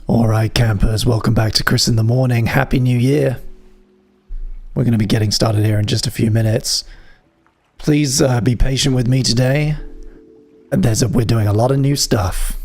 Alright campers, welcome back to Chris in the Morning. Happy New Year. We're going to be getting started here in just a few minutes. Please be patient with me today. We're doing a lot of new stuff.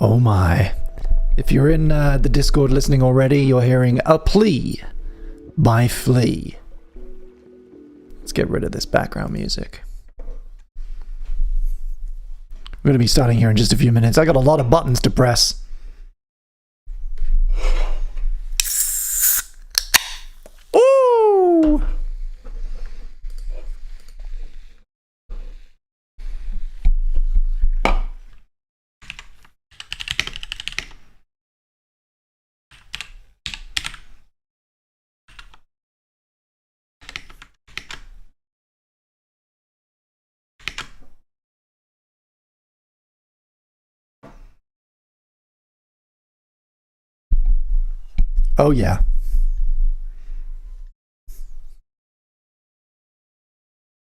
Oh my. If you're in the Discord listening already, you're hearing a plea by Flea. Let's get rid of this background music. We're going to be starting here in just a few minutes. I got a lot of buttons to press. Ooh! Oh yeah.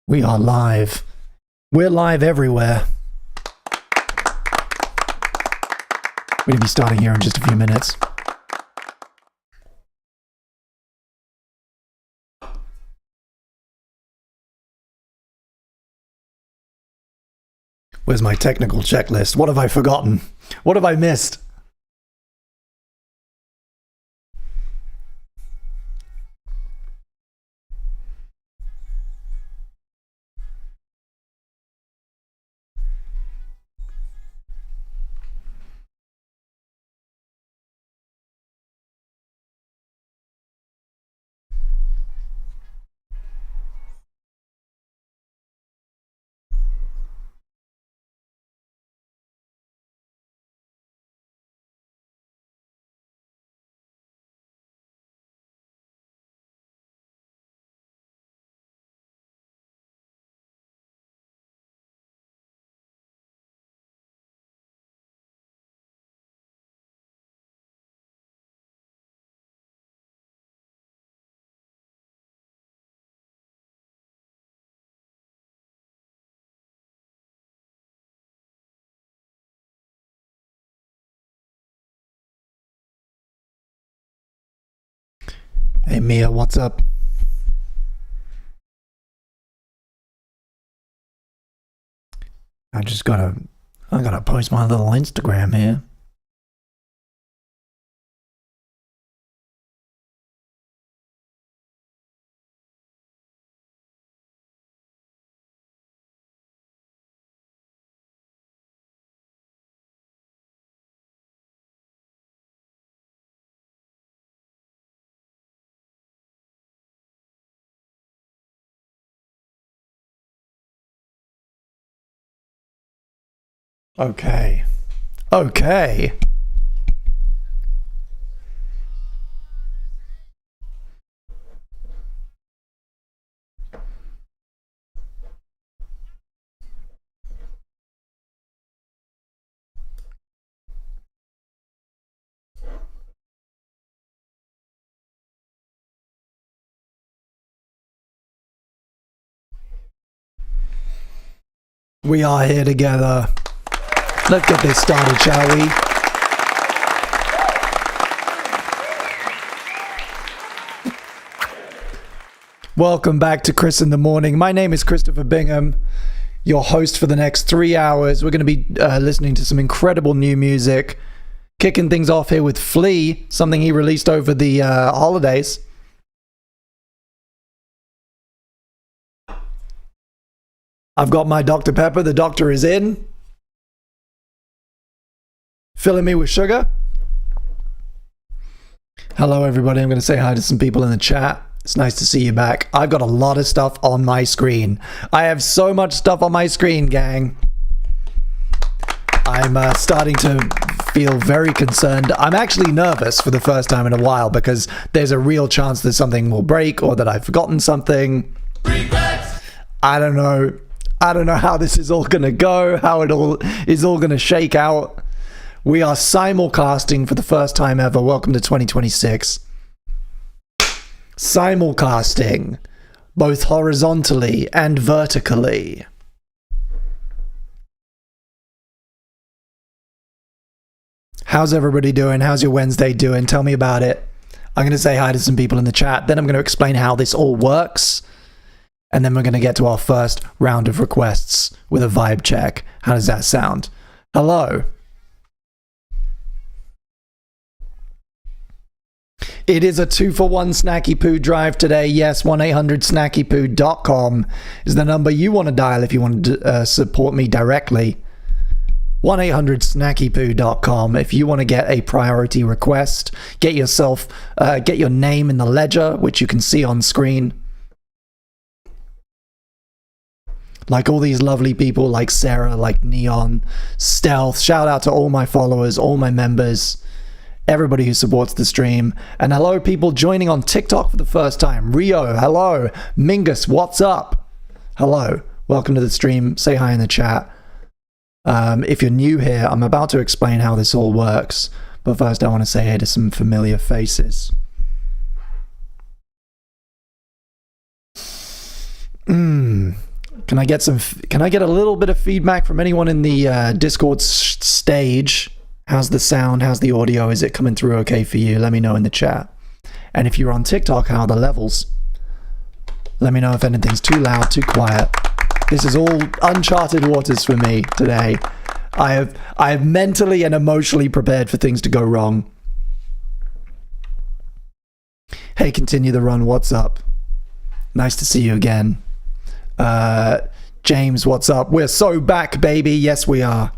We are live. We're live everywhere. We're going to be starting here in just a few minutes. Where's my technical checklist? What have I forgotten? What have I missed? Hey Mia, what's up? I gotta post my little Instagram here. Okay. Okay. We are here together. Let's get this started, shall we? Welcome back to Chris in the Morning. My name is Christopher Bingham, your host for the next 3 hours. We're going to be listening to some incredible new music. Kicking things off here with Flea, something he released over the holidays. I've got my Dr. Pepper. The doctor is in. Filling me with sugar. Hello, everybody. I'm going to say hi to some people in the chat. It's nice to see you back. I've got a lot of stuff on my screen. I have so much stuff on my screen, gang. I'm starting to feel very concerned. I'm actually nervous for the first time in a while because there's a real chance that something will break or that I've forgotten something. Regrets. I don't know. I don't know how this is all going to go, how it all is all going to shake out. We are simulcasting for the first time ever. Welcome to 2026. Simulcasting, both horizontally and vertically. How's everybody doing? How's your Wednesday doing? Tell me about it. I'm going to say hi to some people in the chat. Then I'm going to explain how this all works. And then we're going to get to our first round of requests with a vibe check. How does that sound? Hello. It is a 2-for-1 Snacky Poo drive today. Yes, 1-800-SnackyPoo.com is the number you want to dial if you want to support me directly. 1-800-SnackyPoo.com if you want to get a priority request. Get your name in the ledger, which you can see on screen. Like all these lovely people like Sarah, like Neon, Stealth. Shout out to all my followers, all my members, everybody who supports the stream. And hello, people joining on TikTok for the first time. Rio, hello. Mingus, what's up? Hello. Welcome to the stream. Say hi in the chat. If you're new here, I'm about to explain how this all works. But first, I want to say hey to some familiar faces. Can I get a little bit of feedback from anyone in the Discord stage? How's the sound? How's the audio? Is it coming through okay for you? Let me know in the chat. And if you're on TikTok, how are the levels? Let me know if anything's too loud, too quiet. This is all uncharted waters for me today. I have mentally and emotionally prepared for things to go wrong. Hey, continue the run. What's up? Nice to see you again. James, what's up? We're so back, baby. Yes, we are.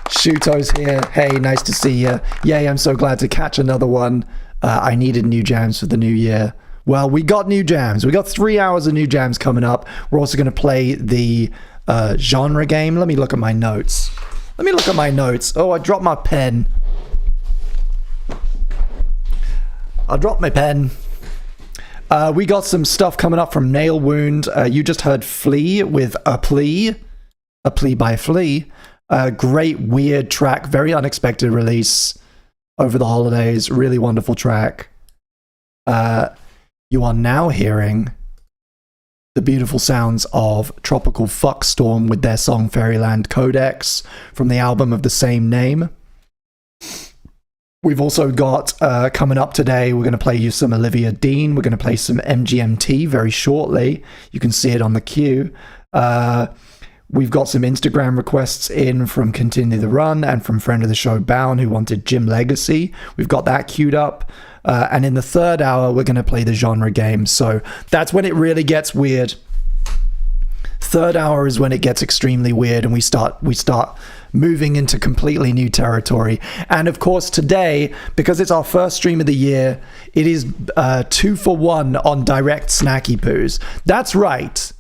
Shuto's here. Hey, nice to see you. Yay, I'm so glad to catch another one. I needed new jams for the new year. Well, we got new jams. We got 3 hours of new jams coming up. We're also going to play the genre game. Let me look at my notes. Oh, I dropped my pen. I dropped my pen. We got some stuff coming up from Nail Wound. You just heard Flea with A Plea by Flea. Great, weird track, very unexpected release over the holidays. Really wonderful track. You are now hearing the beautiful sounds of Tropical Fuckstorm with their song Fairyland Codex from the album of the same name. We've also got, coming up today, we're going to play you some Olivia Dean. We're going to play some MGMT very shortly. You can see it on the queue. We've got some Instagram requests in from Continue the Run and from friend of the show, Bound, who wanted Jim Legacy. We've got that queued up. And in the third hour, we're going to play the genre game. So that's when it really gets weird. Third hour is when it gets extremely weird and we start moving into completely new territory. And of course today, because it's our first stream of the year, it is 2 for 1 on direct snacky poos. That's right.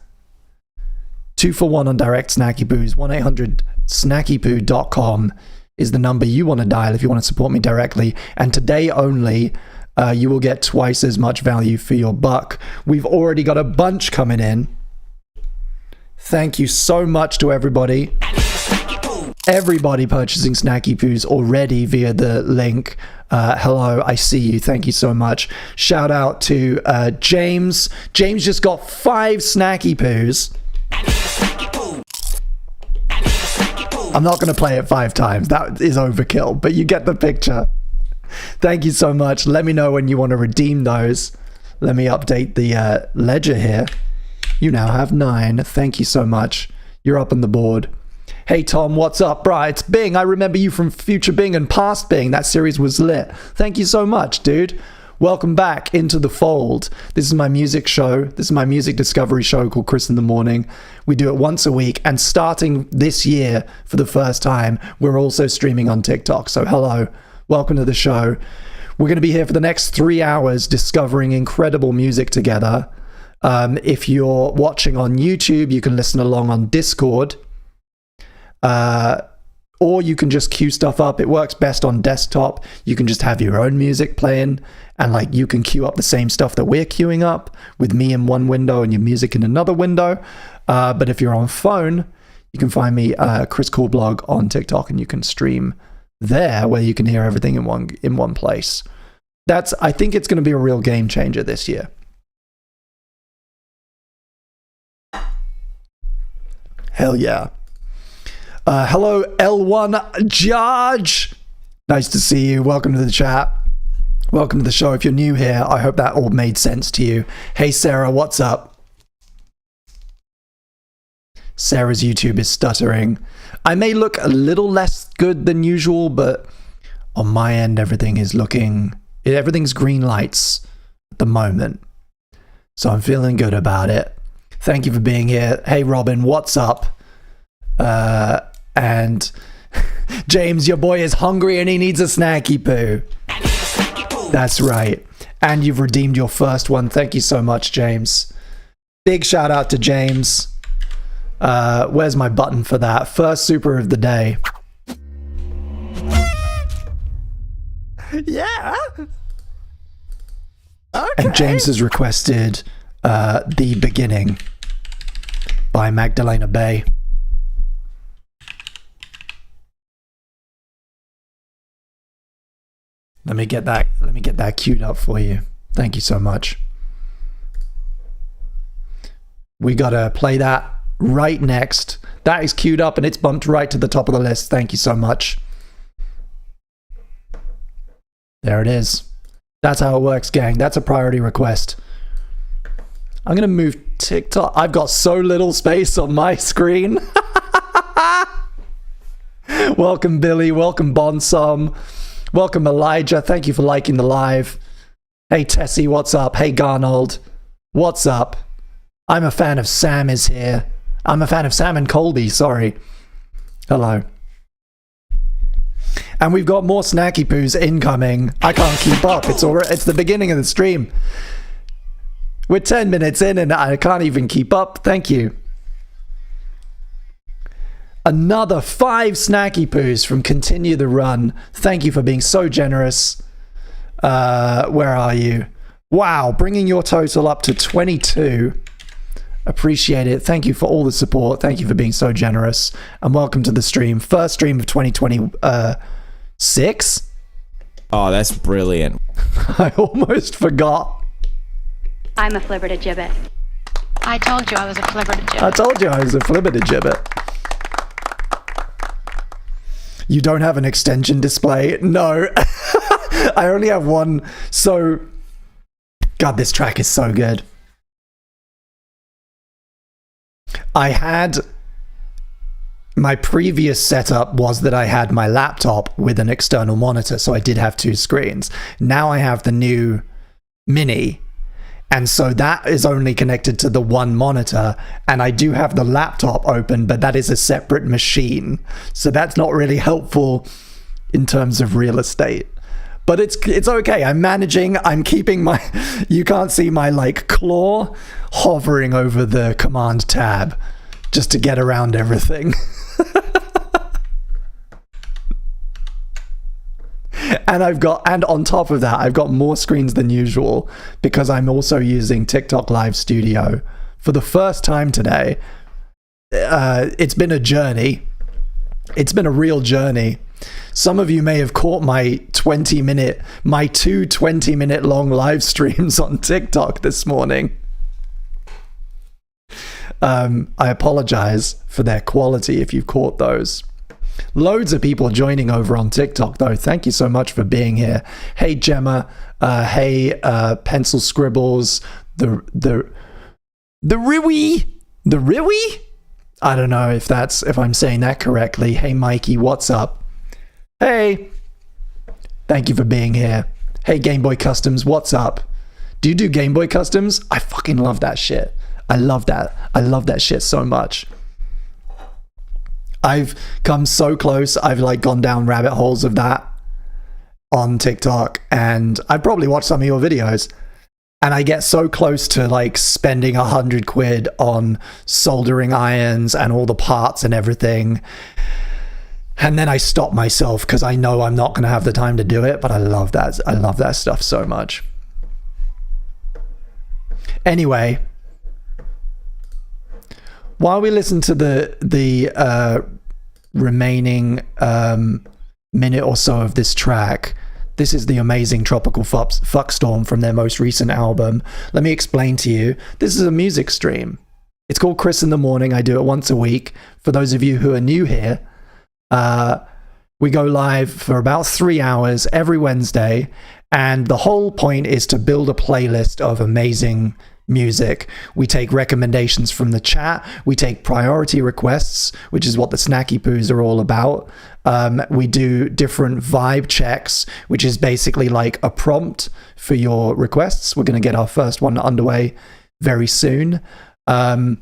2 for 1 on direct snacky poos. 1-800-snackipoo.com is the number you want to dial if you want to support me directly. And today only, you will get twice as much value for your buck. We've already got a bunch coming in. Thank you so much to everybody. Everybody purchasing Snacky Poos already via the link. Hello, I see you. Thank you so much. Shout out to James. James just got 5 Snacky Poos. I'm not going to play it 5 times. That is overkill, but you get the picture. Thank you so much. Let me know when you want to redeem those. Let me update the ledger here. You now have 9. Thank you so much. You're up on the board. Hey Tom, what's up? Bruh, it's Bing. I remember you from Future Bing and Past Bing. That series was lit. Thank you so much, dude. Welcome back into the fold. This is my music show. This is my music discovery show called Chris in the Morning. We do it once a week, and starting this year for the first time, we're also streaming on TikTok. So hello, welcome to the show. We're going to be here for the next 3 hours discovering incredible music together. If you're watching on YouTube, you can listen along on Discord. Or you can just queue stuff up. It works best on desktop. You can just have your own music playing, and like you can queue up the same stuff that we're queuing up with me in one window and your music in another window. But if you're on phone, you can find me, Chris Cool Blog on TikTok, and you can stream there where you can hear everything in one place. I think it's going to be a real game changer this year. Hell yeah. Hello, L1 Judge. Nice to see you. Welcome to the chat. Welcome to the show. If you're new here, I hope that all made sense to you. Hey, Sarah, what's up? Sarah's YouTube is stuttering. I may look a little less good than usual, but on my end, everything's green lights at the moment. So I'm feeling good about it. Thank you for being here. Hey, Robin, what's up? And James, your boy is hungry and he needs a snacky poo. That's right. And you've redeemed your first one. Thank you so much, James. Big shout out to James. Where's my button for that? First super of the day. Yeah. Okay. And James has requested The Beginning by Magdalena Bay. Let me get that queued up for you. Thank you so much. We gotta play that right next. That is queued up and it's bumped right to the top of the list. Thank you so much. There it is. That's how it works, gang. That's a priority request. I'm gonna move TikTok. I've got so little space on my screen. Welcome, Billy. Welcome, Bonsom. Welcome, Elijah. Thank you for liking the live. Hey, Tessie, what's up? Hey, Garnold, what's up? I'm a fan of Sam is here. I'm a fan of Sam and Colby, sorry. Hello. And we've got more snacky poos incoming. I can't keep up. It's the beginning of the stream. We're 10 minutes in and I can't even keep up. Thank you. Another 5 snacky poos from Continue the Run. Thank you for being so generous. Where are you? Wow, bringing your total up to 22. Appreciate it. Thank you for all the support. Thank you for being so generous. And welcome to the stream. First stream of 2026. Oh, that's brilliant. I almost forgot. I'm a flibbertigibbet. I told you I was a flibbertigibbet. I told you I was a flibbertigibbet. You don't have an extension display? No. I only have one. So, God, this track is so good. I had... My previous setup was that I had my laptop with an external monitor, so I did have two screens. Now I have the new Mini, and so that is only connected to the one monitor, and I do have the laptop open, but that is a separate machine. So that's not really helpful in terms of real estate. But it's okay. I'm managing. I'm keeping my... You can't see my, like, claw hovering over the command tab just to get around everything. And on top of that, I've got more screens than usual because I'm also using TikTok Live Studio for the first time today. It's been a journey. It's been a real journey. Some of you may have caught my 20-minute long live streams on TikTok this morning. I apologize for their quality if you've caught those. Loads of people joining over on TikTok, though. Thank you so much for being here. Hey, Gemma. Hey, Pencil Scribbles. The Riwi? The Riwi? I don't know if I'm saying that correctly. Hey, Mikey, what's up? Hey. Thank you for being here. Hey, Game Boy Customs, what's up? Do you do Game Boy Customs? I fucking love that shit. I love that. I love that shit so much. I've come so close. I've like gone down rabbit holes of that on TikTok, and I've probably watched some of your videos, and I get so close to like spending £100 on soldering irons and all the parts and everything. And then I stop myself because I know I'm not going to have the time to do it, but I love that. I love that stuff so much. Anyway, while we listen to the remaining minute or so of this track, this is the amazing Tropical Fuckstorm from their most recent album. Let me explain to you. This is a music stream. It's called Chris in the Morning. I do it once a week. For those of you who are new here, we go live for about 3 hours every Wednesday, and the whole point is to build a playlist of amazing music. We take recommendations from the chat. We take priority requests, which is what the Snacky Poos are all about. We do different vibe checks, which is basically like a prompt for your requests. We're going to get our first one underway very soon. And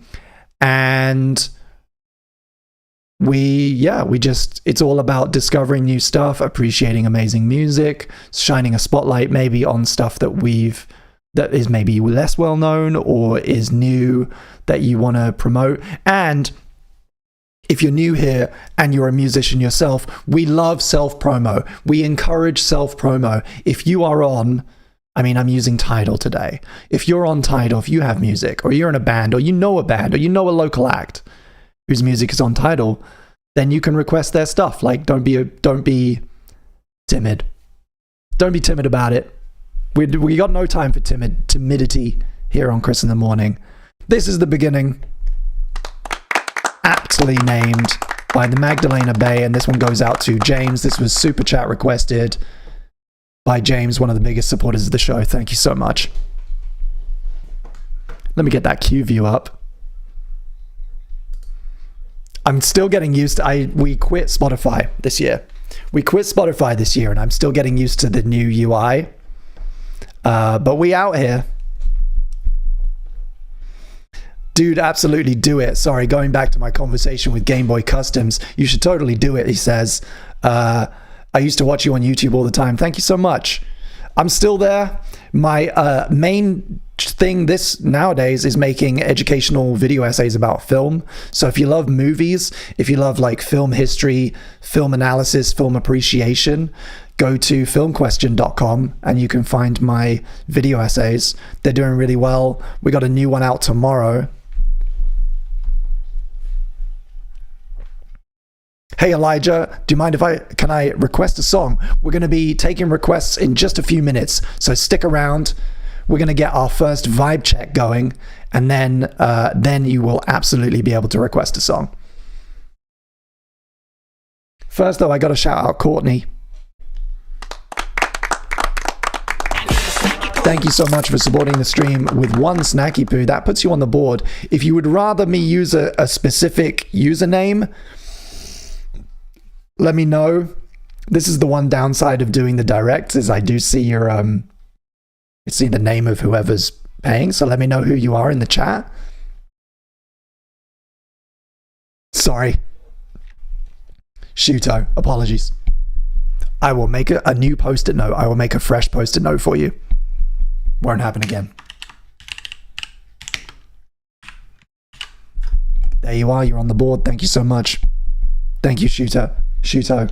it's all about discovering new stuff, appreciating amazing music, shining a spotlight maybe on stuff that is maybe less well known or is new that you want to promote. And if you're new here and you're a musician yourself, we love self-promo. We encourage self-promo. If you are on, I'm using Tidal today. If you're on Tidal, if you have music, or you're in a band, or you know a local act whose music is on Tidal, then you can request their stuff. Like, don't be timid. Don't be timid about it. We got no time for timidity here on Chris in the Morning. This is the beginning, aptly named by the Magdalena Bay, and this one goes out to James. This was super chat requested by James, one of the biggest supporters of the show. Thank you so much. Let me get that cue view up. I'm still getting used to... We quit Spotify this year. And I'm still getting used to the new UI. But we out here. Dude, absolutely do it. Sorry, going back to my conversation with Game Boy Customs, you should totally do it, he says. I used to watch you on YouTube all the time. Thank you so much. I'm still there. My main thing nowadays is making educational video essays about film. So if you love movies, if you love like film history, film analysis, film appreciation, go to filmquestion.com and you can find my video essays. They're doing really well. We got a new one out tomorrow. Hey Elijah, do you mind can I request a song? We're going to be taking requests in just a few minutes, so stick around. We're going to get our first vibe check going, and then you will absolutely be able to request a song. First though, I got to shout out Courtney. Thank you so much for supporting the stream with one snacky poo. That puts you on the board. If you would rather me use a specific username, let me know. This is the one downside of doing the directs, is I do see your see the name of whoever's paying, so let me know who you are in the chat. Sorry. Shuto, apologies. I will make a new post-it note. I will make a fresh post-it note for you. Won't happen again. There you are. You're on the board. Thank you so much. Thank you, Shuto.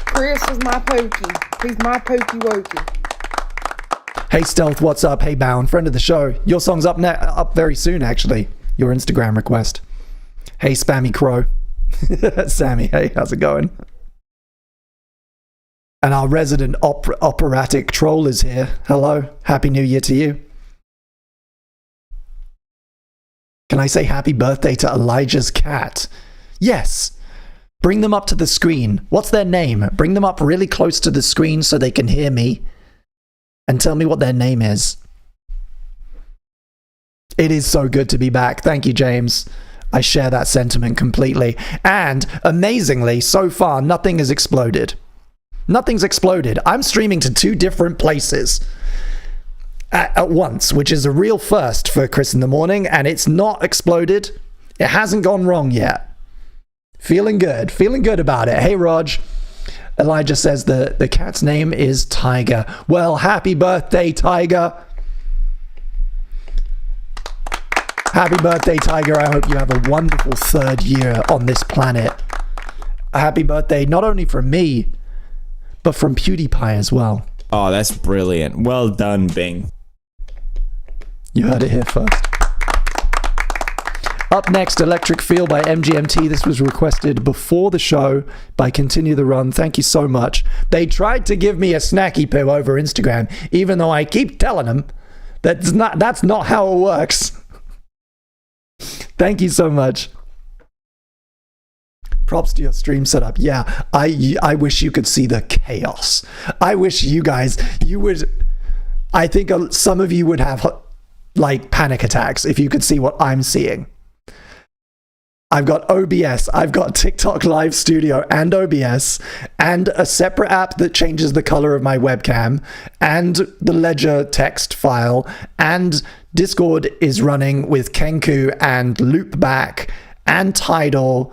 Chris is my pokey. He's my pokey wokey. Hey, Stealth, what's up? Hey, Bound, friend of the show. Your song's up very soon, actually. Your Instagram request. Hey, Spammy Crow. Sammy, hey, how's it going? And our resident operatic troll is here. Hello. Happy New Year to you. Can I say happy birthday to Elijah's cat? Yes. Bring them up to the screen. What's their name? Bring them up really close to the screen so they can hear me. And tell me what their name is. It is so good to be back. Thank you, James. I share that sentiment completely. And amazingly, so far, nothing has exploded. Nothing's exploded. I'm streaming to 2 different places at once, which is a real first for Chris in the Morning, and it's not exploded. It hasn't gone wrong yet. Feeling good about it. Hey, Raj. Elijah says the cat's name is Tiger. Well, happy birthday, Tiger. Happy birthday, Tiger. I hope you have a wonderful 3rd year on this planet. A happy birthday, not only from me, but from PewDiePie as well. Oh, that's brilliant. Well done, Bing. You heard it here first. Up next, Electric Feel by MGMT. This was requested before the show by Continue the Run. Thank you so much. They tried to give me a snacky poo over Instagram, even though I keep telling them that's not how it works. Thank you so much. Props to your stream setup. Yeah, I wish you could see the chaos. I wish you would. I think some of you would have like panic attacks if you could see what I'm seeing. I've got OBS, I've got TikTok Live Studio and OBS, and a separate app that changes the color of my webcam, and the Ledger text file, and Discord is running with Kenku and Loopback and Tidal.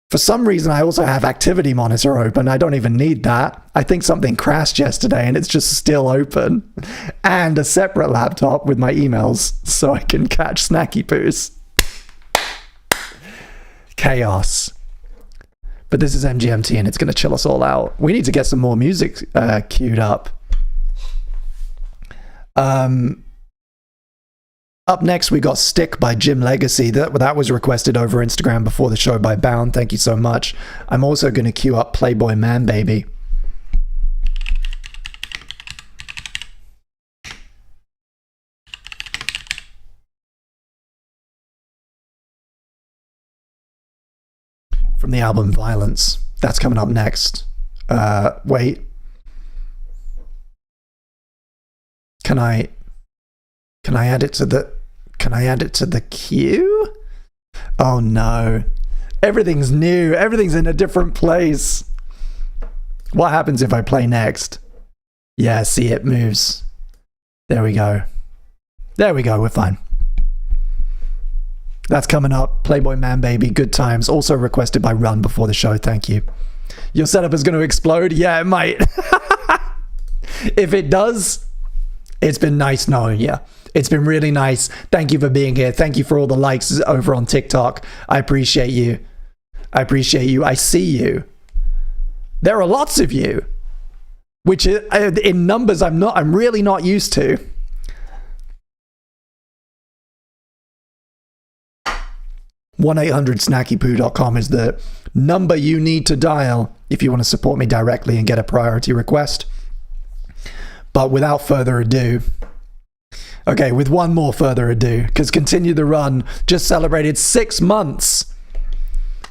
For some reason, I also have Activity Monitor open. I don't even need that. I think something crashed yesterday and it's just still open. And a separate laptop with my emails so I can catch snacky poos. Chaos. But this is MGMT and it's going to chill us all out. We need to get some more music queued up. Up next, we got Stick by Jim Legacy. That was requested over Instagram before the show by Bound. Thank you so much. I'm also going to queue up Playboy Man Baby. From the album Violence. That's coming up next. Wait. Can I add it to the queue? Oh no. Everything's new. Everything's in a different place. What happens if I play next? Yeah, see, it moves. There we go. We're fine. That's coming up. Playboy Man Baby, Good Times. Also requested by Run before the show. Thank you. Your setup is going to explode? Yeah, it might. If it does, it's been nice knowing you. It's been really nice. Thank you for being here. Thank you for all the likes over on TikTok. I appreciate you. I see you. There are lots of you, which in numbers I'm really not used to. (1-800-snackypoo.com) is the number you need to dial if you want to support me directly and get a priority request. But without further ado, okay, with one more further ado, because Continue the Run just celebrated 6 months.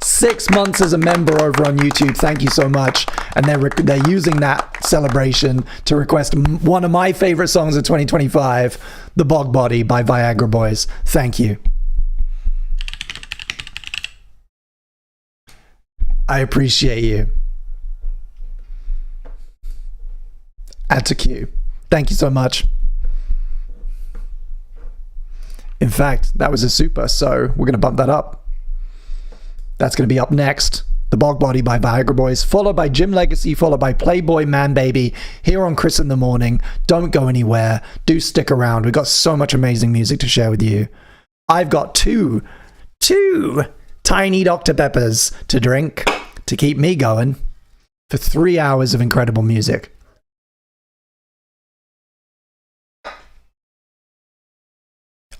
6 months as a member over on YouTube. Thank you so much. And they're using that celebration to request one of my favorite songs of 2025, The Bog Body by Viagra Boys. Thank you. I appreciate you. Add to queue. Thank you so much. In fact, that was a super, so we're going to bump that up. That's going to be up next. The Bog Body by Viagra Boys, followed by Jim Legacy, followed by Playboy Man Baby, here on Chris in the Morning. Don't go anywhere. Do stick around. We've got so much amazing music to share with you. I've got two tiny Dr. Peppers to drink to keep me going for 3 hours of incredible music.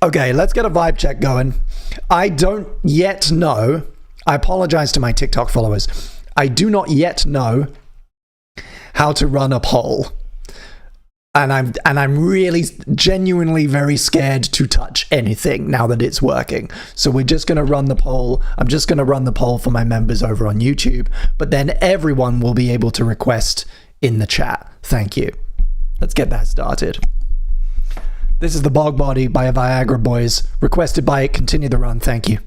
Okay, let's get a vibe check going. I don't yet know. I apologize to my TikTok followers. I do not yet know how to run a poll. And I'm really genuinely very scared to touch anything now that it's working. So we're just going to run the poll. I'm just going to run the poll for my members over on YouTube, but then everyone will be able to request in the chat. Thank you. Let's get that started. This is The Bog Body by Viagra Boys, requested by Continue the Run. Thank you.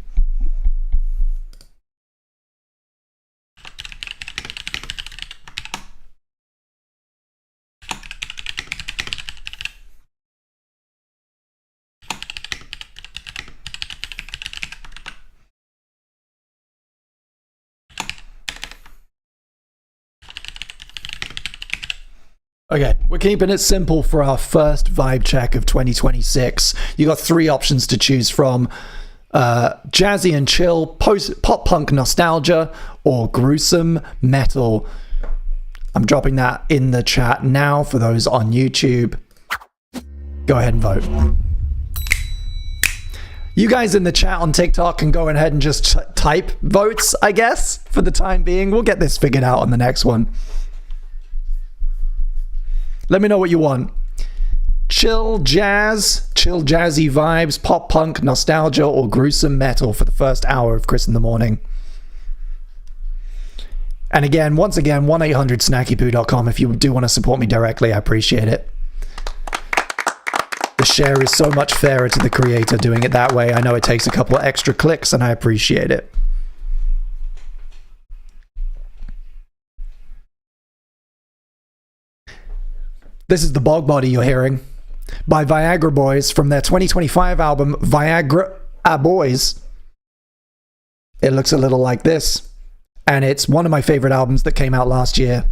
Okay, we're keeping it simple for our first vibe check of 2026. You got 3 options to choose from. Jazzy and chill, pop-punk nostalgia, or gruesome metal. I'm dropping that in the chat now for those on YouTube. Go ahead and vote. You guys in the chat on TikTok can go ahead and just type votes, I guess, for the time being. We'll get this figured out on the next one. Let me know what you want. Chill jazz, chill jazzy vibes, pop punk, nostalgia, or gruesome metal for the first hour of Chris in the Morning. And again, once again, 1-800-snackypoo.com if you do want to support me directly. I appreciate it. The share is so much fairer to the creator doing it that way. I know it takes a couple of extra clicks, and I appreciate it. This is The Bog Body you're hearing by Viagra Boys from their 2025 album Viagra Boys. It looks a little like this, and it's one of my favorite albums that came out last year.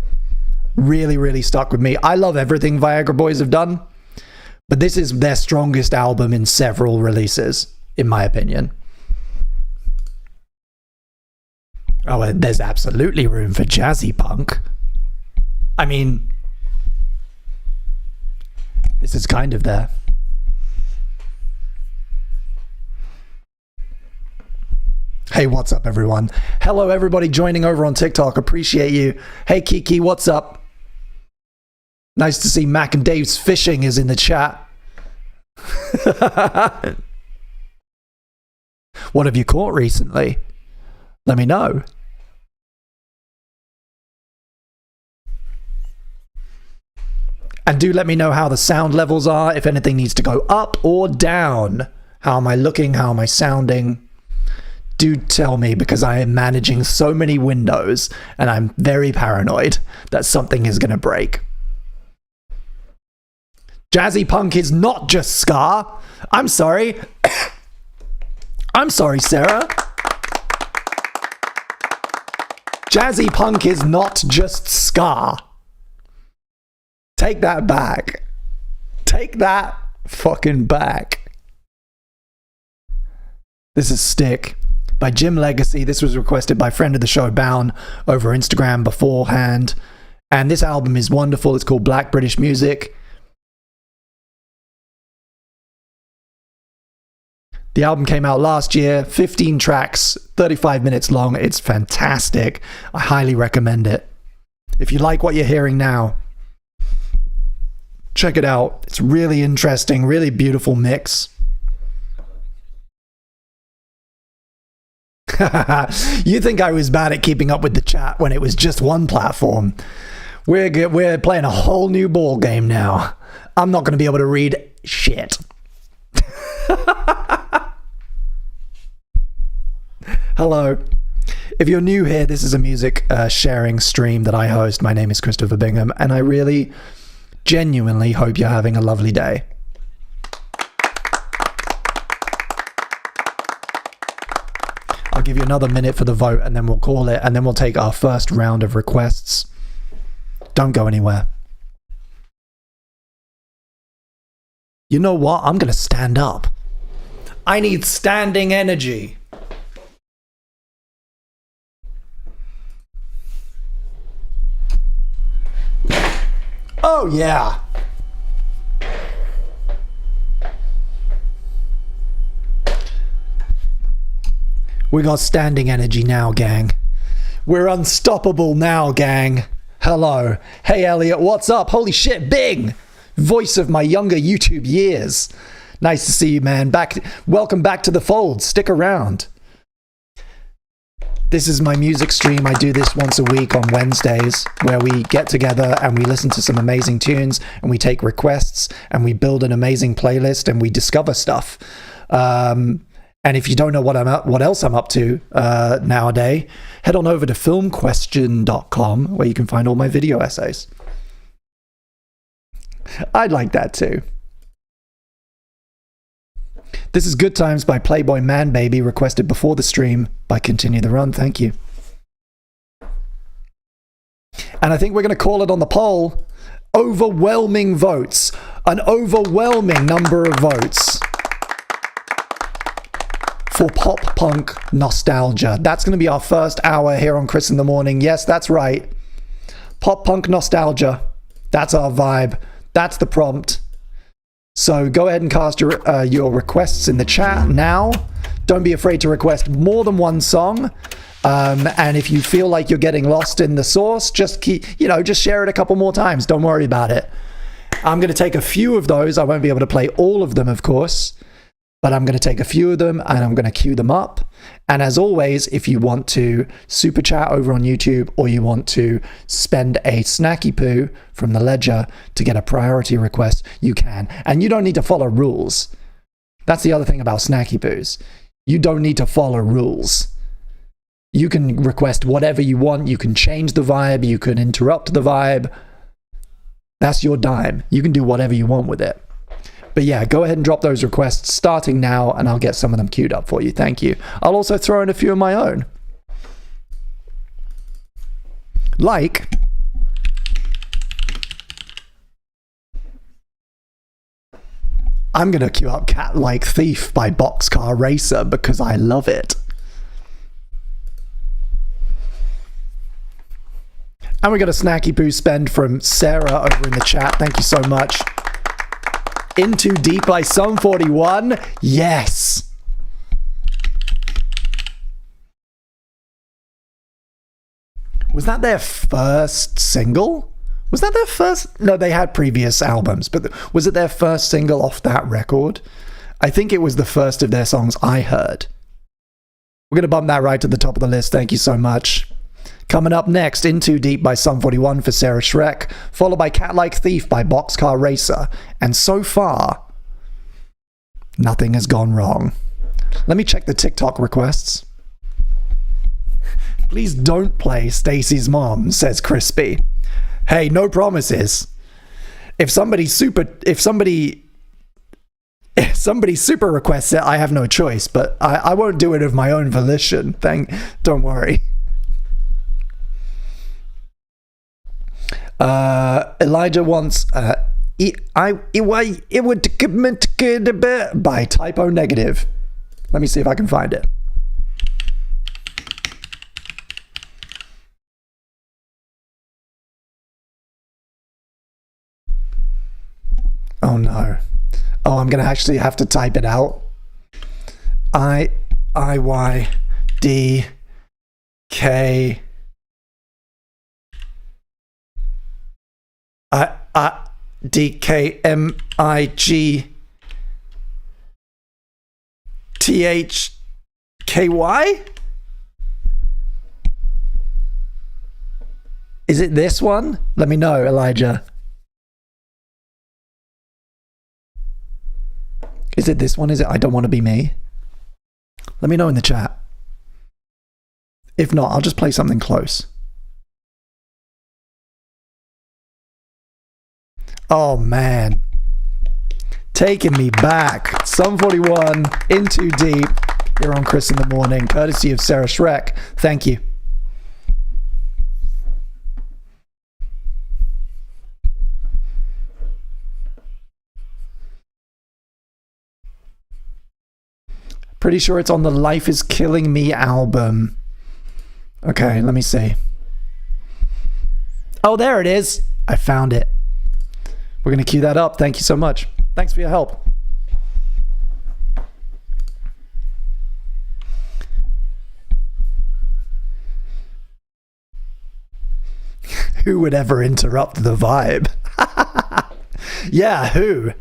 Really, really stuck with me. I love everything Viagra Boys have done, but this is their strongest album in several releases, in my opinion. Oh, there's absolutely room for jazzy punk. I mean, this is kind of there. Hey, what's up, everyone? Hello, everybody joining over on TikTok. Appreciate you. Hey, Kiki, what's up? Nice to see Mac and Dave's Fishing is in the chat. What have you caught recently? Let me know. And do let me know how the sound levels are, if anything needs to go up or down. How am I looking? How am I sounding? Do tell me, because I am managing so many windows and I'm very paranoid that something is going to break. Jazzy punk is not just ska. I'm sorry. I'm sorry, Sarah. Jazzy punk is not just ska. Take that back. Take that fucking back. This is Stick by Jim Legacy. This was requested by friend of the show, Bound, over Instagram beforehand. And this album is wonderful. It's called Black British Music. The album came out last year, 15 tracks, 35 minutes long. It's fantastic. I highly recommend it. If you like what you're hearing now, check it out. It's really interesting, really beautiful mix. You think I was bad at keeping up with the chat when it was just one platform? We're playing a whole new ball game now. I'm not going to be able to read shit. Hello. If you're new here, this is a music sharing stream that I host. My name is Christopher Bingham, and I really, genuinely hope you're having a lovely day. I'll give you another minute for the vote, and then we'll call it, and then we'll take our first round of requests. Don't go anywhere. You know what? I'm going to stand up. I need standing energy. Oh, yeah. We got standing energy now, gang. We're unstoppable now, gang. Hello. Hey, Elliot, what's up? Holy shit, Bing! Voice of my younger YouTube years. Nice to see you, man. Welcome back to the fold. Stick around. This is my music stream. I do this once a week on Wednesdays, where we get together and we listen to some amazing tunes, and we take requests, and we build an amazing playlist, and we discover stuff. And if you don't know what else I'm up to nowadays, head on over to filmquestion.com, where you can find all my video essays. I'd like that too. This is Good Times by Playboy Man Baby, requested before the stream by Continue the Run. Thank you. And I think we're going to call it on the poll. Overwhelming votes. An overwhelming number of votes for pop punk nostalgia. That's going to be our first hour here on Chris in the Morning. Yes, that's right. Pop punk nostalgia. That's our vibe. That's the prompt. So go ahead and cast your requests in the chat now. Don't be afraid to request more than one song. And if you feel like you're getting lost in the sauce, just just share it a couple more times. Don't worry about it. I'm going to take a few of those. I won't be able to play all of them, of course. But I'm going to take a few of them and I'm going to queue them up. And as always, if you want to super chat over on YouTube, or you want to spend a snacky poo from the ledger to get a priority request, you can. And you don't need to follow rules. That's the other thing about snacky poos. You don't need to follow rules. You can request whatever you want. You can change the vibe. You can interrupt the vibe. That's your dime. You can do whatever you want with it. But yeah, go ahead and drop those requests starting now, and I'll get some of them queued up for you. Thank you. I'll also throw in a few of my own. Like, I'm going to queue up Cat Like Thief by Boxcar Racer because I love it. And we got a snacky poo spend from Sarah over in the chat. Thank you so much. In Too Deep by Sum 41. Yes. Was that their first single? Was that their first? No, they had previous albums, but was it their first single off that record? I think it was the first of their songs I heard. We're going to bump that right to the top of the list. Thank you so much. Coming up next, In Too Deep by Sum 41 for Sarah Shrek, followed by Cat Like Thief by Boxcar Racer. And so far, nothing has gone wrong. Let me check the TikTok requests. Please don't play Stacy's Mom, says Crispy. Hey, no promises. If somebody super requests it, I have no choice, but I won't do it of my own volition. Don't worry. Elijah wants it would commit by Typo Negative. Let me see if I can find it. Oh no. Oh, I'm gonna actually have to type it out. IYDK DKMIGTHKY? Is it this one? Let me know, Elijah. Is it this one? Is it I Don't Want to Be Me? Let me know in the chat. If not, I'll just play something close. Oh man. Taking me back. Sum 41, In Too Deep, here on Chris in the Morning, courtesy of Sarah Shrek. Thank you. Pretty sure it's on the Life Is Killing Me album. Okay, let me see. Oh, there it is. I found it. We're going to cue that up. Thank you so much. Thanks for your help. Who would ever interrupt the vibe? Yeah, who?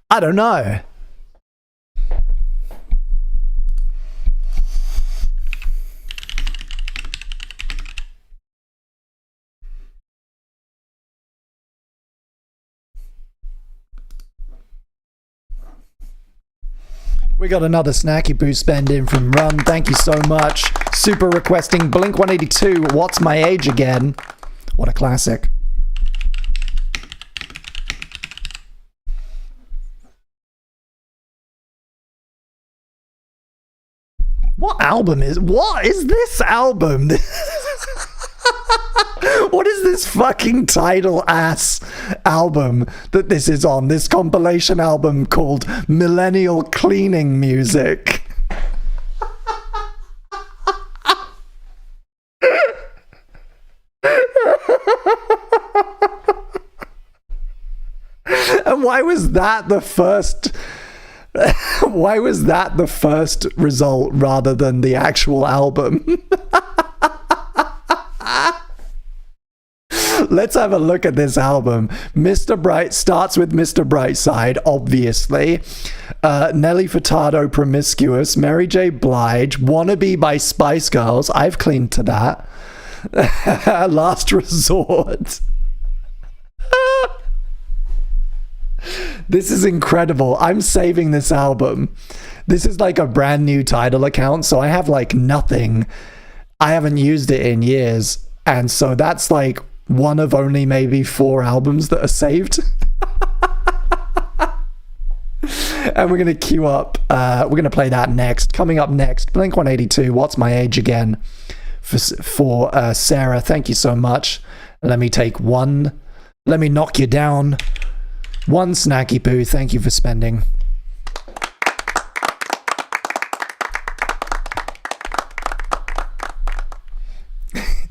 I don't know. We got another snacky boo spend in from Run. Thank you so much. Super requesting Blink 182. What's My Age Again? What a classic. What is this album? What is this fucking title ass album that this is on? This compilation album called Millennial Cleaning Music. And why was that the first? Why was that the first result rather than the actual album? Let's have a look at this album. Mr. Bright starts with Mr. Brightside, obviously. Nelly Furtado, Promiscuous. Mary J. Blige. Wannabe by Spice Girls. I've cleaned to that. Last Resort. This is incredible. I'm saving this album. This is like a brand new Tidal account, so I have like nothing. I haven't used it in years. And so that's like one of only maybe 4 albums that are saved. And we're going to queue up. We're going to play that next. Coming up next, Blink 182, What's My Age Again? For Sarah. Thank you so much. Let me take one. Let me knock you down. One snacky poo. Thank you for spending.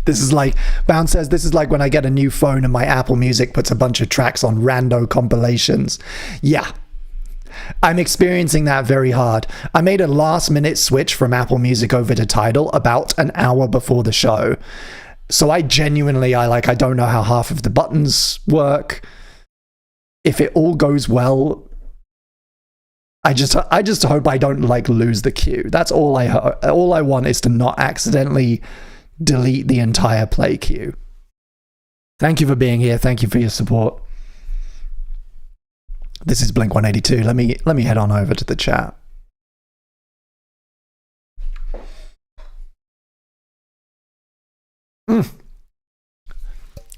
This is like, Bounce says, this is like when I get a new phone and my Apple Music puts a bunch of tracks on rando compilations. Yeah. I'm experiencing that very hard. I made a last minute switch from Apple Music over to Tidal about an hour before the show. So I genuinely, I don't know how half of the buttons work. If it all goes well, I just hope I don't like lose the queue. That's all I want is to not accidentally delete the entire play queue. Thank you for being here. Thank you for your support. This is Blink 182. Let me head on over to the chat.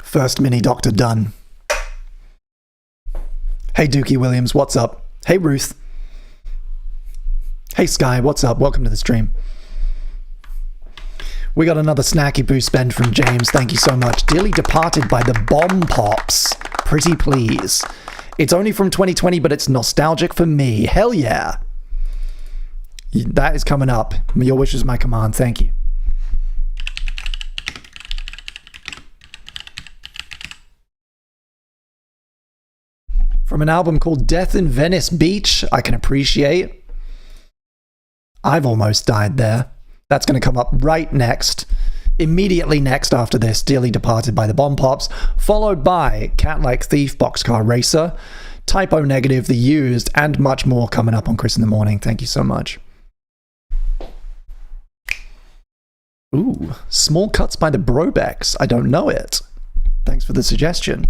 First mini doctor done. Hey Dookie Williams, what's up? Hey Ruth. Hey Sky, what's up? Welcome to the stream. We got another snacky boo spend from James. Thank you so much. Dearly Departed by the Bomb Pops. Pretty please. It's only from 2020, but it's nostalgic for me. Hell yeah. That is coming up. Your wish is my command. Thank you. From an album called Death in Venice Beach, I can appreciate. I've almost died there. That's going to come up right next. Immediately next after this, Dearly Departed by the Bomb Pops, followed by Cat Like Thief, Boxcar Racer, Typo Negative, The Used, and much more coming up on Chris in the Morning. Thank you so much. Ooh, Small Cuts by the Brobecks. I don't know it. Thanks for the suggestion.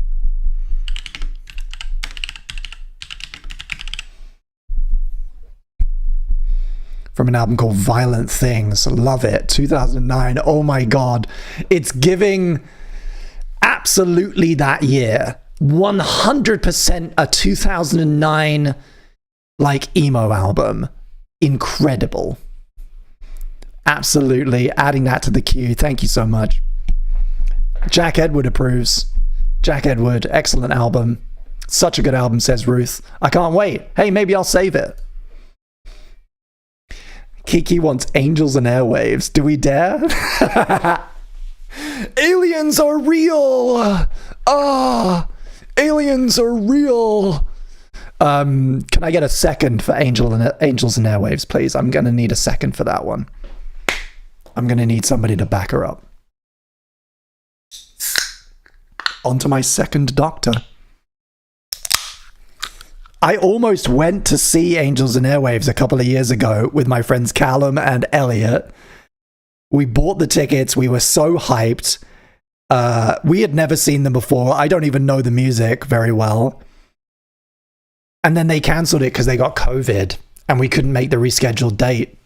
From an album called Violent Things. Love it. 2009. Oh my god. It's giving absolutely that year. 100% a 2009 like emo album. Incredible. Absolutely. Adding that to the queue. Thank you so much. Jack Edward approves. Jack Edward, excellent album. Such a good album, says Ruth. I can't wait. Hey, maybe I'll save it. Kiki wants Angels and Airwaves. Do we dare? Aliens are real! Ah! Aliens are real! Can I get a second for Angels and Airwaves, please? I'm going to need a second for that one. I'm going to need somebody to back her up. On to my second doctor. I almost went to see Angels and Airwaves a couple of years ago with my friends Callum and Elliot. We bought the tickets. We were so hyped. We had never seen them before. I don't even know the music very well. And then they cancelled it because they got COVID and we couldn't make the rescheduled date.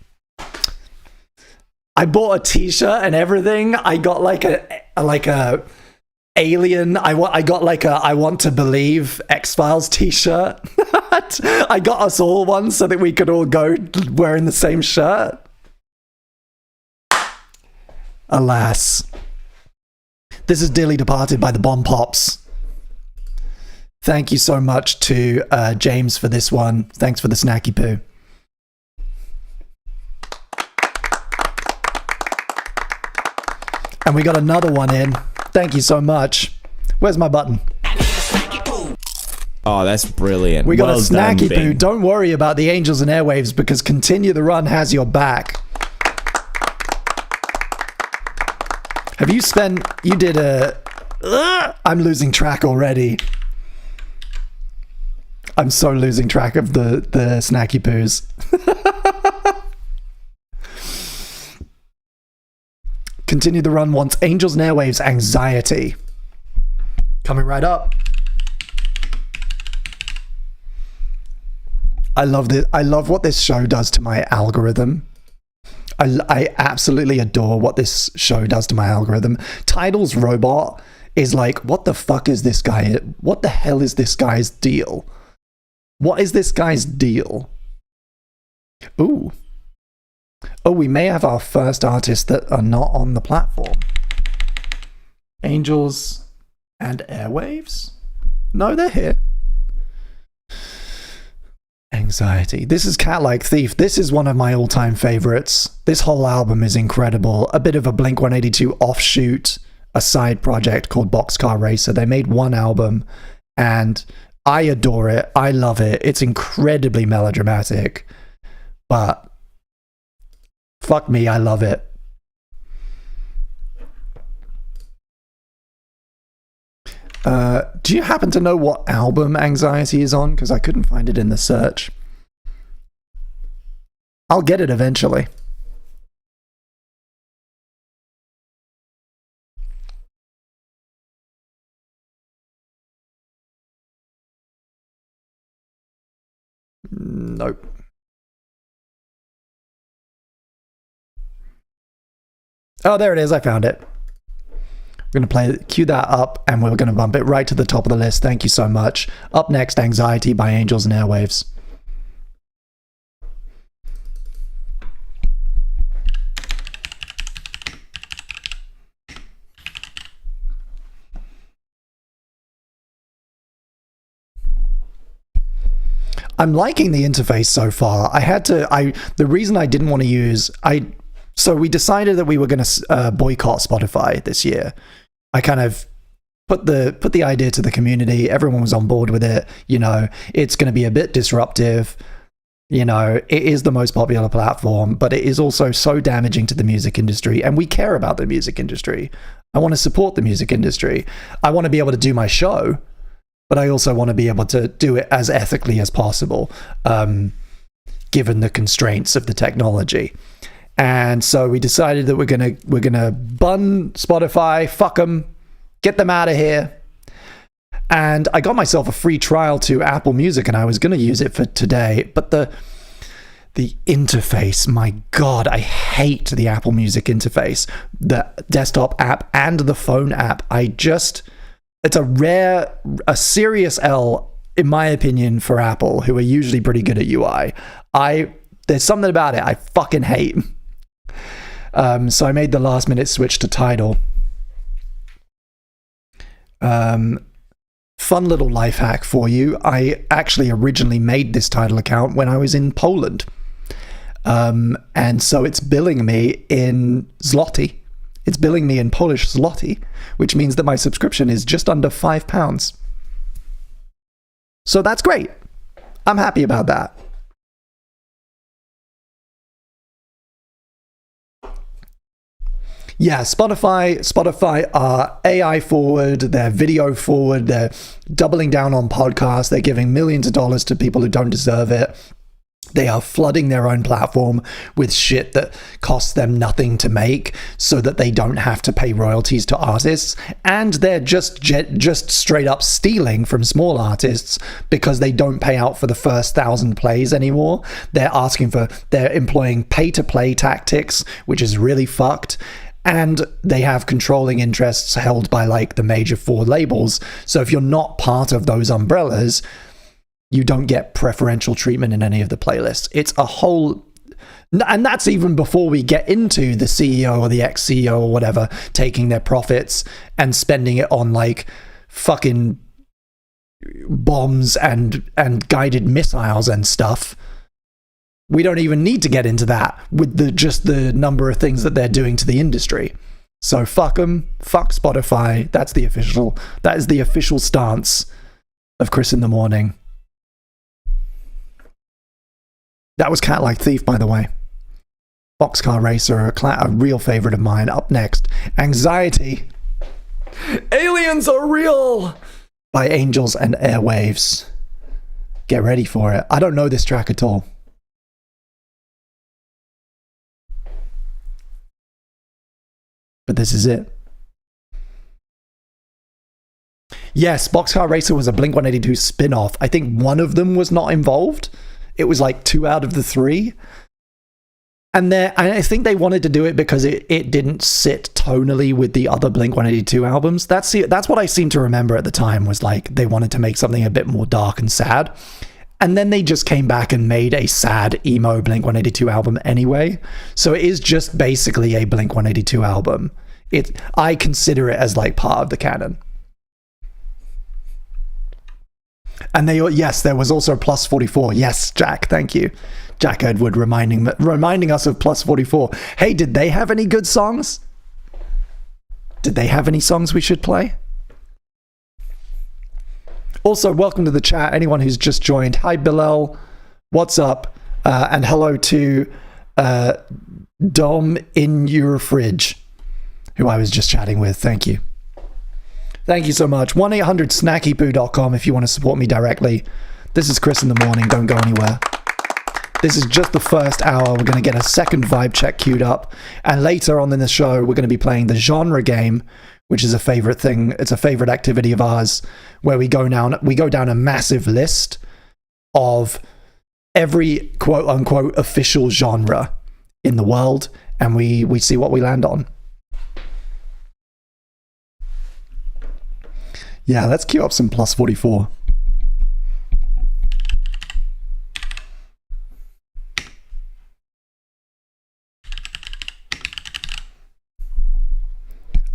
I bought a t-shirt and everything. I got like a alien. I got like a I Want to Believe X-Files t-shirt. I got us all one so that we could all go wearing the same shirt. Alas. This is Dearly Departed by the Bomb Pops. Thank you so much to James for this one. Thanks for the snacky poo. And we got another one in. Thank you so much. Where's my button? Oh, that's brilliant. We got well a snacky done, poo. Bing. Don't worry about the Angels and Airwaves because Continue the Run has your back. Have you spent... You did a... I'm losing track already. I'm so losing track of the snacky poos. Continue the Run wants Angels and Airwaves Anxiety. Coming right up. I love this. I love what this show does to my algorithm. I absolutely adore what this show does to my algorithm. Tidal's robot is like, what the fuck is this guy? What the hell is this guy's deal? What is this guy's deal? Ooh. Oh, we may have our first artists that are not on the platform. Angels and Airwaves? No, they're here. Anxiety. This is Cat Like Thief. This is one of my all-time favorites. This whole album is incredible. A bit of a Blink-182 offshoot, a side project called Boxcar Racer. They made one album and I adore it. I love it. It's incredibly melodramatic, but fuck me, I love it. Do you happen to know what album Anxiety is on? Because I couldn't find it in the search. I'll get it eventually. Nope. Oh, there it is. I found it. We're going to cue that up and we're going to bump it right to the top of the list. Thank you so much. Up next, Anxiety by Angels and Airwaves. I'm liking the interface so far. The reason I didn't want to use, so we decided that we were going to boycott Spotify this year. I kind of put the idea to the community. Everyone was on board with it. You know, it's going to be a bit disruptive. You know, it is the most popular platform, but it is also so damaging to the music industry. And we care about the music industry. I want to support the music industry. I want to be able to do my show, but I also want to be able to do it as ethically as possible, given the constraints of the technology. And so we decided that we're gonna bun Spotify, fuck them, Get them out of here. And I got myself a free trial to Apple Music, and I was going to use it for today, but the interface, my God, I hate the Apple Music interface, the desktop app and the phone app. It's a serious L, in my opinion, for Apple, who are usually pretty good at UI. There's something about it I fucking hate. So I made the last minute switch to Tidal. Fun little life hack for you. I actually originally made this Tidal account when I was in Poland. And so it's billing me in zloty. It's billing me in Polish zloty, which means that my subscription is just under £5. So that's great. I'm happy about that. Yeah, Spotify are AI forward, they're video forward, they're doubling down on podcasts, they're giving millions of dollars to people who don't deserve it. They are flooding their own platform with shit that costs them nothing to make so that they don't have to pay royalties to artists. And they're just straight up stealing from small artists because they don't pay out for the first 1,000 plays anymore. They're employing pay-to-play tactics, which is really fucked. And they have controlling interests held by like the major 4 labels. So if you're not part of those umbrellas, you don't get preferential treatment in any of the playlists. It's a whole... And that's even before we get into the CEO or the ex-CEO or whatever taking their profits and spending it on like fucking bombs and guided missiles and stuff. We don't even need to get into that with just the number of things that they're doing to the industry. So fuck them, fuck Spotify. That is the official stance of Chris in the Morning. That was Cat Like Thief, by the way. Boxcar Racer, a real favorite of mine. Up next, Anxiety. Aliens are real by Angels and Airwaves. Get ready for it. I don't know this track at all. But this is it. Yes, Boxcar Racer was a Blink-182 spin-off. I think one of them was not involved. It was like 2 out of the 3. And I think they wanted to do it because it didn't sit tonally with the other Blink-182 albums. That's what I seem to remember at the time, was like they wanted to make something a bit more dark and sad. And then they just came back and made a sad emo Blink-182 album anyway. So it is just basically a Blink-182 album. I consider it as like part of the canon. And yes, there was also Plus 44. Yes, Jack, thank you. Jack Edward reminding us of Plus 44. Hey, did they have any good songs? Did they have any songs we should play? Also, welcome to the chat, anyone who's just joined. Hi, Bilal. What's up? And hello to Dom in your fridge, who I was just chatting with. Thank you. Thank you so much. 1-800-snackipoo.com if you want to support me directly. This is Chris in the Morning. Don't go anywhere. This is just the first hour. We're going to get a second vibe check queued up. And later on in the show, we're going to be playing the genre game, which is a favorite thing. It's a favorite activity of ours, where we go down a massive list of every quote unquote official genre in the world, and we see what we land on. Yeah, let's queue up some Plus 44.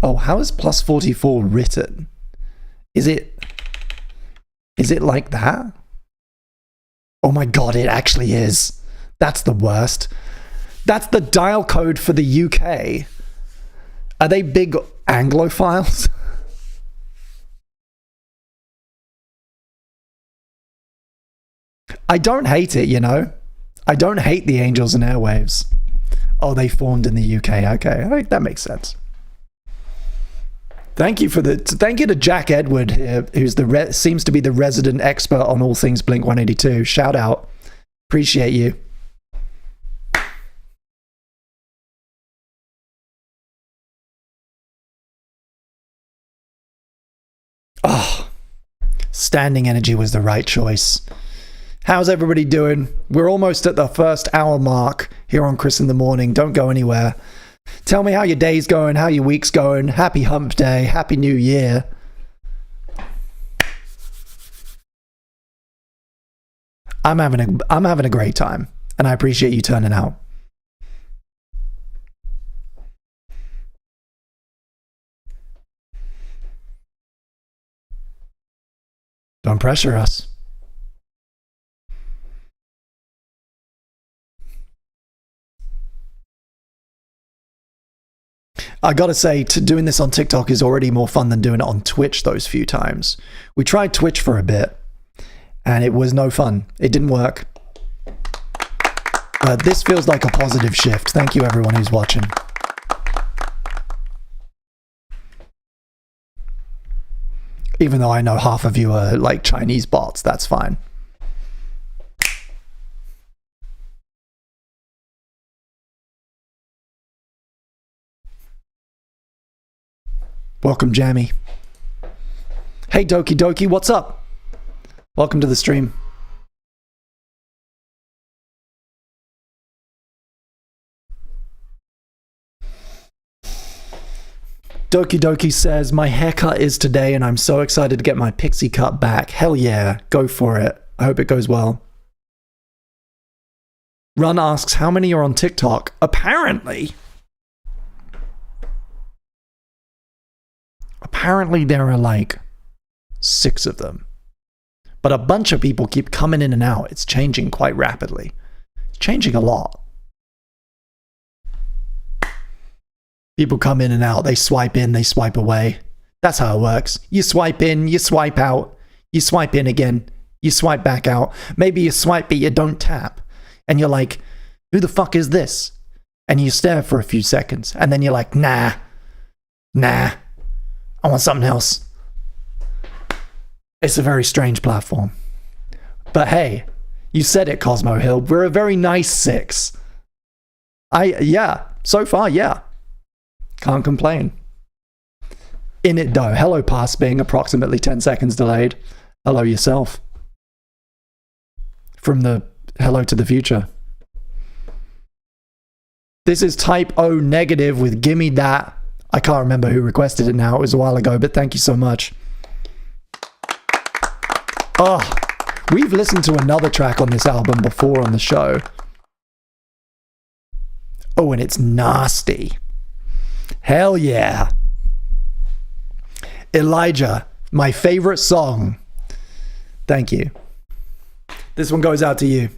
Oh, how is Plus 44 written? Is it like that? Oh my god, it actually is. That's the worst. That's the dial code for the UK. Are they big Anglophiles? I don't hate it, you know? I don't hate the Angels and Airwaves. Oh, they formed in the UK. Okay, that makes sense. Thank you to Jack Edward here, who's seems to be the resident expert on all things Blink-182. Shout out. Appreciate you. Oh, standing energy was the right choice. How's everybody doing? We're almost at the first hour mark here on Chris in the Morning. Don't go anywhere. Tell me how your day's going, how your week's going. Happy hump day. Happy New Year. I'm having a great time, and I appreciate you turning out. Don't pressure us. I gotta say, doing this on TikTok is already more fun than doing it on Twitch those few times. We tried Twitch for a bit, and it was no fun. It didn't work. But this feels like a positive shift. Thank you, everyone who's watching. Even though I know half of you are like Chinese bots, that's fine. Welcome, Jammy. Hey, Doki Doki, what's up? Welcome to the stream. Doki Doki says, my haircut is today and I'm so excited to get my pixie cut back. Hell yeah, go for it. I hope it goes well. Run asks, how many are on TikTok? Apparently there are like 6 of them. But a bunch of people keep coming in and out. It's changing quite rapidly. It's changing a lot. People come in and out. They swipe in, they swipe away. That's how it works. You swipe in, you swipe out. You swipe in again. You swipe back out. Maybe you swipe but you don't tap. And you're like, who the fuck is this? And you stare for a few seconds. And then you're like, nah. I want something else. It's a very strange platform. But hey, you said it, Cosmo Hill. We're a very nice 6. Yeah, so far, yeah. Can't complain. In it though. Hello, pass being approximately 10 seconds delayed. Hello yourself. From the hello to the future. This is type O negative with gimme that. I can't remember who requested it now. It was a while ago, but thank you so much. Oh, we've listened to another track on this album before on the show. Oh, and it's nasty. Hell yeah. Elijah, my favorite song. Thank you. This one goes out to you.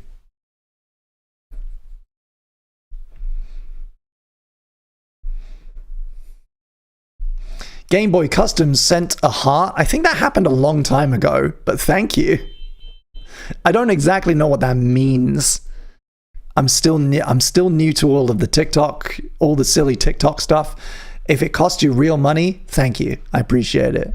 Game Boy Customs sent a heart. I think that happened a long time ago, but thank you. I don't exactly know what that means. I'm still new to all of the TikTok, all the silly TikTok stuff. If it cost you real money, thank you. I appreciate it.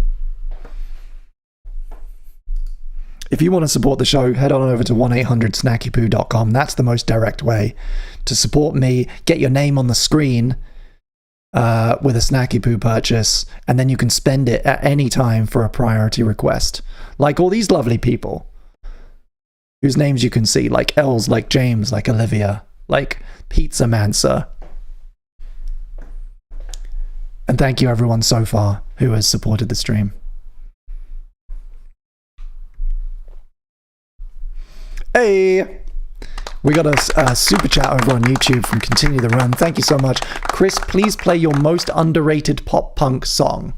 If you want to support the show, head on over to 1-800-snackypoo.com. That's the most direct way to support me. Get your name on the screen with a Snacky Poo purchase, and then you can spend it at any time for a priority request. Like all these lovely people whose names you can see, like Els, like James, like Olivia, like Pizza Mancer. And thank you everyone so far who has supported the stream. Hey! We got a super chat over on YouTube from Continue the Run. Thank you so much. Chris, please play your most underrated pop punk song.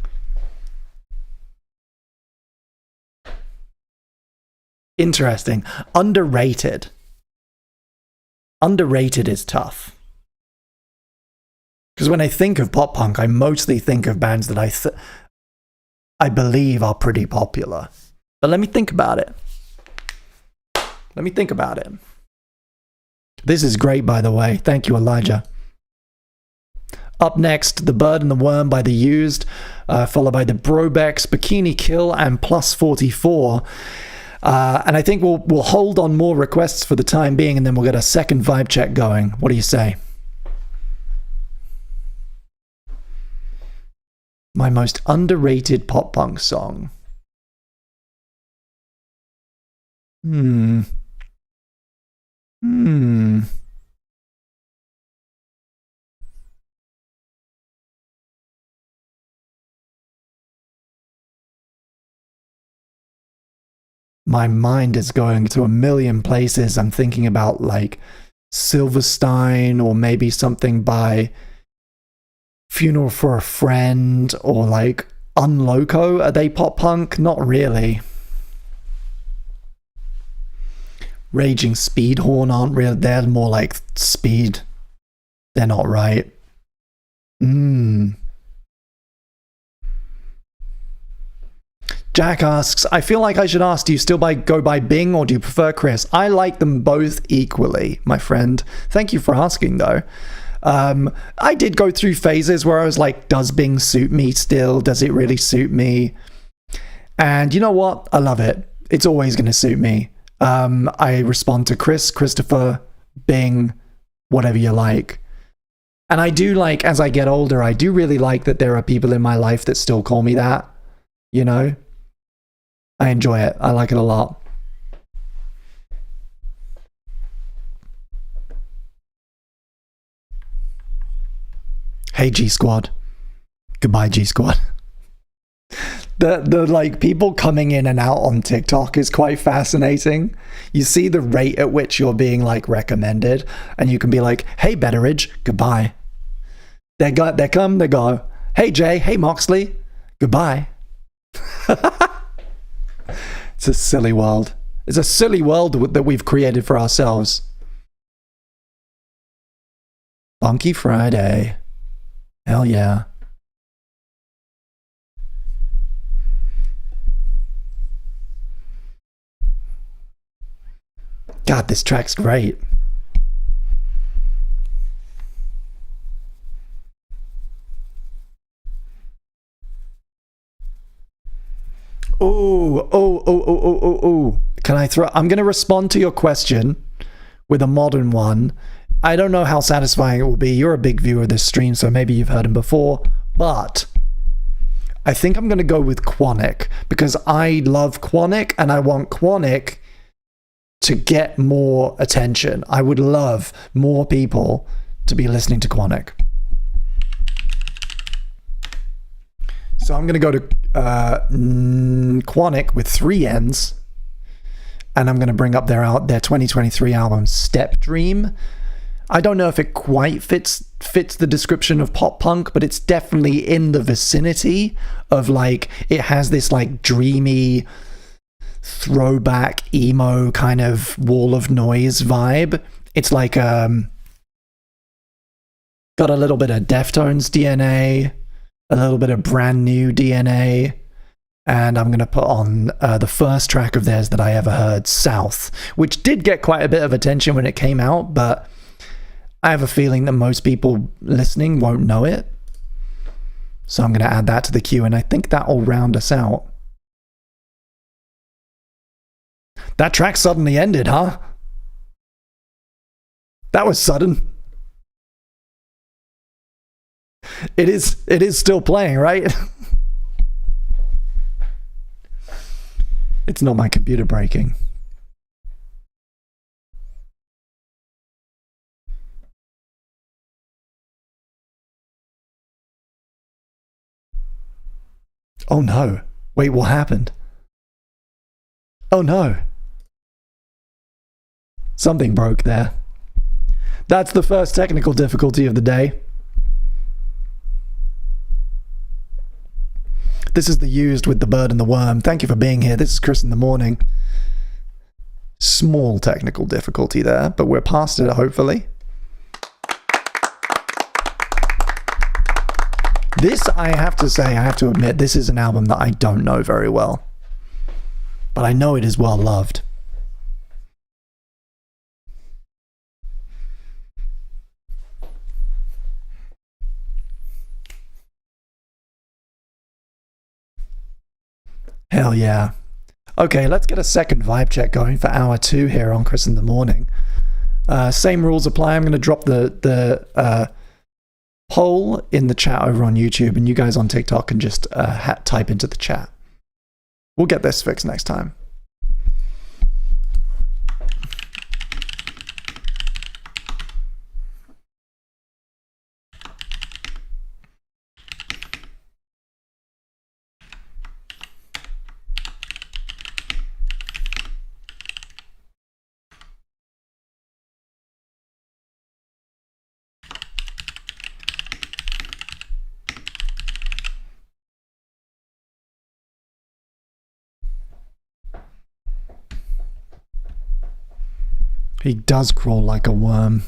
Interesting. Underrated. Underrated is tough. Because when I think of pop punk, I mostly think of bands that I believe are pretty popular. But let me think about it. This is great, by the way. Thank you, Elijah. Up next, The Bird and the Worm by The Used, followed by The Brobex, Bikini Kill, and Plus 44. And I think we'll hold on more requests for the time being, and then we'll get a second vibe check going. What do you say? My most underrated pop punk song. Hmm. Hmm. My mind is going to a million places. I'm thinking about like Silverstein, or maybe something by Funeral for a Friend, or like Unloco. Are they pop punk? Not really. Raging Speedhorn aren't real. They're more like speed. They're not right. Jack asks, I feel like I should ask, do you still go by Bing or do you prefer Chris? I like them both equally, my friend. Thank you for asking, though. I did go through phases where I was like, does Bing suit me still? Does it really suit me? And you know what? I love it. It's always going to suit me. I respond to Chris, Christopher, Bing, whatever you like. And I do like, as I get older, I do really like that there are people in my life that still call me that, you know? I enjoy it. I like it a lot. Hey, G Squad. Goodbye, G Squad. The like people coming in and out on TikTok is quite fascinating. You see the rate at which you're being like recommended, and you can be like, hey, Betteridge, goodbye. They come, they go. Hey, Jay, hey, Moxley, goodbye. It's a silly world. It's a silly world that we've created for ourselves. Funky Friday. Hell yeah. God, this track's great. Oh. Can I throw... I'm going to respond to your question with a modern one. I don't know how satisfying it will be. You're a big viewer of this stream, so maybe you've heard him before. But I think I'm going to go with Quonic, because I love Quonic and I want Quonic to get more attention. I would love more people to be listening to Quonic. So I'm going to go to Quonic with 3 N's, and I'm going to bring up their 2023 album, Step Dream. I don't know if it quite fits the description of pop punk, but it's definitely in the vicinity of, like, it has this like dreamy throwback emo kind of Wall of Noise vibe. It's like got a little bit of Deftones DNA, a little bit of Brand New DNA, and I'm going to put on the first track of theirs that I ever heard, South, which did get quite a bit of attention when it came out, but I have a feeling that most people listening won't know it. So I'm going to add that to the queue, and I think that will round us out. That track suddenly ended, huh? That was sudden. It is still playing, right? It's not my computer breaking. Oh no. Wait, what happened? Oh no. Something broke there. That's the first technical difficulty of the day. This is the Used with the Bird and the Worm. Thank you for being here. This is Chris in the Morning. Small technical difficulty there, but we're past it, hopefully. This, I have to say, I have to admit, this is an album that I don't know very well. But I know it is well loved. Hell yeah. Okay, let's get a second vibe check going for hour 2 here on Chris in the Morning. Same rules apply. I'm going to drop the poll in the chat over on YouTube, and you guys on TikTok can just type into the chat. We'll get this fixed next time. He does crawl like a worm.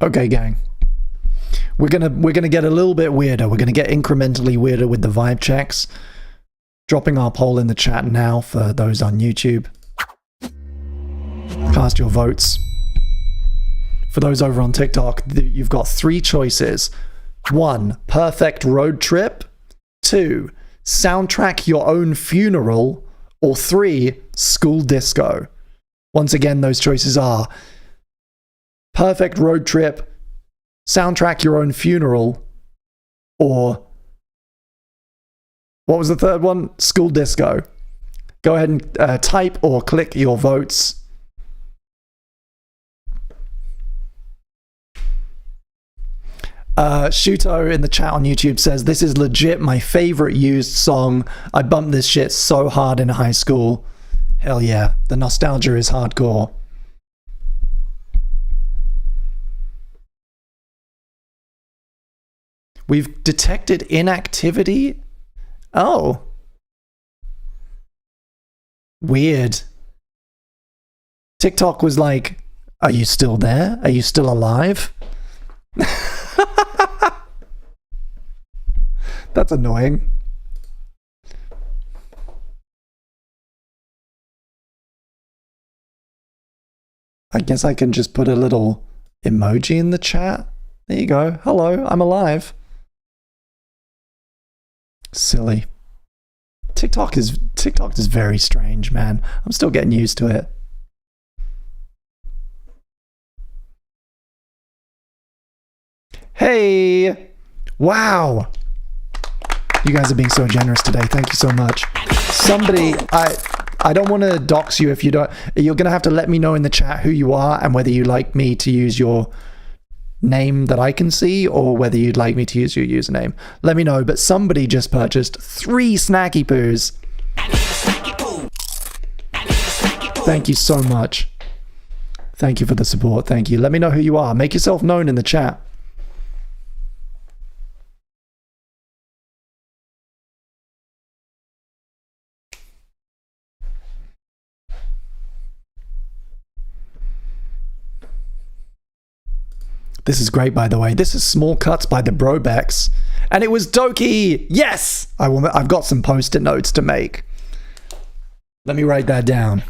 Okay, gang. We're gonna get a little bit weirder. We're gonna get incrementally weirder with the vibe checks. Dropping our poll in the chat now for those on YouTube. Cast your votes. For those over on TikTok, you've got 3 choices. 1, perfect road trip. 2, soundtrack your own funeral. Or 3, school disco. Once again, those choices are perfect road trip, soundtrack your own funeral, or what was the third one? School disco. Go ahead and type or click your votes. Shuto in the chat on YouTube says, this is legit my favorite used song. I bumped this shit so hard in high school. Hell yeah, the nostalgia is hardcore. We've detected inactivity? Oh. Weird. TikTok was like, are you still there? Are you still alive? That's annoying. I guess I can just put a little emoji in the chat. There you go. Hello, I'm alive. Silly. TikTok is very strange, man. I'm still getting used to it. Hey! Wow! You guys are being so generous today. Thank you so much. Somebody, I don't want to dox you if you don't. You're going to have to let me know in the chat who you are and whether you'd like me to use your name that I can see or whether you'd like me to use your username. Let me know. But somebody just purchased 3 snacky poos. Thank you so much. Thank you for the support. Thank you. Let me know who you are. Make yourself known in the chat. This is great, by the way. This is Small Cuts by the Brobex. And it was Doki! Yes! I've got some post-it notes to make. Let me write that down.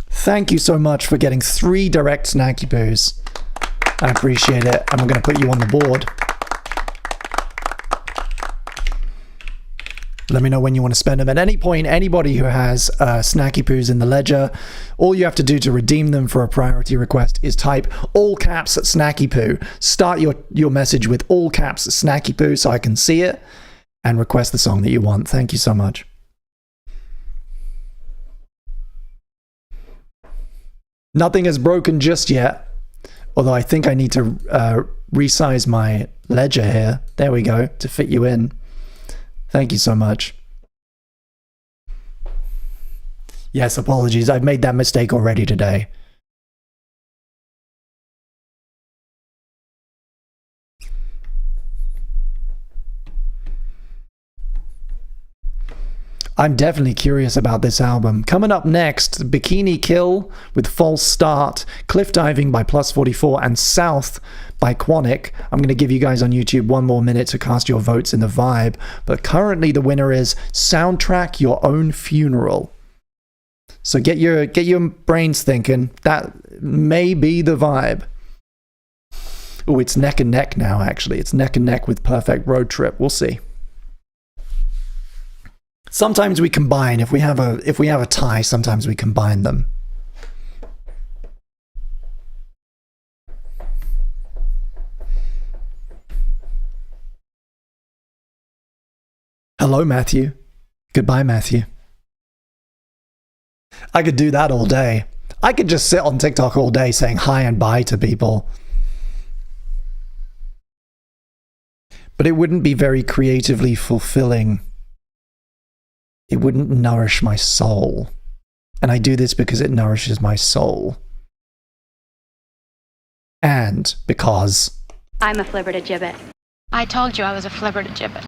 Thank you so much for getting 3 direct snacky poos. I appreciate it. And we're going to put you on the board. Let me know when you want to spend them. At any point, anybody who has snacky poos in the ledger, all you have to do to redeem them for a priority request is type all caps snacky poo. Start your message with all caps snacky poo so I can see it and request the song that you want. Thank you so much. Nothing is broken just yet, although I think I need to resize my ledger here. There we go, to fit you in. Thank you so much. Yes, apologies. I've made that mistake already today. I'm definitely curious about this album. Coming up next, Bikini Kill with False Start, Cliff Diving by Plus 44, and South by Quonic. I'm going to give you guys on YouTube 1 more minute to cast your votes in the vibe, but currently the winner is Soundtrack Your Own Funeral. So get your brains thinking. That may be the vibe. Oh, it's neck and neck now, actually. It's neck and neck with Perfect Road Trip. We'll see. Sometimes we combine. If we have a tie, sometimes we combine them. Hello, Matthew. Goodbye, Matthew. I could do that all day. I could just sit on TikTok all day saying hi and bye to people. But it wouldn't be very creatively fulfilling. It wouldn't nourish my soul. And I do this because it nourishes my soul. And because I'm a flibbertigibbet. I told you I was a flibbertigibbet.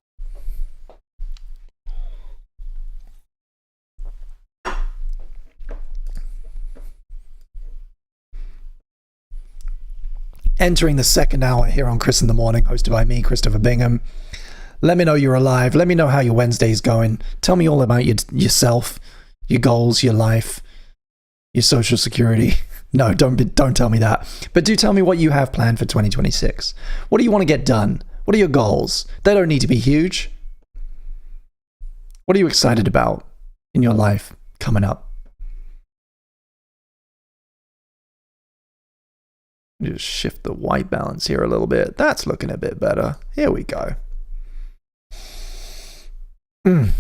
entering the second hour here on Chris in the Morning, hosted by me, Christopher Bingham. Let me know you're alive. Let me know how your Wednesday's going. Tell me all about yourself, your goals, your life, your social security. No, don't tell me that. But do tell me what you have planned for 2026. What do you want to get done? What are your goals? They don't need to be huge. What are you excited about in your life coming up? Just shift the white balance here a little bit. That's looking a bit better. Here we go. A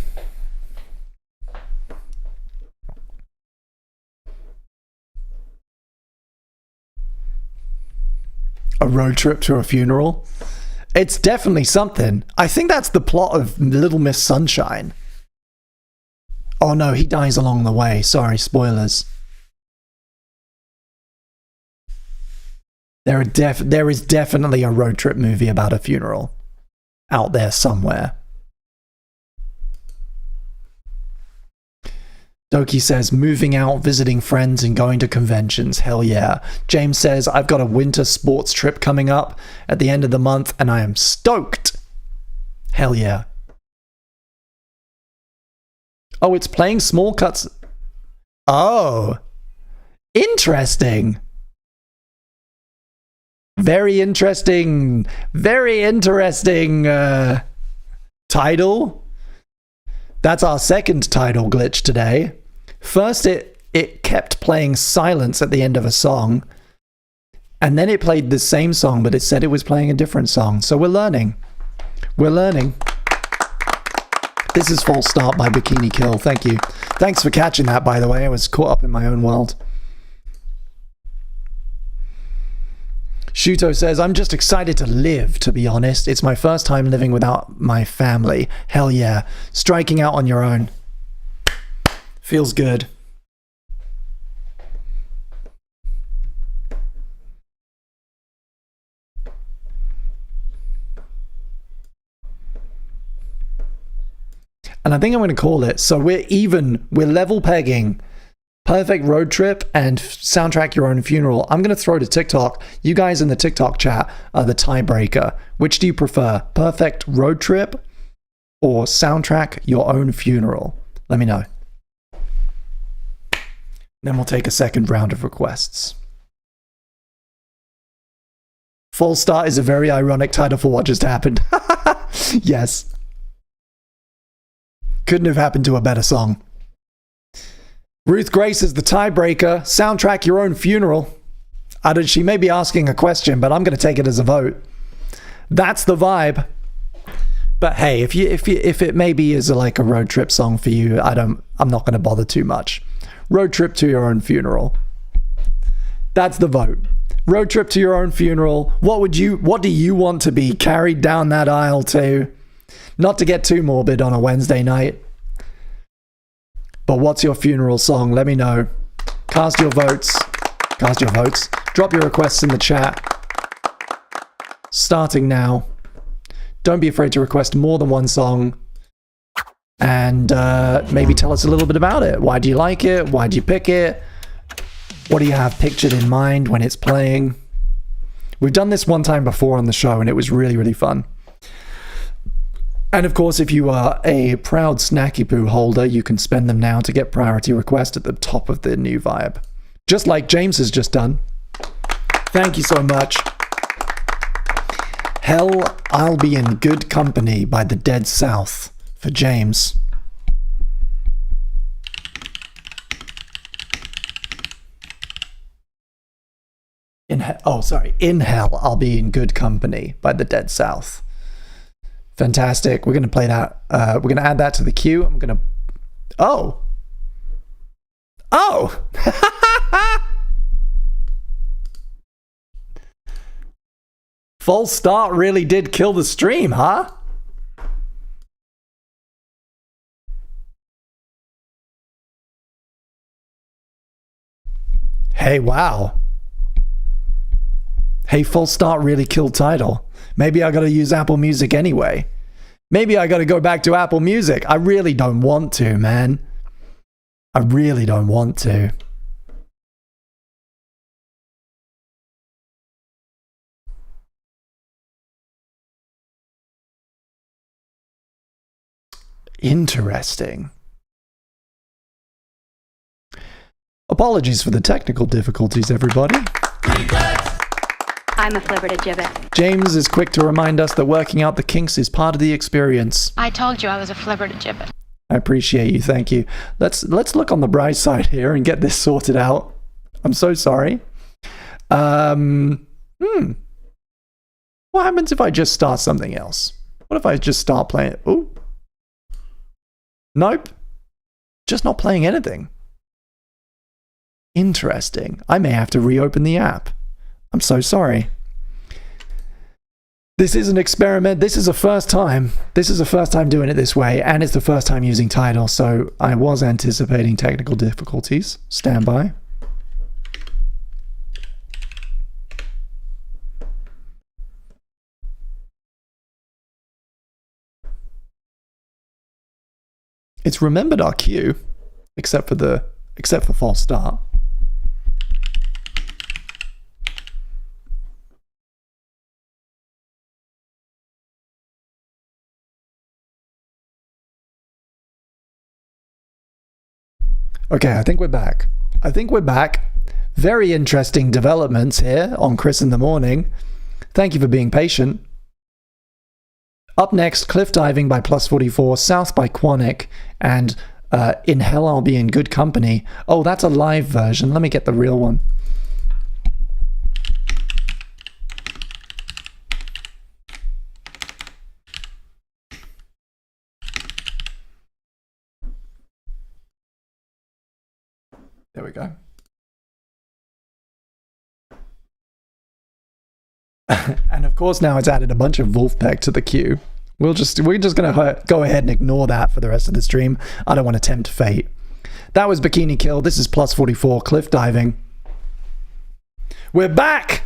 road trip to a funeral? It's definitely something. I think that's the plot of Little Miss Sunshine. Oh no, he dies along the way. Sorry, spoilers. There is definitely a road trip movie about a funeral out there somewhere. Doki says, moving out, visiting friends, and going to conventions. Hell yeah. James says, I've got a winter sports trip coming up at the end of the month, and I am stoked. Hell yeah. Oh, it's playing small cuts. Oh, interesting. Very interesting title. That's our second title glitch today. First, it kept playing silence at the end of a song, and then it played the same song, but it said it was playing a different song. So we're learning. We're learning. This is False Start by Bikini Kill. Thank you. Thanks for catching that, by the way. I was caught up in my own world. Shuto says, I'm just excited to live, to be honest. It's my first time living without my family. Hell yeah. Striking out on your own. Feels good. And I think I'm going to call it. So we're level pegging Perfect Road Trip and Soundtrack Your Own Funeral. I'm going to throw to TikTok. You guys in the TikTok chat are the tiebreaker. Which do you prefer? Perfect Road Trip or Soundtrack Your Own Funeral? Let me know. Then we'll take a second round of requests. False Start is a very ironic title for what just happened. Yes. Couldn't have happened to a better song. Ruth Grace is the tiebreaker. Soundtrack Your Own Funeral. She may be asking a question, but I'm going to take it as a vote. That's the vibe. But hey, if it maybe is like a road trip song for you, I'm not going to bother too much. Road Trip to Your Own Funeral. That's the vote. Road Trip to Your Own Funeral. What do you want to be carried down that aisle to? Not to get too morbid on a Wednesday night. But what's your funeral song? Let me know. Cast your votes. Drop your requests in the chat. Starting now. Don't be afraid to request more than one song. And maybe tell us a little bit about it. Why do you like it? Why do you pick it? What do you have pictured in mind when it's playing? We've done this one time before on the show, and it was really, really fun. And of course, if you are a proud Snacky Poo holder, you can spend them now to get priority request at the top of the new vibe. Just like James has just done. Thank you so much. Hell, I'll Be in Good Company by the Dead South for James. In Hell, I'll Be in Good Company by the Dead South. Fantastic. We're going to play that. We're going to add that to the queue. I'm going to... Oh! Oh! False start really did kill the stream, huh? Hey, wow. Hey, false start really killed title. Maybe I gotta use Apple Music anyway. Maybe I gotta go back to Apple Music. I really don't want to, man. I really don't want to. Interesting. Apologies for the technical difficulties, everybody. I'm a flipper to gibbet. James is quick to remind us that working out the kinks is part of the experience. I told you I was a flipper to gibbet. I appreciate you, thank you. Let's look on the bright side here and get this sorted out. I'm so sorry. What happens if I just start something else? What if I just start playing? Ooh. Nope. Just not playing anything. Interesting. I may have to reopen the app. I'm so sorry. This is an experiment. This is a first time. This is the first time doing it this way, and it's the first time using Tidal, so I was anticipating technical difficulties. Stand by. It's remembered our queue, except for false start. Okay, I think we're back. Very interesting developments here on Chris in the Morning. Thank you for being patient. Up next, Cliff Diving by Plus 44, South by Quonic, and In Hell I'll Be in Good Company. Oh, that's a live version. Let me get the real one. There we go. And of course now it's added a bunch of Wolfpack to the queue. We're just gonna go ahead and ignore that for the rest of the stream. I don't want to tempt fate. That was Bikini Kill. This is Plus 44, Cliff Diving. We're back!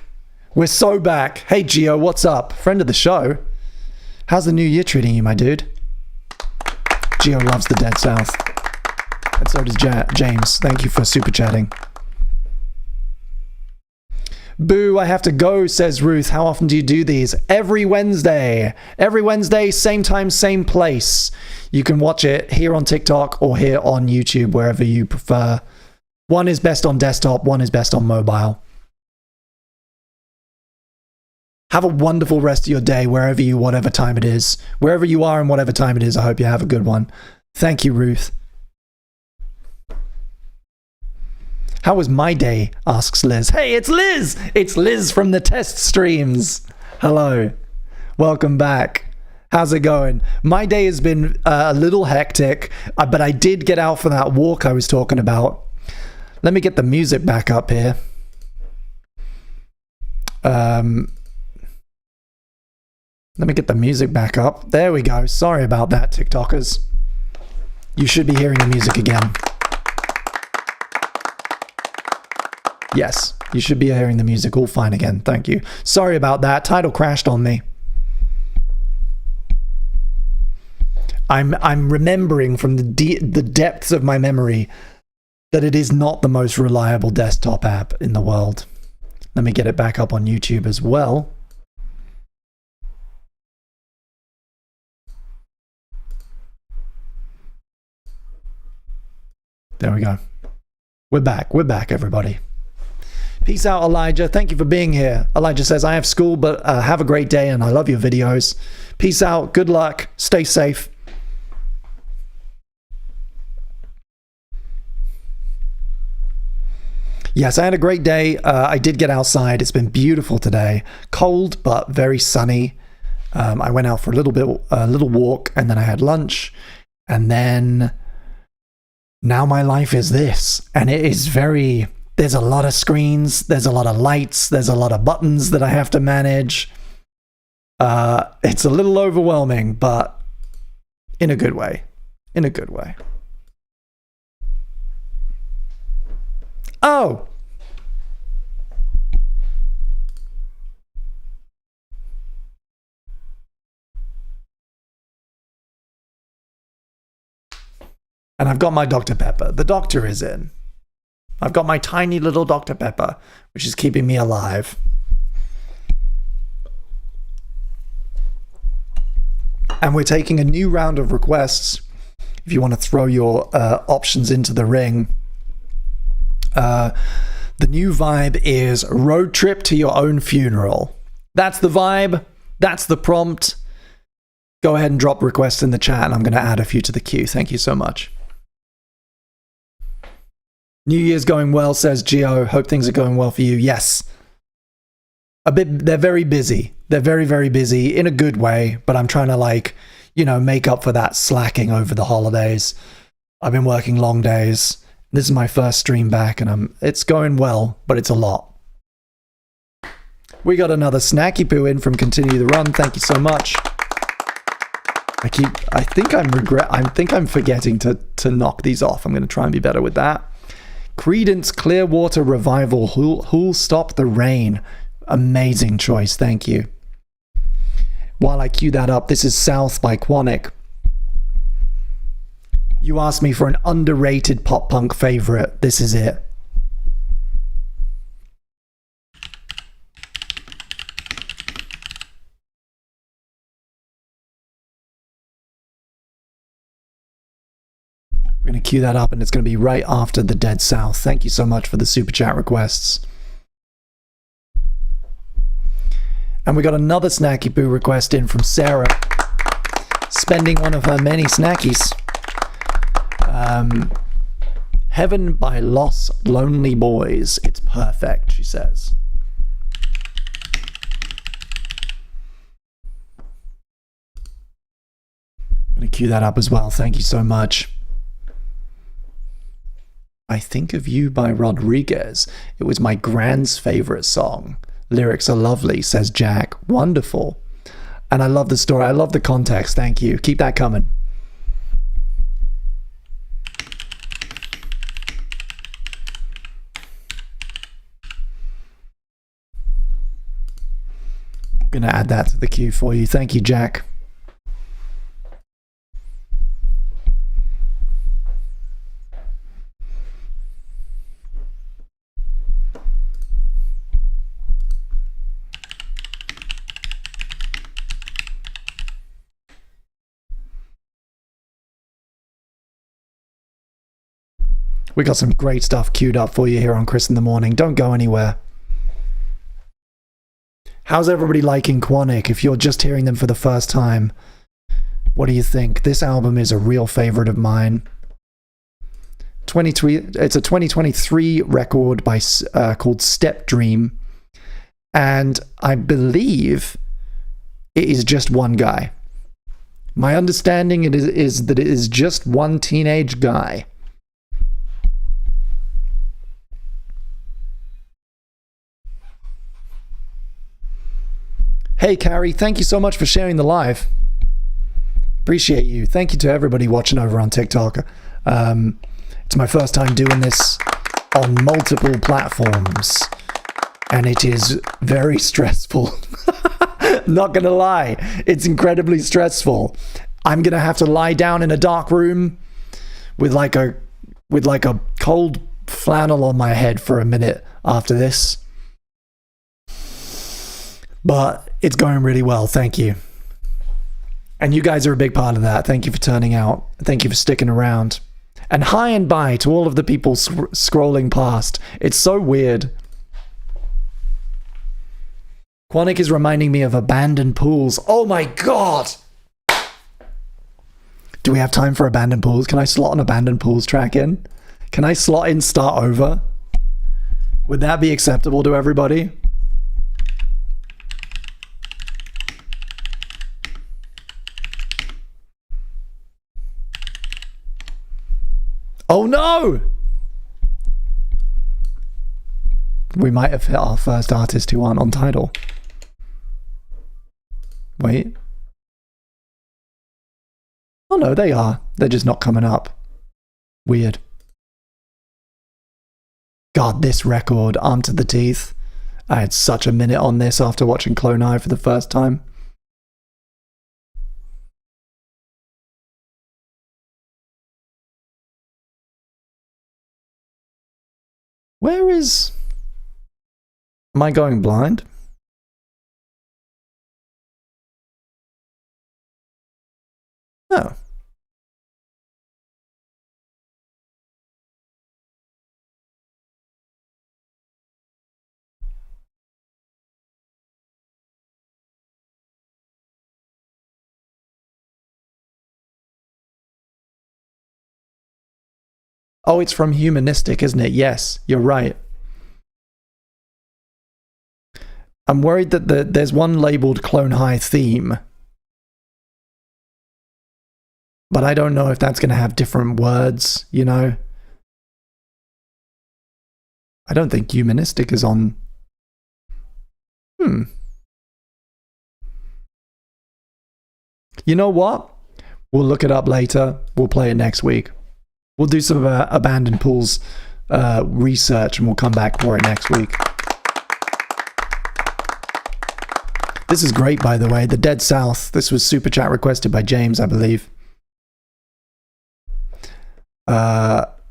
We're so back. Hey Gio, what's up? Friend of the show. How's the new year treating you, my dude? Gio loves the Dead South. And so does James. Thank you for super chatting. Boo, I have to go, says Ruth. How often do you do these? Every Wednesday. Every Wednesday, same time, same place. You can watch it here on TikTok or here on YouTube, wherever you prefer. One is best on desktop, one is best on mobile. Have a wonderful rest of your day, whatever time it is. Wherever you are and whatever time it is, I hope you have a good one. Thank you, Ruth. How was my day? Asks Liz. Hey, it's Liz! It's Liz from the test streams. Hello. Welcome back. How's it going? My day has been a little hectic, but I did get out for that walk I was talking about. Let me get the music back up here. Let me get the music back up. There we go. Sorry about that, TikTokers. You should be hearing the music again. Yes, you should be hearing the music all fine again. Thank you. Sorry about that. Tidal crashed on me. I'm remembering from the depths of my memory that it is not the most reliable desktop app in the world. Let me get it back up on YouTube as well. There we go. We're back, everybody. Peace out, Elijah. Thank you for being here. Elijah says, I have school, but have a great day and I love your videos. Peace out. Good luck. Stay safe. Yes, I had a great day. I did get outside. It's been beautiful today. Cold, but very sunny. I went out for a little walk, and then I had lunch, and then now my life is this, and it is there's a lot of screens, there's a lot of lights, there's a lot of buttons that I have to manage. It's a little overwhelming, but in a good way. In a good way. Oh! And I've got my Dr. Pepper. The doctor is in. I've got my tiny little Dr. Pepper, which is keeping me alive. And we're taking a new round of requests. If you want to throw your options into the ring. The new vibe is road trip to your own funeral. That's the vibe. That's the prompt. Go ahead and drop requests in the chat, and I'm going to add a few to the queue. Thank you so much. New Year's going well, says Gio. Hope things are going well for you. Yes. They're very busy. They're very, very busy in a good way, but I'm trying to make up for that slacking over the holidays. I've been working long days. This is my first stream back, and it's going well, but it's a lot. We got another Snacky Poo in from Continue the Run. Thank you so much. I think I'm forgetting to knock these off. I'm going to try and be better with that. Creedence Clearwater Revival, Who'll Stop the Rain. Amazing choice, thank you. While I cue that up, this is South by Quonic. You asked me for an underrated pop punk favorite. This is it. We're going to cue that up, and it's going to be right after the Dead South. Thank you so much for the super chat requests. And we got another Snacky Boo request in from Sarah, spending one of her many snackies. Heaven by Los Lonely Boys. It's perfect, she says. I'm going to cue that up as well. Thank you so much. I Think of You by Rodriguez. It was my grand's favorite song. Lyrics are lovely, says Jack. Wonderful. And I love the story. I love the context. Thank you. Keep that coming. I'm going to add that to the queue for you. Thank you, Jack. We got some great stuff queued up for you here on Chris in the Morning. Don't go anywhere. How's everybody liking Quonic? If you're just hearing them for the first time, what do you think? This album is a real favorite of mine. It's a 2023 record by called Step Dream, and I believe it is just one guy. My understanding is that it is just one teenage guy. Hey, Carrie, thank you so much for sharing the live. Appreciate you. Thank you to everybody watching over on TikTok. It's my first time doing this on multiple platforms, and it is very stressful. Not gonna lie, it's incredibly stressful. I'm gonna have to lie down in a dark room with like a cold flannel on my head for a minute after this. But it's going really well, thank you. And you guys are a big part of that. Thank you for turning out. Thank you for sticking around. And hi and bye to all of the people scrolling past. It's so weird. Quonic is reminding me of abandoned pools. Oh my god! Do we have time for abandoned pools? Can I slot an abandoned pools track in? Can I slot in Start Over? Would that be acceptable to everybody? Oh no! We might have hit our first artist who aren't on Tidal. Wait. Oh no, they are. They're just not coming up. Weird. God, this record, armed to the teeth. I had such a minute on this after watching Clone High for the first time. Where is... Am I going blind? Oh. Oh, it's from Humanistic, isn't it? Yes, you're right. I'm worried that there's one labeled Clone High theme. But I don't know if that's going to have different words, you know? I don't think Humanistic is on... You know what? We'll look it up later. We'll play it next week. We'll do some Abandoned Pools research and we'll come back for it next week. This is great, by the way. The Dead South. This was super chat requested by James, I believe. Up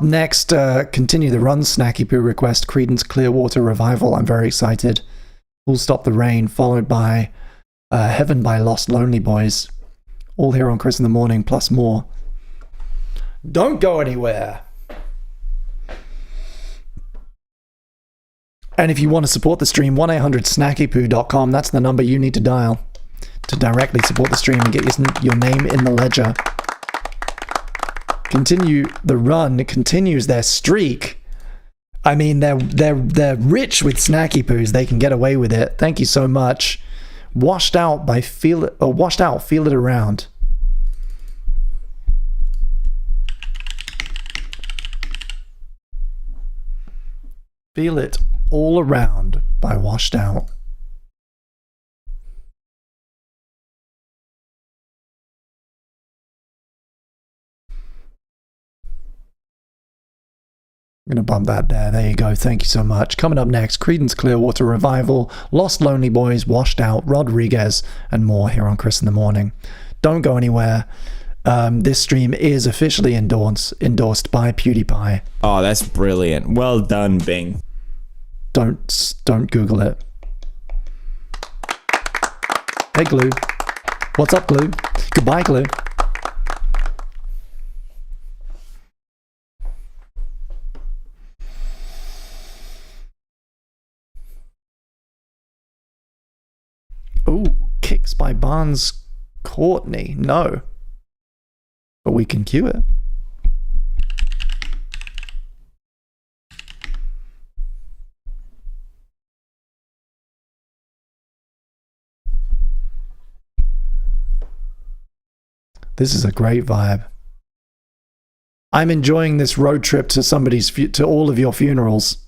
next, continue the run, Snacky Poo request, Creedence Clearwater Revival. I'm very excited. We'll Stop the Rain, followed by Heaven by Lost Lonely Boys. All here on Chris in the Morning, plus more. Don't go anywhere. And if you want to support the stream, 1-800-snackypoo.com. That's the number you need to dial to directly support the stream and get your name in the ledger. Continue the run continues their streak. I mean, they're rich with snacky poos. They can get away with it. Thank you so much. Washed Out by Feel It Around. Feel It All Around by Washed Out. I'm going to bump that there. There you go. Thank you so much. Coming up next, Creedence Clearwater Revival, Lost Lonely Boys, Washed Out, Rodriguez, and more here on Chris in the Morning. Don't go anywhere. This stream is officially endorsed by PewDiePie. Oh, that's brilliant. Well done, Bing. Don't Google it. Hey, Glue. What's up, Glue? Goodbye, Glue. Ooh, kicks by Barnes Courtney. No. But we can cue it. This is a great vibe. I'm enjoying this road trip to all of your funerals.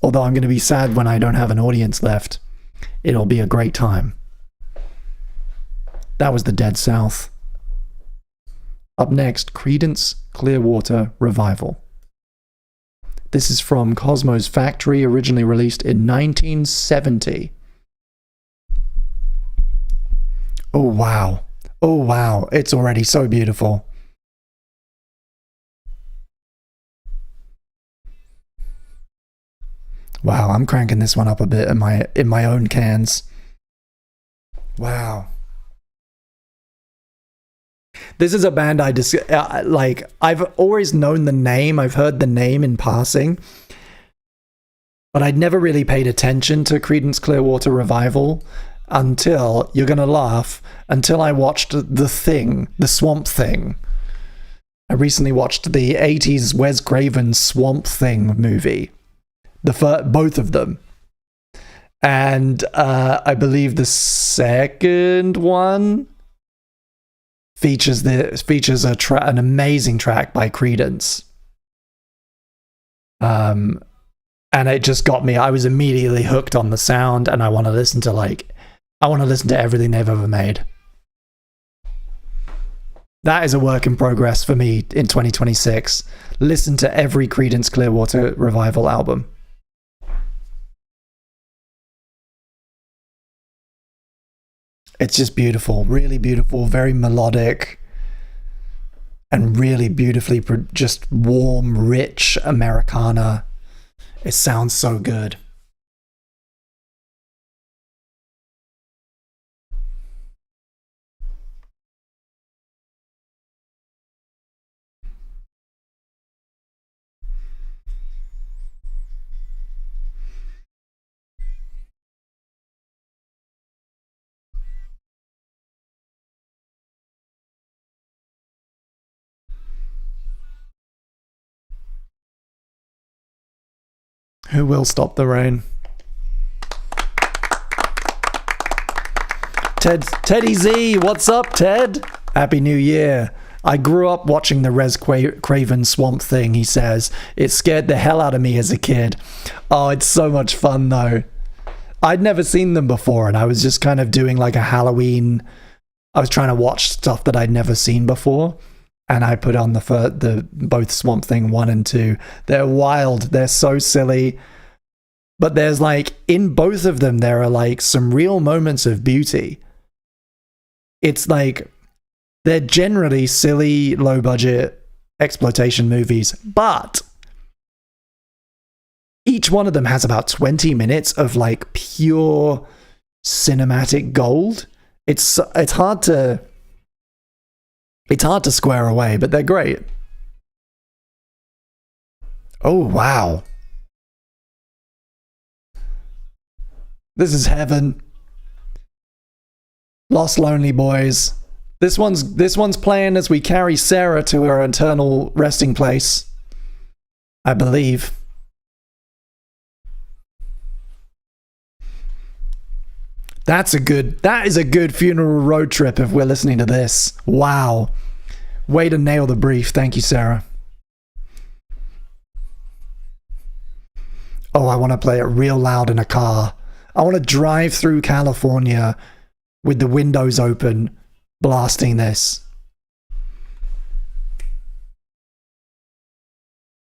Although I'm going to be sad when I don't have an audience left. It'll be a great time. That was the Dead South. Up next, Creedence Clearwater Revival. This is from Cosmo's Factory, originally released in 1970. Oh wow. Oh wow, it's already so beautiful. Wow, I'm cranking this one up a bit in my own cans. Wow. This is a band I've always known the name. I've heard the name in passing. But I'd never really paid attention to Creedence Clearwater Revival until, you're going to laugh, until I watched The Swamp Thing. I recently watched the 80s Wes Craven Swamp Thing movie. Both of them. And I believe the second one features an amazing track by Creedence. And it just got me. I was immediately hooked on the sound, and I want to listen to everything they've ever made. That is a work in progress for me in 2026. Listen to every Creedence Clearwater Revival album. It's just beautiful, really beautiful, very melodic, and really beautifully just warm, rich Americana. It sounds so good. Who will stop the rain? Teddy Z, what's up, Ted? Happy New Year. I grew up watching the Rez Craven Swamp Thing, he says. It scared the hell out of me as a kid. Oh, it's so much fun, though. I'd never seen them before, and I was just kind of doing like a Halloween... I was trying to watch stuff that I'd never seen before. And I put on the both Swamp Thing 1 and 2. They're wild. They're so silly. But there's like, in both of them, there are like some real moments of beauty. It's like, they're generally silly, low budget exploitation movies. But each one of them has about 20 minutes of like pure cinematic gold. It's hard to square away, but they're great. Oh, wow. This is heaven. Lost Lonely Boys. This one's playing as we carry Sarah to her eternal resting place, I believe. That is a good funeral road trip if we're listening to this. Wow. Way to nail the brief. Thank you, Sarah. Oh, I want to play it real loud in a car. I want to drive through California with the windows open, blasting this.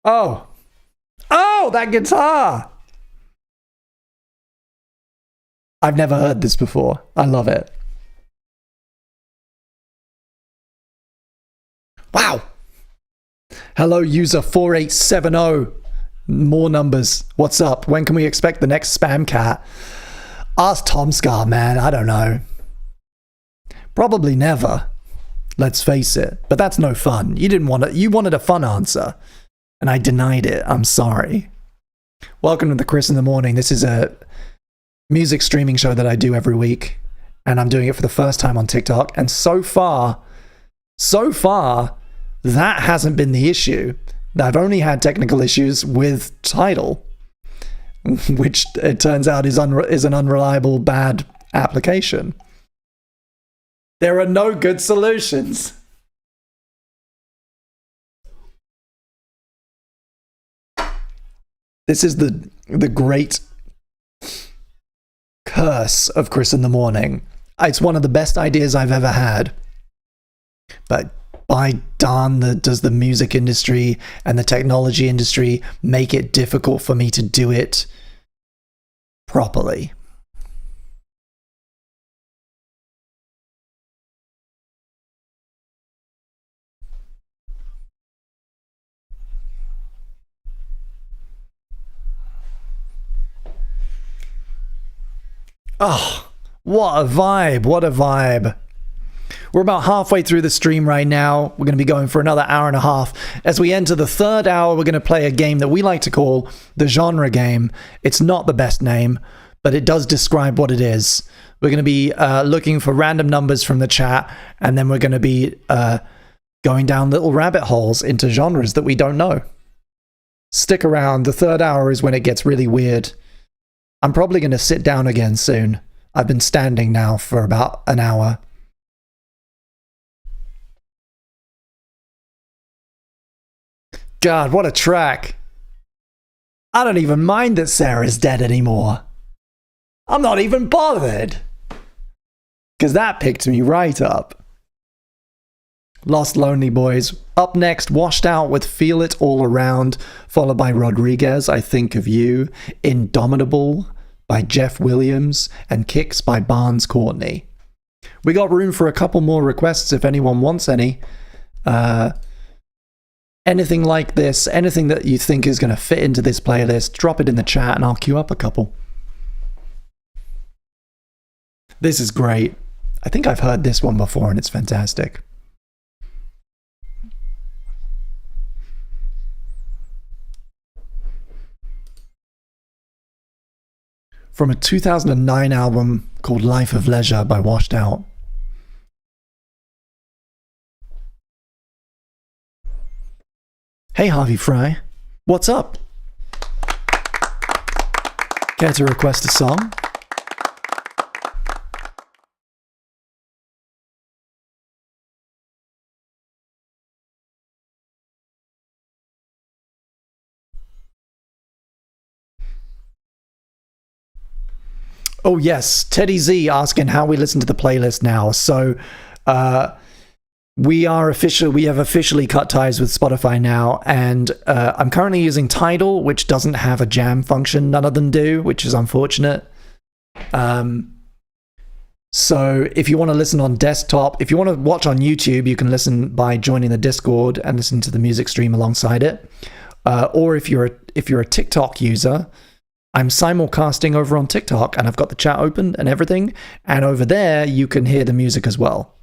Oh, that guitar! I've never heard this before. I love it. Wow. Hello, user 4870. More numbers. What's up? When can we expect the next spam cat? Ask Tom Scar, man. I don't know. Probably never. Let's face it. But that's no fun. You wanted a fun answer. And I denied it. I'm sorry. Welcome to the Chris in the Morning. This is a music streaming show that I do every week. And I'm doing it for the first time on TikTok. And so far, that hasn't been the issue. I've only had technical issues with Tidal, which it turns out is an unreliable, bad application. There are no good solutions. This is the great curse of Chris in the Morning. It's one of the best ideas I've ever had. But by darn, does the music industry and the technology industry make it difficult for me to do it properly. Oh, what a vibe, what a vibe. We're about halfway through the stream right now. We're going to be going for another hour and a half. As we enter the third hour, we're going to play a game that we like to call the genre game. It's not the best name, but it does describe what it is. We're going to be looking for random numbers from the chat, and then we're going to be going down little rabbit holes into genres that we don't know. Stick around. The third hour is when it gets really weird. I'm probably going to sit down again soon. I've been standing now for about an hour. God, what a track. I don't even mind that Sarah's dead anymore. I'm not even bothered. Because that picked me right up. Lost Lonely Boys. Up next, Washed Out with Feel It All Around, followed by Rodriguez, I Think of You, Indomitable by Jeff Williams, and Kicks by Barnes Courtney. We got room for a couple more requests if anyone wants any. Anything like this, anything that you think is going to fit into this playlist, drop it in the chat and I'll queue up a couple. This is great. I think I've heard this one before and it's fantastic. From a 2009 album called Life of Leisure by Washed Out. Hey Harvey Fry, what's up? Care to request a song? Oh yes, Teddy Z asking how we listen to the playlist now. So we have officially cut ties with Spotify now, and I'm currently using Tidal, which doesn't have a jam function. None of them do, which is unfortunate. So if you want to listen on desktop, if you want to watch on YouTube, you can listen by joining the Discord and listen to the music stream alongside it. Or if you're a TikTok user, I'm simulcasting over on TikTok and I've got the chat open and everything. And over there, you can hear the music as well.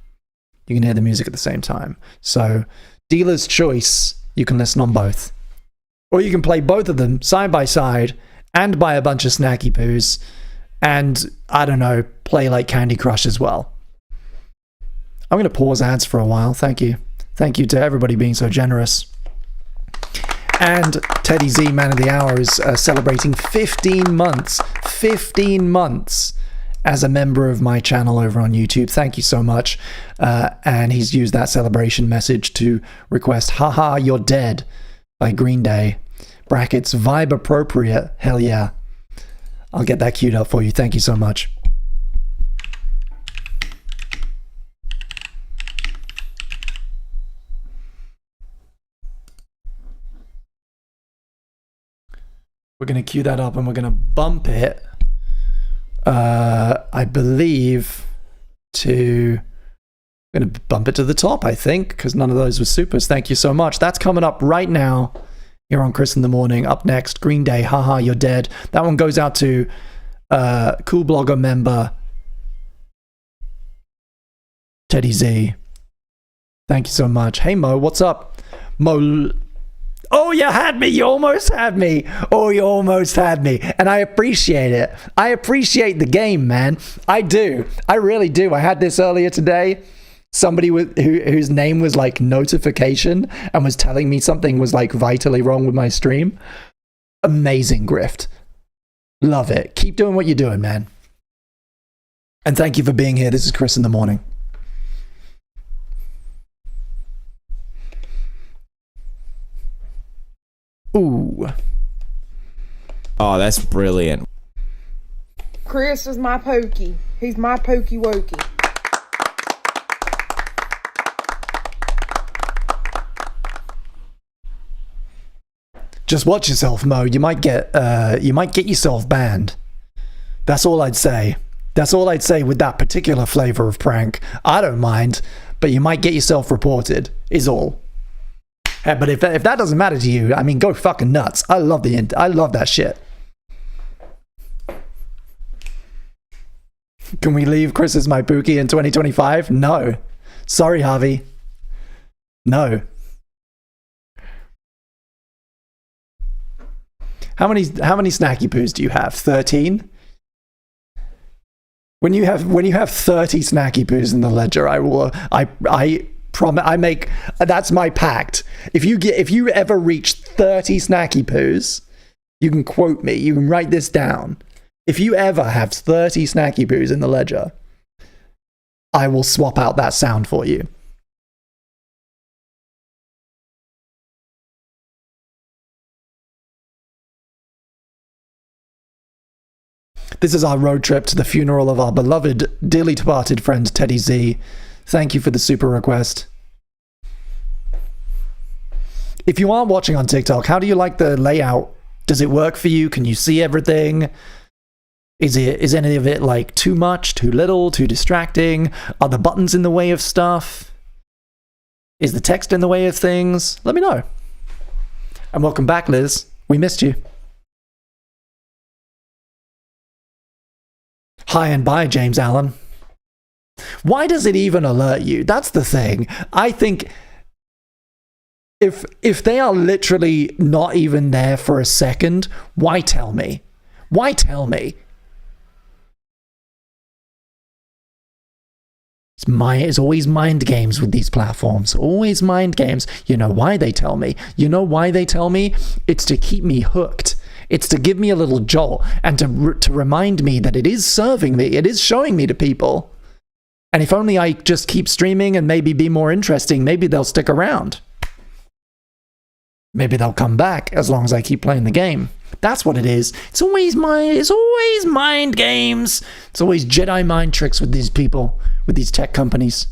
You can hear the music at the same time. So dealer's choice, you can listen on both. Or you can play both of them side by side and buy a bunch of snacky poos and, I don't know, play like Candy Crush as well. I'm going to pause ads for a while. Thank you. Thank you to everybody being so generous. And Teddy Z, Man of the Hour, is celebrating 15 months. 15 months as a member of my channel over on YouTube. Thank you so much. And he's used that celebration message to request Haha, You're Dead by Green Day. Brackets, vibe appropriate. Hell yeah. I'll get that queued up for you. Thank you so much. We're going to queue that up and we're going to bump it, I believe, to... I'm going to bump it to the top, I think, because none of those were supers. Thank you so much. That's coming up right now here on Chris in the Morning. Up next, Green Day, Haha, You're Dead. That one goes out to Cool Blogger member Teddy Z. Thank you so much. Hey, Mo, what's up? Mo... Oh, you had me. You almost had me. Oh, you almost had me. And I appreciate it. I appreciate the game, man. I do. I really do. I had this earlier today. Somebody whose name was like notification and was telling me something was like vitally wrong with my stream. Amazing grift. Love it. Keep doing what you're doing, man. And thank you for being here. This is Chris in the Morning. Ooh. Oh, that's brilliant. Chris is my pokey. He's my pokey wokey. Just watch yourself, Mo. You might get yourself banned. That's all I'd say. That's all I'd say with that particular flavor of prank. I don't mind, but you might get yourself reported, is all. But if that doesn't matter to you, I mean, go fucking nuts. I love that shit. Can we leave Chris as my pookie in 2025? No. Sorry, Harvey. No. How many snacky poos do you have? 13? When you have 30 snacky poos in the ledger, I promise, that's my pact. If you ever reach 30 snacky poos, you can quote me, you can write this down. If you ever have 30 snacky poos in the ledger, I will swap out that sound for you. This is our road trip to the funeral of our beloved, dearly departed friend Teddy Z. Thank you for the super request. If you aren't watching on TikTok, how do you like the layout? Does it work for you? Can you see everything? Is any of it like too much, too little, too distracting? Are the buttons in the way of stuff? Is the text in the way of things? Let me know. And welcome back, Liz. We missed you. Hi and bye, James Allen. Why does it even alert you? That's the thing. I think if they are literally not even there for a second, why tell me? Why tell me? It's always mind games with these platforms. Always mind games. You know why they tell me? You know why they tell me? It's to keep me hooked. It's to give me a little jolt and to remind me that it is serving me. It is showing me to people. And if only I just keep streaming and maybe be more interesting, maybe they'll stick around. Maybe they'll come back as long as I keep playing the game. That's what it is. It's always mind games. It's always Jedi mind tricks with these people, with these tech companies.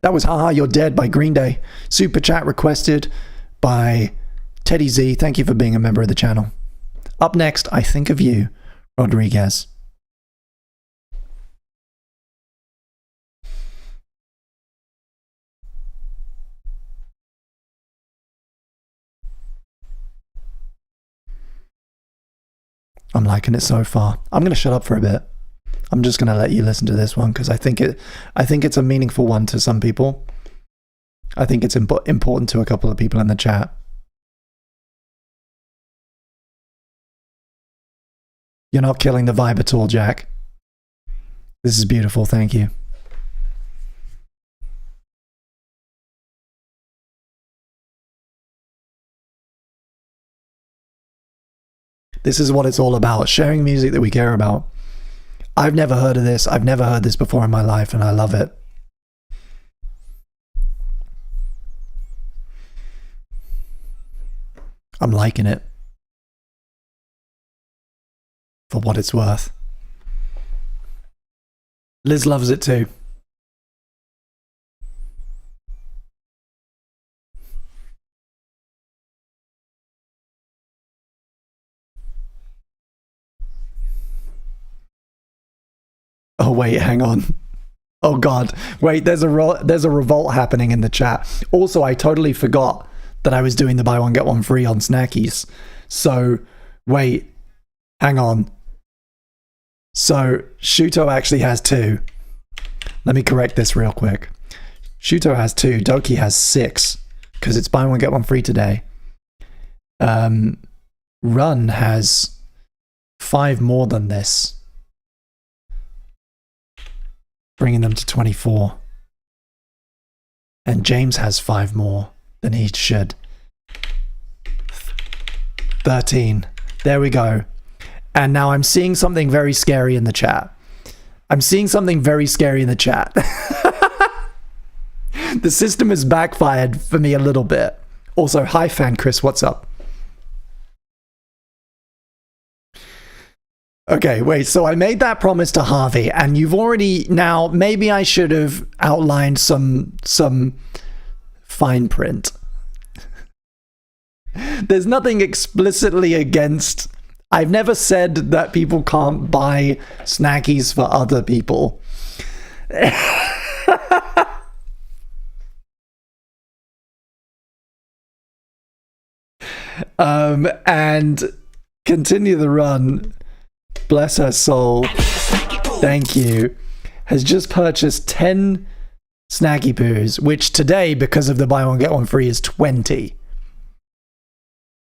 That was Haha You're Dead by Green Day. Super chat requested by Teddy Z. Thank you for being a member of the channel. Up next, I Think of You, Rodriguez. I'm liking it so far. I'm going to shut up for a bit. I'm just going to let you listen to this one because I think it's a meaningful one to some people. I think it's important to a couple of people in the chat. You're not killing the vibe at all, Jack. This is beautiful. Thank you. This is what it's all about, sharing music that we care about. I've never heard of this. I've never heard this before in my life, and I love it. I'm liking it. For what it's worth. Liz loves it too. Oh wait, hang on. Oh god. Wait, there's a revolt happening in the chat. Also, I totally forgot that I was doing the buy one get one free on snackies. So, wait. Hang on. So, Shuto actually has 2. Let me correct this real quick. Shuto has 2, Doki has 6 because it's buy one get one free today. Run has 5 more than this, bringing them to 24. And James has 5 more than he should. 13. There we go. And now I'm seeing something very scary in the chat. I'm seeing something very scary in the chat. The system has backfired for me a little bit. Also, hi fan Chris, what's up? Okay, wait, so I made that promise to Harvey, and you've already, now, maybe I should have outlined some fine print. There's nothing explicitly against, I've never said that people can't buy snackies for other people. And continue the run. Bless her soul. Thank you. Has just purchased 10 Snacky Poos, which today, because of the buy one get one free, is 20.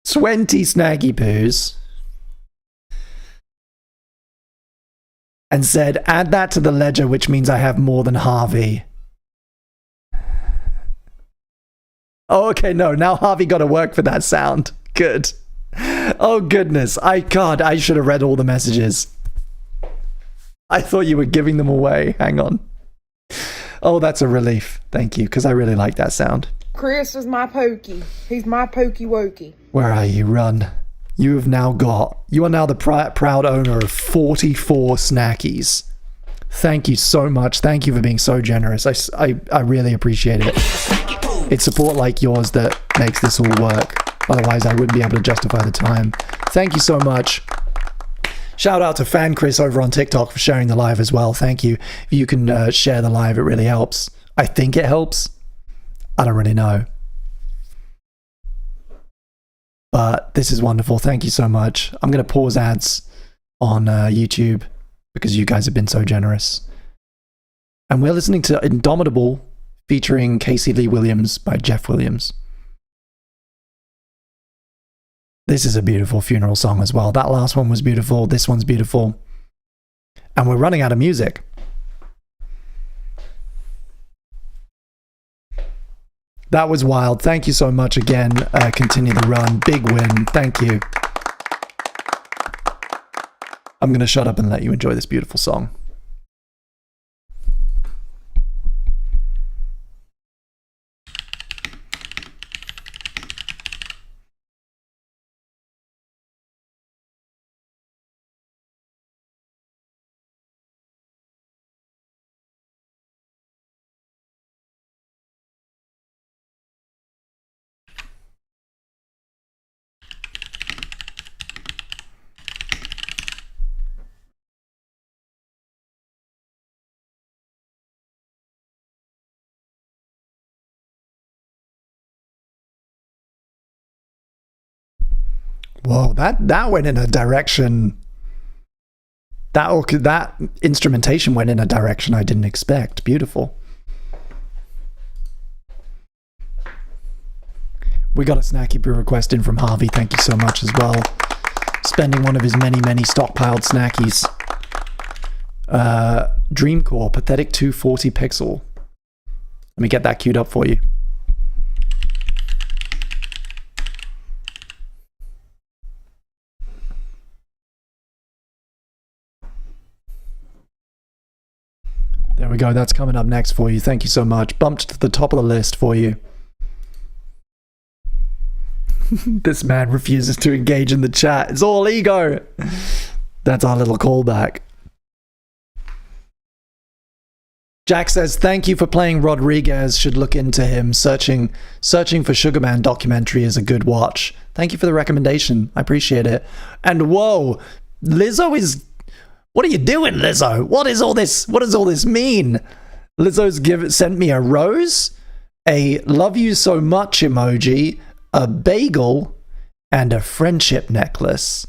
20 Snacky Poos. And said, add that to the ledger, which means I have more than Harvey. Oh, okay, no, now Harvey got to work for that sound. Good. Oh, goodness. God, I should have read all the messages. I thought you were giving them away. Hang on. Oh, that's a relief. Thank you, because I really like that sound. Chris is my pokey. He's my pokey wokey. Where are you? Run. You are now the proud owner of 44 snackies. Thank you so much. Thank you for being so generous. I really appreciate it. It's support like yours that makes this all work. Otherwise, I wouldn't be able to justify the time. Thank you so much. Shout out to Fan Chris over on TikTok for sharing the live as well. Thank you. If you can share the live, it really helps. I think it helps. I don't really know. But this is wonderful. Thank you so much. I'm going to pause ads on YouTube because you guys have been so generous. And we're listening to Indomitable featuring Casey Lee Williams by Jeff Williams. This is a beautiful funeral song as well. That last one was beautiful. This one's beautiful. And we're running out of music. That was wild. Thank you so much again. Continue the run. Big win. Thank you. I'm going to shut up and let you enjoy this beautiful song. Whoa, that went in a direction. That instrumentation went in a direction I didn't expect. Beautiful. We got a snacky brew request in from Harvey. Thank you so much as well. Spending one of his many stockpiled snackies. Dreamcore, Pathetic 240 Pixel. Let me get that queued up for you. There we go. That's coming up next for you. Thank you so much. Bumped to the top of the list for you. This man refuses to engage in the chat. It's all ego. That's our little callback. Jack says, thank you for playing Rodriguez. Should look into him. Searching for Sugarman documentary is a good watch. Thank you for the recommendation. I appreciate it. And whoa, Lizzo is... What are you doing, Lizzo? What is all this? What does all this mean? Lizzo's sent me a rose, a love you so much emoji, a bagel, and a friendship necklace.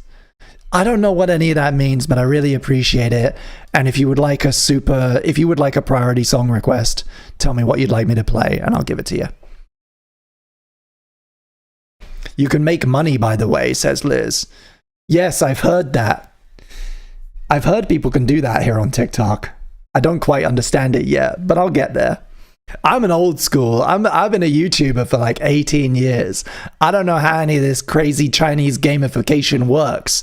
I don't know what any of that means, but I really appreciate it. And if you would like a priority song request, tell me what you'd like me to play, and I'll give it to you. You can make money, by the way, says Liz. Yes, I've heard that. I've heard people can do that here on TikTok. I don't quite understand it yet, but I'll get there. I'm an old school. I've been a YouTuber for like 18 years. I don't know how any of this crazy Chinese gamification works,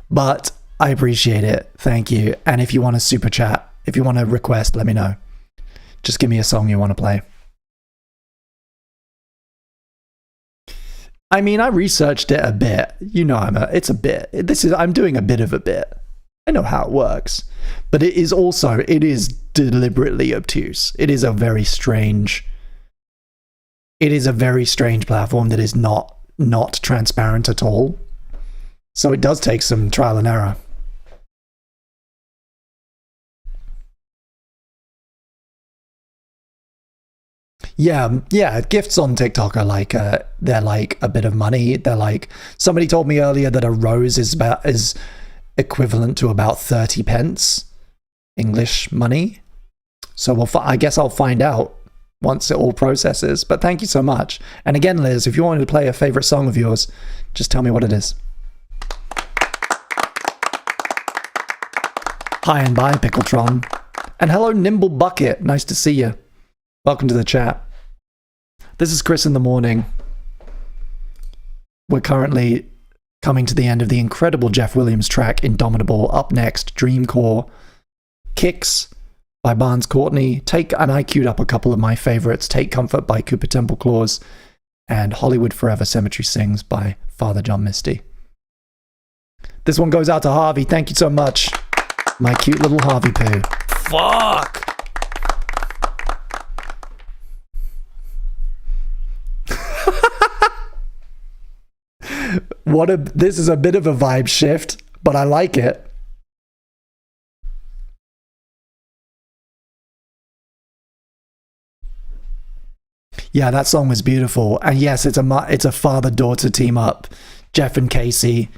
but I appreciate it. Thank you. And if you want a super chat, if you want a request, let me know. Just give me a song you want to play. I mean, I researched it a bit. You know, it's a bit. I'm doing a bit of a bit. I know how it works, but it is deliberately obtuse. It is a very strange platform that is not transparent at all. So it does take some trial and error. Yeah, gifts on TikTok are like they're like a bit of money. They're like, somebody told me earlier that a rose is equivalent to about 30 pence English money. So I guess I'll find out once it all processes. But thank you so much. And again, Liz, if you want me to play a favorite song of yours, just tell me what it is. Hi and bye, Pickletron. And hello, Nimble Bucket. Nice to see you. Welcome to the chat. This is Chris in the Morning. We're currently coming to the end of the incredible Jeff Williams track, Indomitable. Up next, Dreamcore, Kicks by Barnes Courtney, and I queued up a couple of my favorites, Take Comfort by Cooper Temple Claus, and Hollywood Forever Cemetery Sings by Father John Misty. This one goes out to Harvey. Thank you so much. My cute little Harvey poo. Fuck! This is a bit of a vibe shift, but I like it. Yeah, that song was beautiful. And yes, it's a father-daughter team up. Jeff and Casey.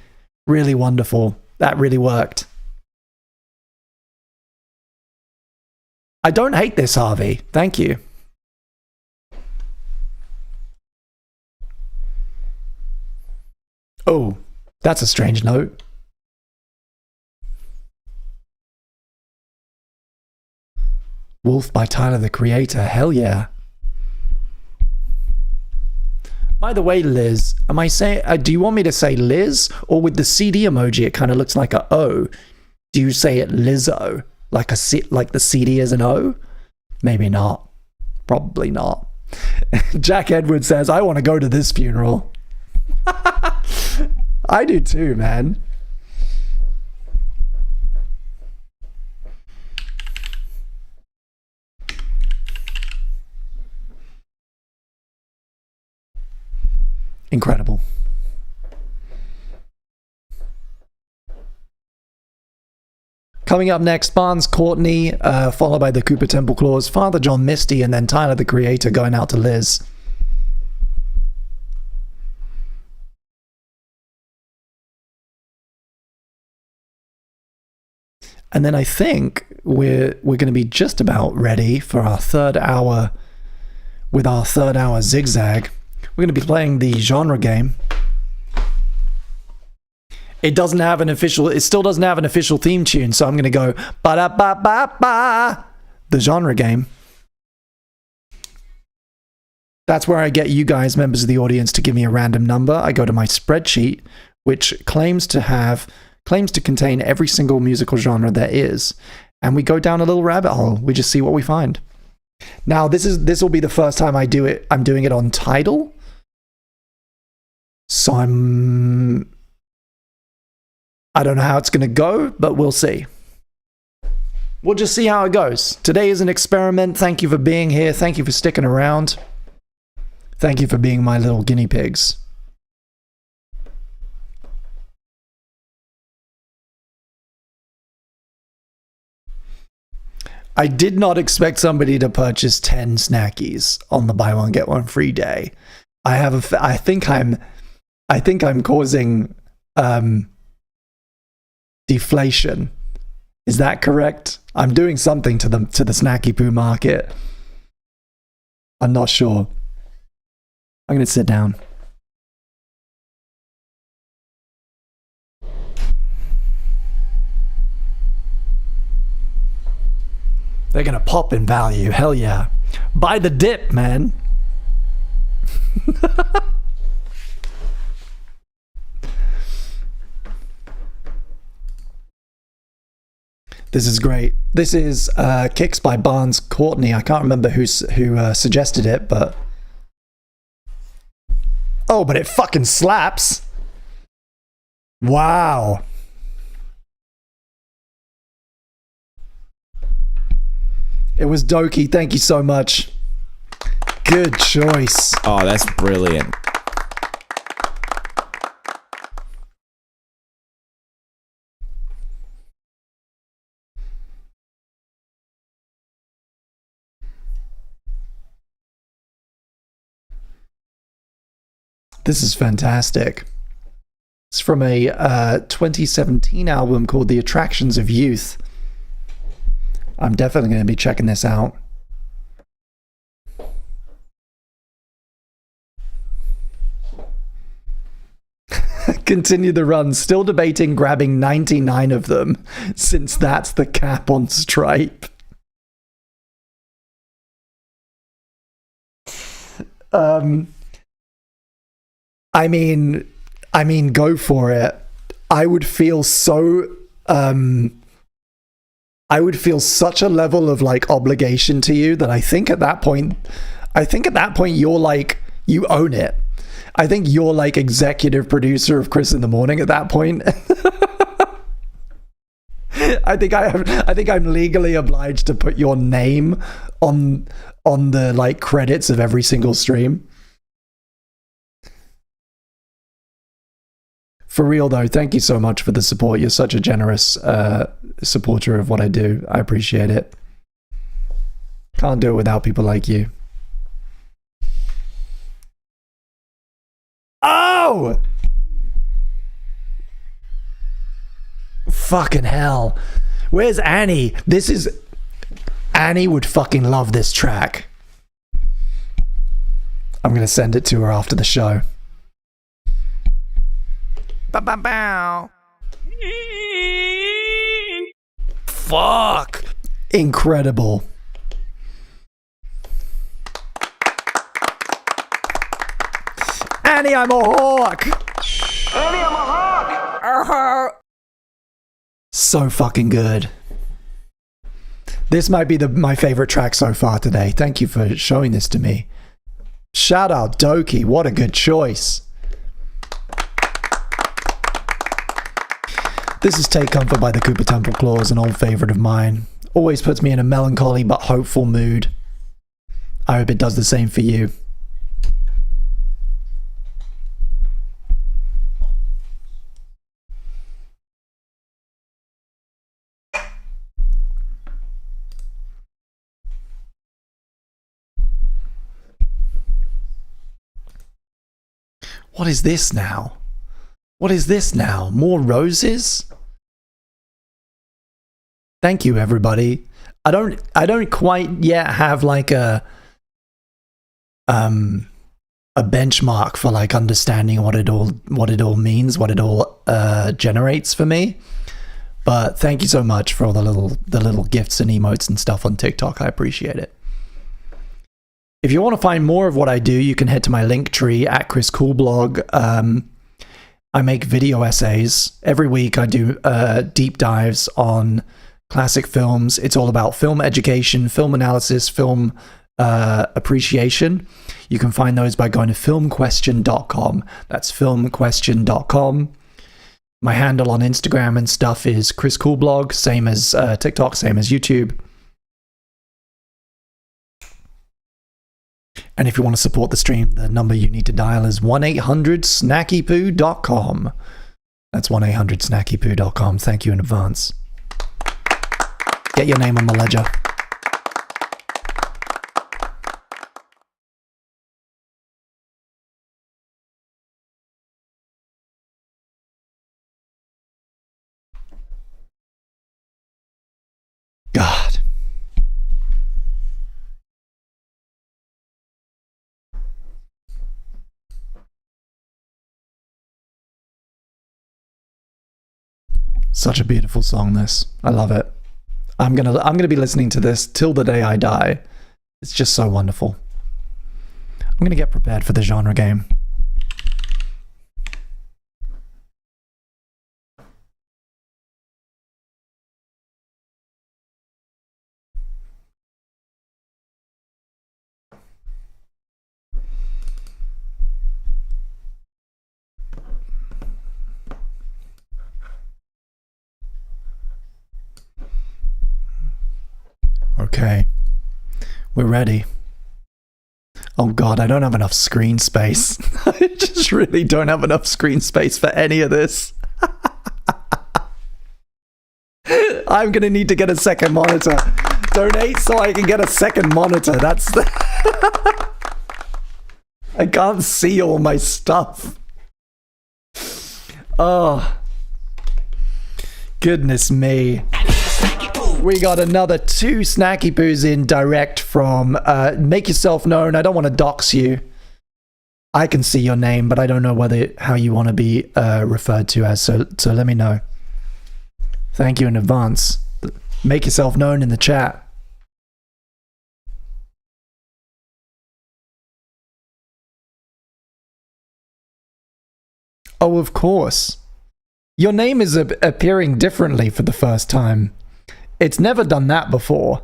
Really wonderful. That really worked. I don't hate this, Harvey. Thank you. Oh, that's a strange note. Wolf by Tyler, the Creator. Hell yeah. By the way, Liz, am I saying? Do you want me to say Liz, or with the CD emoji, it kind of looks like a O? Do you say it Lizzo, like the CD is an O? Maybe not. Probably not. Jack Edwards says, "I want to go to this funeral." I do too, man. Incredible. Coming up next, Barnes Courtney, followed by the Cooper Temple Claws, Father John Misty, and then Tyler the Creator going out to Liz. And then I think we're going to be just about ready for our third hour. With our third hour zigzag, we're going to be playing the genre game. It still doesn't have an official theme tune, so I'm going to go ba-da-ba-ba-ba, the genre game. That's where I get you guys, members of the audience, to give me a random number. I go to my spreadsheet, which claims to contain every single musical genre there is, and we go down a little rabbit hole. We just see what we find. Now, this will be the first time I do it. I'm doing it on Tidal. So I don't know how it's going to go, but we'll see. We'll just see how it goes. Today is an experiment. Thank you for being here. Thank you for sticking around. Thank you for being my little guinea pigs. I did not expect somebody to purchase 10 snackies on the buy one get one free day. I think I'm causing deflation. Is that correct? I'm doing something to the snacky poo market. I'm not sure. I'm going to sit down. They're going to pop in value. Hell yeah. Buy the dip, man. This is great. This is Kicks by Barnes Courtney. I can't remember who suggested it, but... Oh, but it fucking slaps. Wow. It was Doki. Thank you so much. Good choice. Oh, that's brilliant. This is fantastic. It's from a 2017 album called The Attractions of Youth. I'm definitely going to be checking this out. Continue the run. Still debating grabbing 99 of them, since that's the cap on Stripe. I mean, go for it. I would feel so, I would feel such a level of like obligation to you that I think at that point you're like, you own it. I think you're like executive producer of Chris in the Morning at that point. I think I'm legally obliged to put your name on the like credits of every single stream. For real though, thank you so much for the support. You're such a generous supporter of what I do. I appreciate it. Can't do it without people like you. Oh! Fucking hell. Where's Annie? Annie would fucking love this track. I'm gonna send it to her after the show. Bow. Fuck. Incredible. Annie, I'm a hawk. Annie, I'm a hawk. So fucking good. This might be my favorite track so far today. Thank you for showing this to me. Shout out Doki. What a good choice. This is Take Comfort by the Cooper Temple Claws, an old favorite of mine. Always puts me in a melancholy but hopeful mood. I hope it does the same for you. What is this now? What is this now? More roses? Thank you, everybody. I don't quite yet have like a benchmark for like understanding what it all means, what it all generates for me. But thank you so much for all the little gifts and emotes and stuff on TikTok. I appreciate it. If you want to find more of what I do, you can head to my link tree at Chris Coolblog. I make video essays. Every week I do deep dives on classic films. It's all about film education, film analysis, film appreciation. You can find those by going to filmquestion.com. That's filmquestion.com. My handle on Instagram and stuff is Chris Coolblog, same as TikTok, same as YouTube. And if you want to support the stream, the number you need to dial is 1-800-SnackyPoo.com. That's 1-800-SnackyPoo.com. Thank you in advance. Get your name on the ledger. God. Such a beautiful song, this. I love it. I'm gonna be listening to this till the day I die. It's just so wonderful. I'm gonna get prepared for the genre game. Okay, we're ready. Oh god, I don't have enough screen space. I just really don't have enough screen space for any of this. I'm gonna need to get a second monitor. Donate so I can get a second monitor. That's the I can't see all my stuff. Oh, goodness me. We got another 2 Snacky Poos in direct from Make Yourself Known. I don't want to dox you. I can see your name, but I don't know how you want to be referred to as, so let me know. Thank you in advance. Make yourself known in the chat. Oh, of course. Your name is appearing differently for the first time. It's never done that before.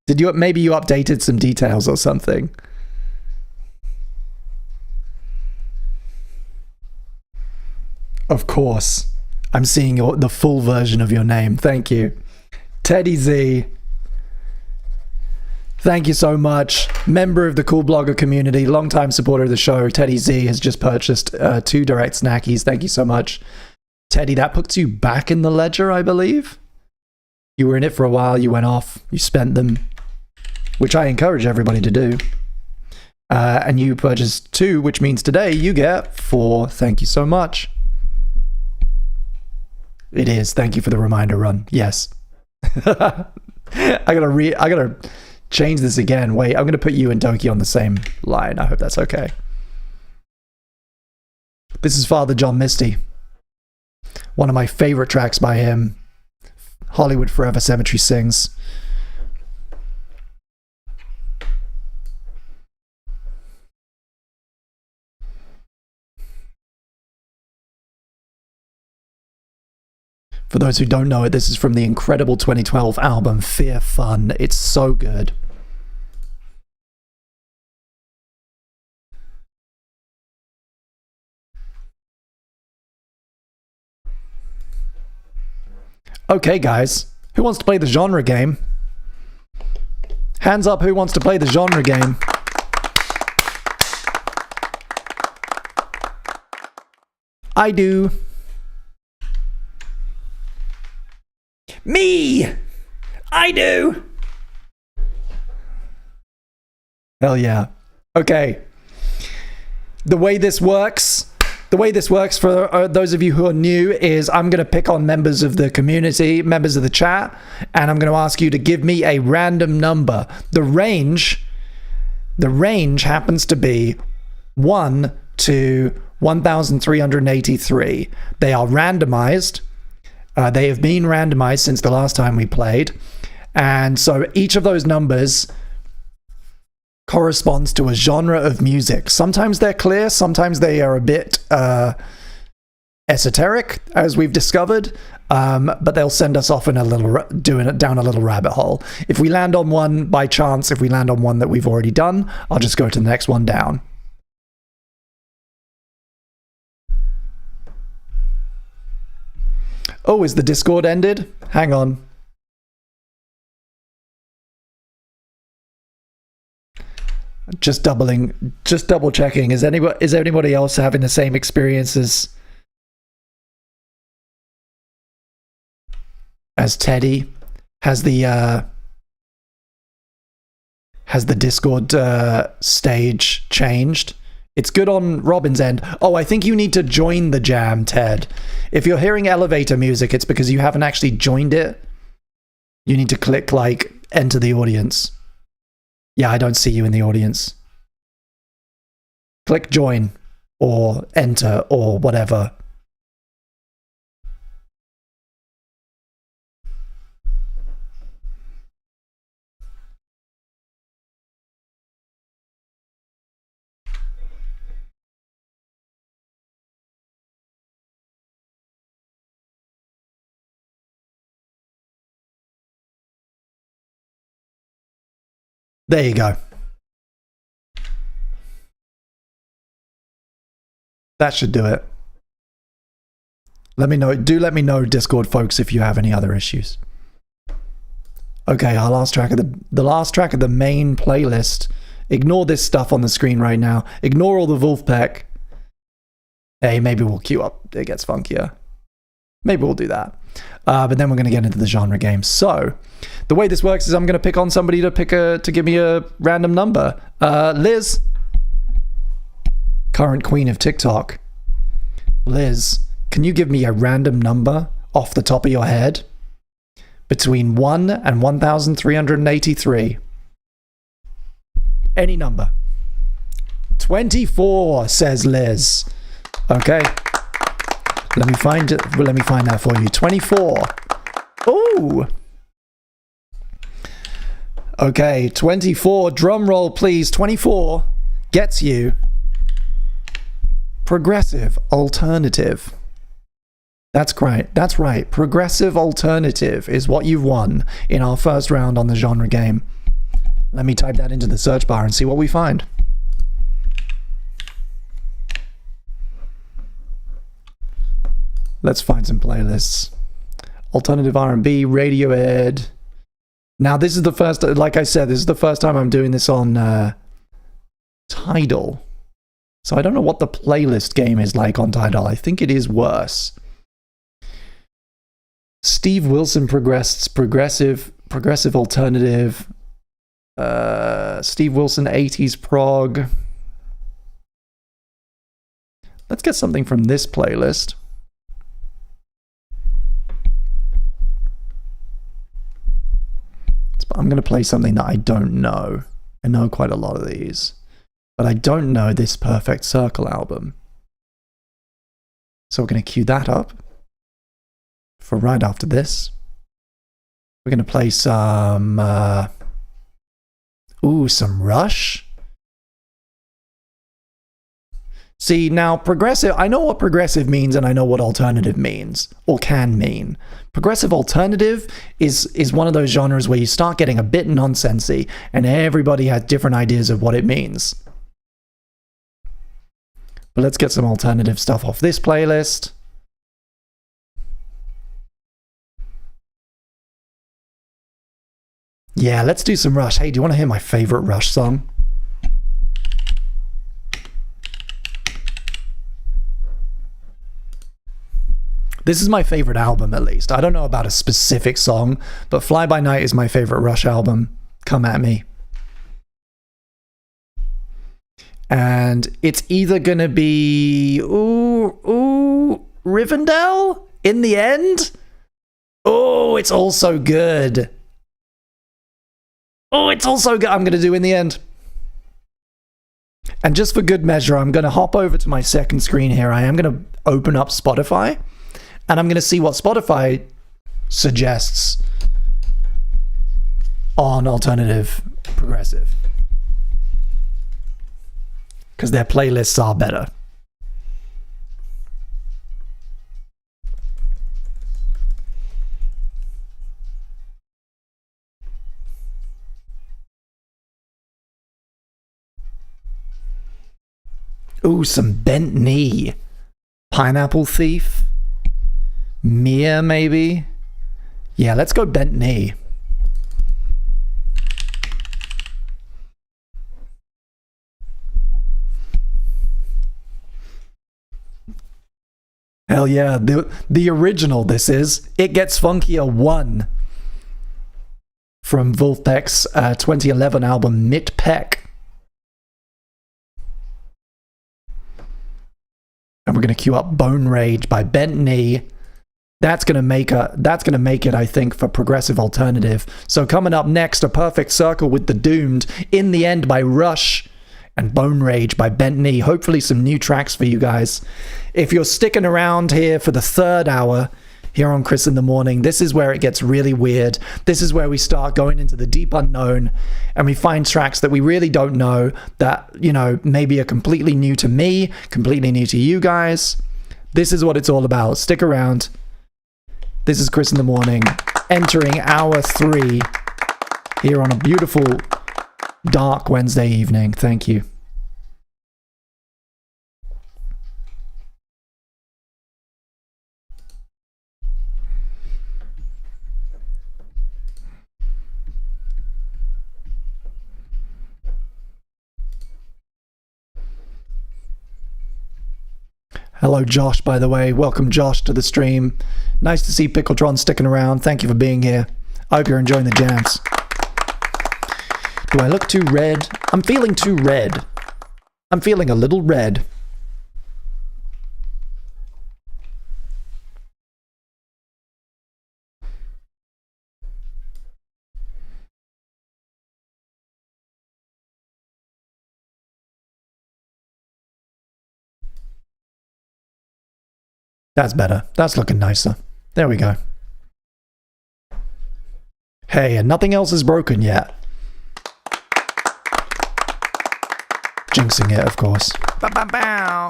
Maybe you updated some details or something? Of course. I'm seeing the full version of your name. Thank you. Teddy Z. Thank you so much. Member of the Cool Blogger community, longtime supporter of the show, Teddy Z has just purchased 2 direct snackies. Thank you so much. Teddy, that puts you back in the ledger, I believe. You were in it for a while, you went off, you spent them, which I encourage everybody to do. And you purchased 2, which means today you get 4. Thank you so much. It is. Thank you for the reminder, Run. Yes. I gotta change this again. Wait, I'm gonna put you and Doki on the same line. I hope that's okay. This is Father John Misty. One of my favorite tracks by him. Hollywood Forever Cemetery Sings. For those who don't know it, this is from the incredible 2012 album Fear Fun. It's so good. Okay, guys. Who wants to play the genre game? Hands up who wants to play the genre game. I do. Me! I do! Hell yeah. Okay. The way this works for those of you who are new is I'm going to pick on members of the community, members of the chat, and I'm going to ask you to give me a random number. The range happens to be 1 to 1,383. They are randomized. They have been randomized since the last time we played. And so each of those numbers corresponds to a genre of music. Sometimes they're clear, sometimes they are a bit esoteric, as we've discovered, but they'll send us off in down a little rabbit hole. If we land on one by chance, if we land on one that we've already done, I'll just go to the next one down. Oh, is the Discord ended? Hang on. Just double checking. Is anybody else having the same experiences as Teddy? Has the Discord stage changed? It's good on Robin's end. Oh, I think you need to join the jam, Ted. If you're hearing elevator music, it's because you haven't actually joined it. You need to click, like, enter the audience. Yeah, I don't see you in the audience. Click join or enter or whatever. There you go. That should do it. Let me know. Do let me know, Discord folks, if you have any other issues. Okay, our last track of the last track of the main playlist. Ignore this stuff on the screen right now. Ignore all the Wolfpack. Hey, maybe we'll queue up. It gets funkier. Maybe we'll do that. But then we're going to get into the genre game. So, the way this works is I'm going to pick on somebody to give me a random number. Liz, current queen of TikTok. Liz, can you give me a random number off the top of your head between 1 and 1,383? Any number. 24, says Liz. Okay. Let me find that for you. 24. Ooh. Okay, 24. Drum roll, please. 24 gets you progressive alternative. That's great. That's right. Progressive alternative is what you've won in our first round on the genre game. Let me type that into the search bar and see what we find. Let's find some playlists. Alternative R&B, Radiohead, Now, this is the first, like I said, this is the first time I'm doing this on Tidal. So I don't know what the playlist game is like on Tidal. I think it is worse. Steve Wilson progressive alternative. Steve Wilson 80s prog. Let's get something from this playlist. I'm going to play something that I don't know. I know quite a lot of these, but I don't know this Perfect Circle album. So we're going to cue that up for right after this. We're going to play some, some Rush. See, now progressive, I know what progressive means and I know what alternative means, or can mean. Progressive alternative is one of those genres where you start getting a bit nonsensy and everybody has different ideas of what it means. But let's get some alternative stuff off this playlist. Yeah, let's do some Rush. Hey, do you want to hear my favorite Rush song? This is my favorite album, at least. I don't know about a specific song, but Fly By Night is my favorite Rush album. Come at me. And it's either gonna be Rivendell in the end. Oh, it's also good. Oh, it's also good. I'm gonna do In the End. And just for good measure, I'm gonna hop over to my second screen here. I am gonna open up Spotify. And I'm going to see what Spotify suggests on alternative progressive. Because their playlists are better. Ooh, some Bent Knee. Pineapple Thief. Mia, maybe? Yeah, let's go Bent Knee. Hell yeah, the original this is. It Gets Funkier 1 from Vulfpeck's 2011 album Mit Peck. And we're going to cue up Bone Rage by Bent Knee. That's gonna make it, I think, for progressive alternative. So coming up next, A Perfect Circle with The Doomed, In the End by Rush, and Bone Rage by Bent Knee. Hopefully some new tracks for you guys. If you're sticking around here for the third hour here on Chris in the Morning, this is where it gets really weird. This is where we start going into the deep unknown and we find tracks that we really don't know that, you know, maybe are completely new to me, completely new to you guys. This is what it's all about. Stick around. This is Chris in the Morning, entering hour 3 here on a beautiful, dark Wednesday evening. Thank you. Hello, Josh, by the way. Welcome, Josh, to the stream. Nice to see Pickletron sticking around. Thank you for being here. I hope you're enjoying the jams. Do I look too red? I'm feeling too red. I'm feeling a little red. That's better. That's looking nicer. There we go. Hey, and nothing else is broken yet. Jinxing it, of course. Bow.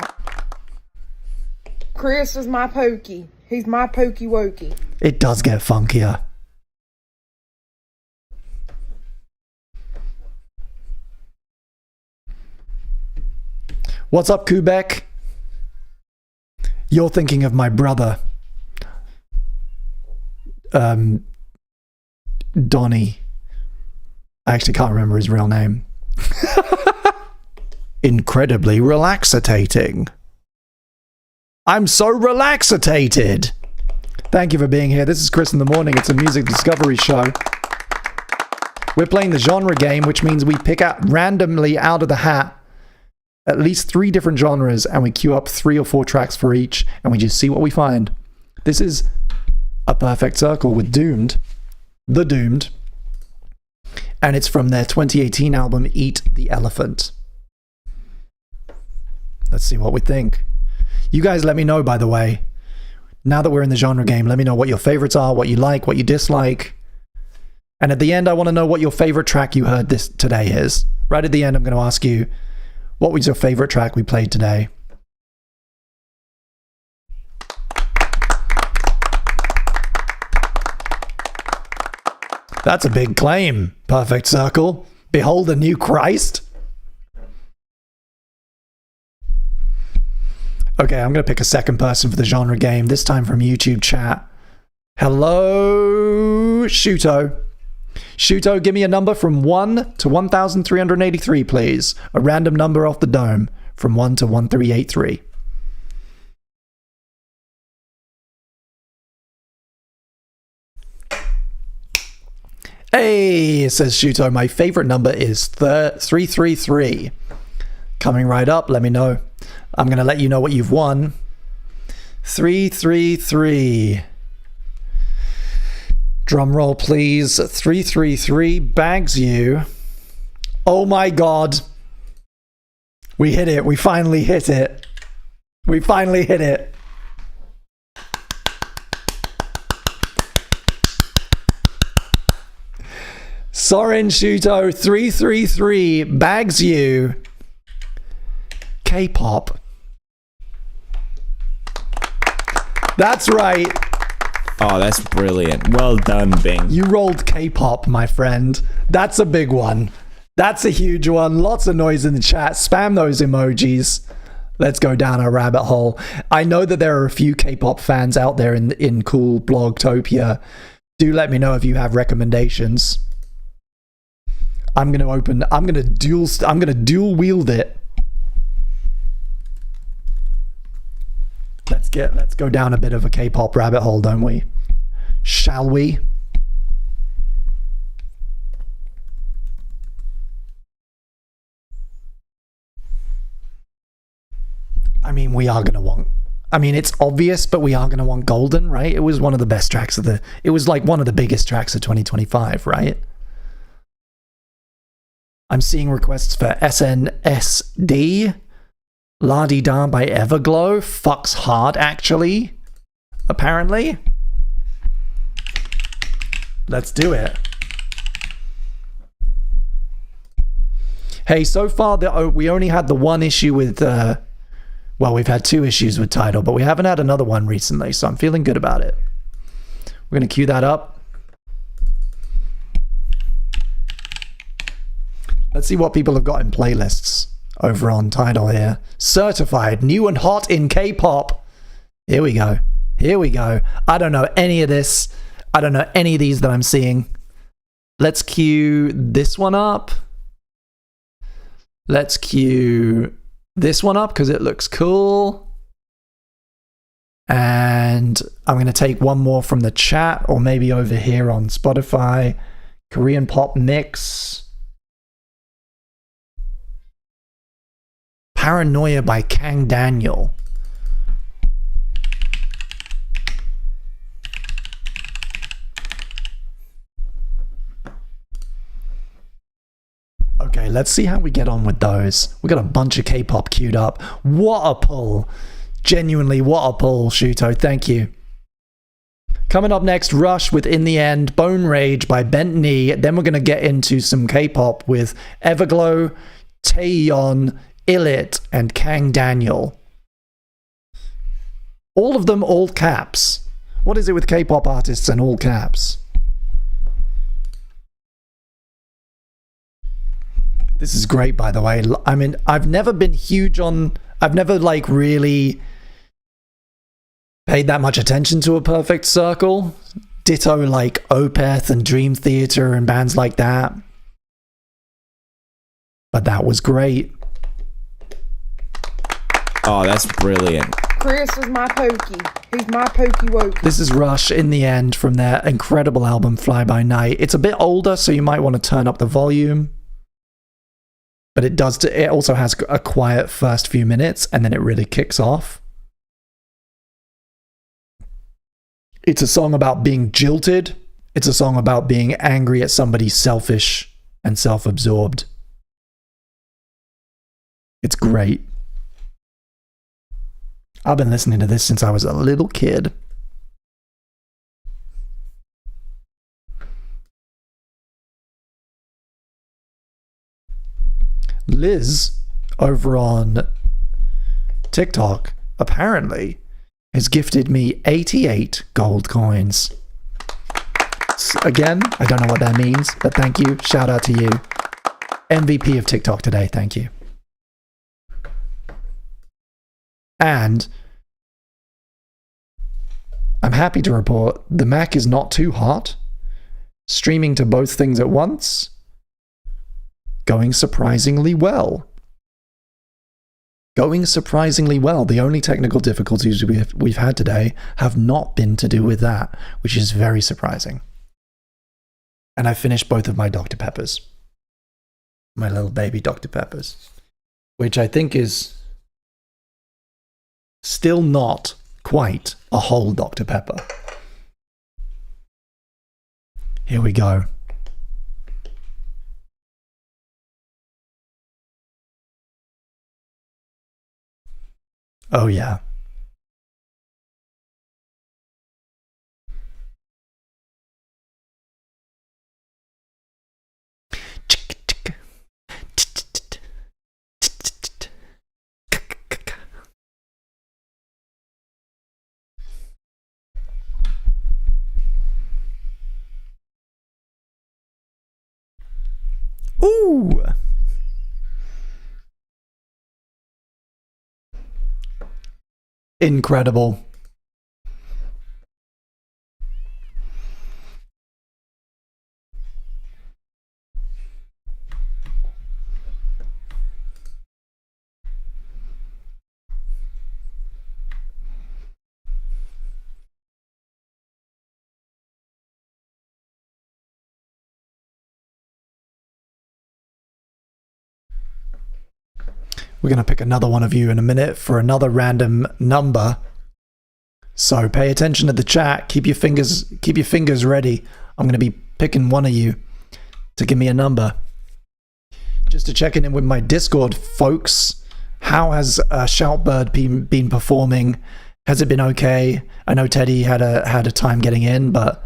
Chris is my pokey. He's my pokey wokey. It does get funkier. What's up, Kubek? You're thinking of my brother, Donnie. I actually can't remember his real name. Incredibly relaxitating. I'm so relaxitated. Thank you for being here. This is Chris in the Morning. It's a music discovery show. We're playing the genre game, which means we pick out randomly out of the hat at least 3 different genres, and we queue up 3 or 4 tracks for each, and we just see what we find. This is A Perfect Circle with Doomed, The Doomed, and it's from their 2018 album, Eat the Elephant. Let's see what we think. You guys let me know, by the way. Now that we're in the genre game, let me know what your favorites are, what you like, what you dislike. And at the end, I want to know what your favorite track you heard today is. Right at the end, I'm going to ask you, what was your favorite track we played today? That's a big claim, Perfect Circle. Behold a new Christ. Okay, I'm going to pick a second person for the genre game, this time from YouTube chat. Hello, Shuto. Shuto, give me a number from 1 to 1,383, please. A random number off the dome from 1 to 1383. Hey, says Shuto, my favorite number is 333. Coming right up, let me know. I'm going to let you know what you've won. 333. Drum roll, please. 333 bags you. Oh my god. We hit it. We finally hit it. We finally hit it. Soren Shuto 333 bags you K-pop. That's right. Oh, that's brilliant. Well done, Bing. You rolled K-pop, my friend. That's a big one. That's a huge one. Lots of noise in the chat. Spam those emojis. Let's go down a rabbit hole. I know that there are a few K-pop fans out there in cool Blogtopia. Do let me know if you have recommendations. I'm gonna dual wield it. Let's go down a bit of a K-pop rabbit hole, don't we? Shall we? I mean, we are gonna want. I mean, it's obvious, but we are gonna want Golden, right? It was one of the best tracks of it was like one of the biggest tracks of 2025, right? I'm seeing requests for SNSD. La Di Da by Everglow. Fucks hard, actually. Apparently. Let's do it. Hey, so far we only had the one issue with... well, we've had 2 issues with Tidal, but we haven't had another one recently, so I'm feeling good about it. We're going to cue that up. Let's see what people have got in playlists over on Tidal here. Certified, new and hot in K-pop. Here we go. Here we go. I don't know any of this. I don't know any of these that I'm seeing. Let's cue this one up. Let's cue this one up because it looks cool. And I'm going to take one more from the chat or maybe over here on Spotify. Korean pop mix. Paranoia by Kang Daniel. Okay, let's see how we get on with those. We got a bunch of K-pop queued up. What a pull. Genuinely, what a pull, Shuto. Thank you. Coming up next, Rush with In the End, Bone Rage by Bent Knee. Then we're going to get into some K-pop with Everglow, Taeyeon, Illit, and Kang Daniel. All of them all caps. What is it with K-pop artists and all caps? This is great, by the way. I mean, I've never been huge on... I've never, like, really paid that much attention to A Perfect Circle. Ditto, like, Opeth and Dream Theater and bands like that. but that was great. Oh, that's brilliant. Chris is my pokey. He's my pokey wokey. This is Rush in the End from their incredible album Fly By Night. It's a bit older, so you might want to turn up the volume. But it also has a quiet first few minutes, and then it really kicks off. It's a song about being jilted. It's a song about being angry at somebody selfish and self-absorbed. It's great. I've been listening to this since I was a little kid. Liz, over on TikTok, apparently has gifted me 88 gold coins. Again, I don't know what that means, but thank you. Shout out to you. MVP of TikTok today, thank you. And I'm happy to report the Mac is not too hot. Streaming to both things at once. Going surprisingly well. Going surprisingly well. The only technical difficulties we've had today have not been to do with that, which is very surprising. And I finished both of my Dr. Peppers. My little baby Dr. Peppers. Which I think is still not quite a whole Dr. Pepper. Here we go. Oh yeah. Ooh. Incredible. We're going to pick another one of you in a minute for another random number. So pay attention to the chat. Keep your fingers ready. I'm going to be picking one of you to give me a number. Just to check in with my Discord, folks. How has Shoutbird been performing? Has it been okay? I know Teddy had a time getting in, but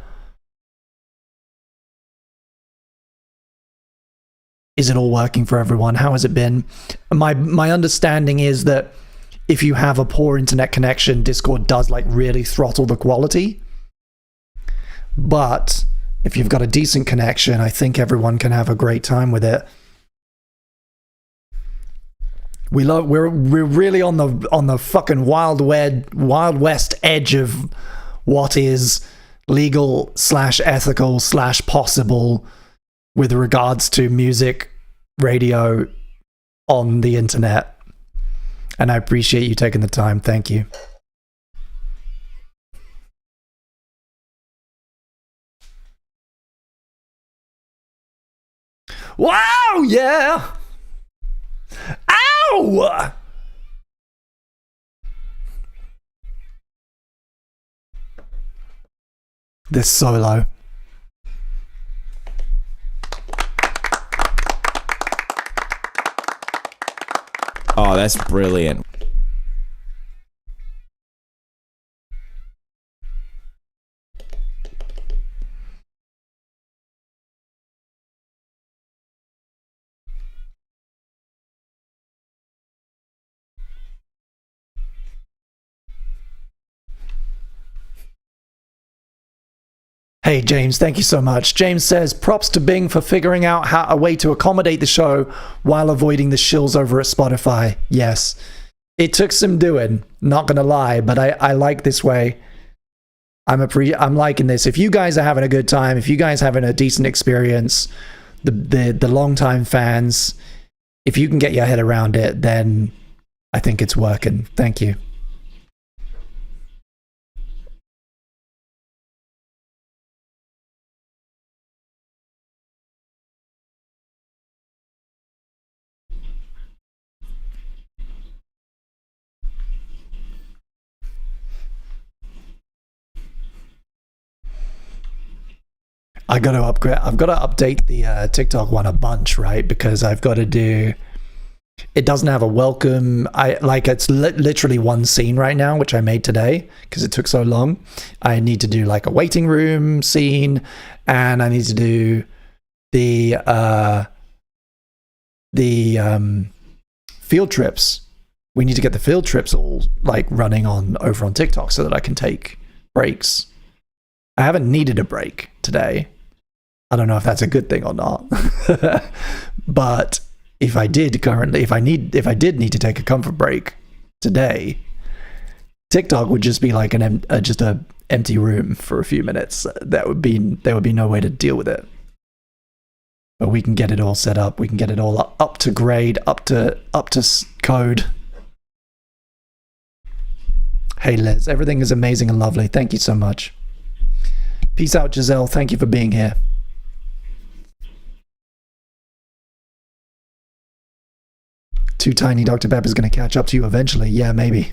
is it all working for everyone? How has it been? My understanding is that if you have a poor internet connection, Discord does like really throttle the quality. But if you've got a decent connection, I think everyone can have a great time with it. We're really on the fucking wild west edge of what is legal / ethical / possible with regards to music, radio, on the internet. And I appreciate you taking the time. Thank you. Wow, yeah! Ow! This solo. Oh, that's brilliant. Hey, James, thank you so much. James says, props to Bing for figuring out a way to accommodate the show while avoiding the shills over at Spotify. Yes, it took some doing, not gonna lie, but I like this way. I'm liking this. If you guys are having a good time, if you guys are having a decent experience, the longtime fans, if you can get your head around it, then I think it's working. Thank you. I got to upgrade. I've got to update the TikTok one a bunch, right? Because I've got to do. It doesn't have a welcome. It's literally one scene right now, which I made today because it took so long. I need to do like a waiting room scene, and I need to do the field trips. We need to get the field trips all like running over on TikTok so that I can take breaks. I haven't needed a break today. I don't know if that's a good thing or not. But if I did currently, if I did need to take a comfort break today, TikTok would just be like just a empty room for a few minutes. There would be no way to deal with it. But we can get it all set up. We can get it all up to grade, up to code. Hey Liz, everything is amazing and lovely. Thank you so much. Peace out, Giselle. Thank you for being here. Too tiny Dr. Pepper's going to catch up to you eventually. Yeah, maybe.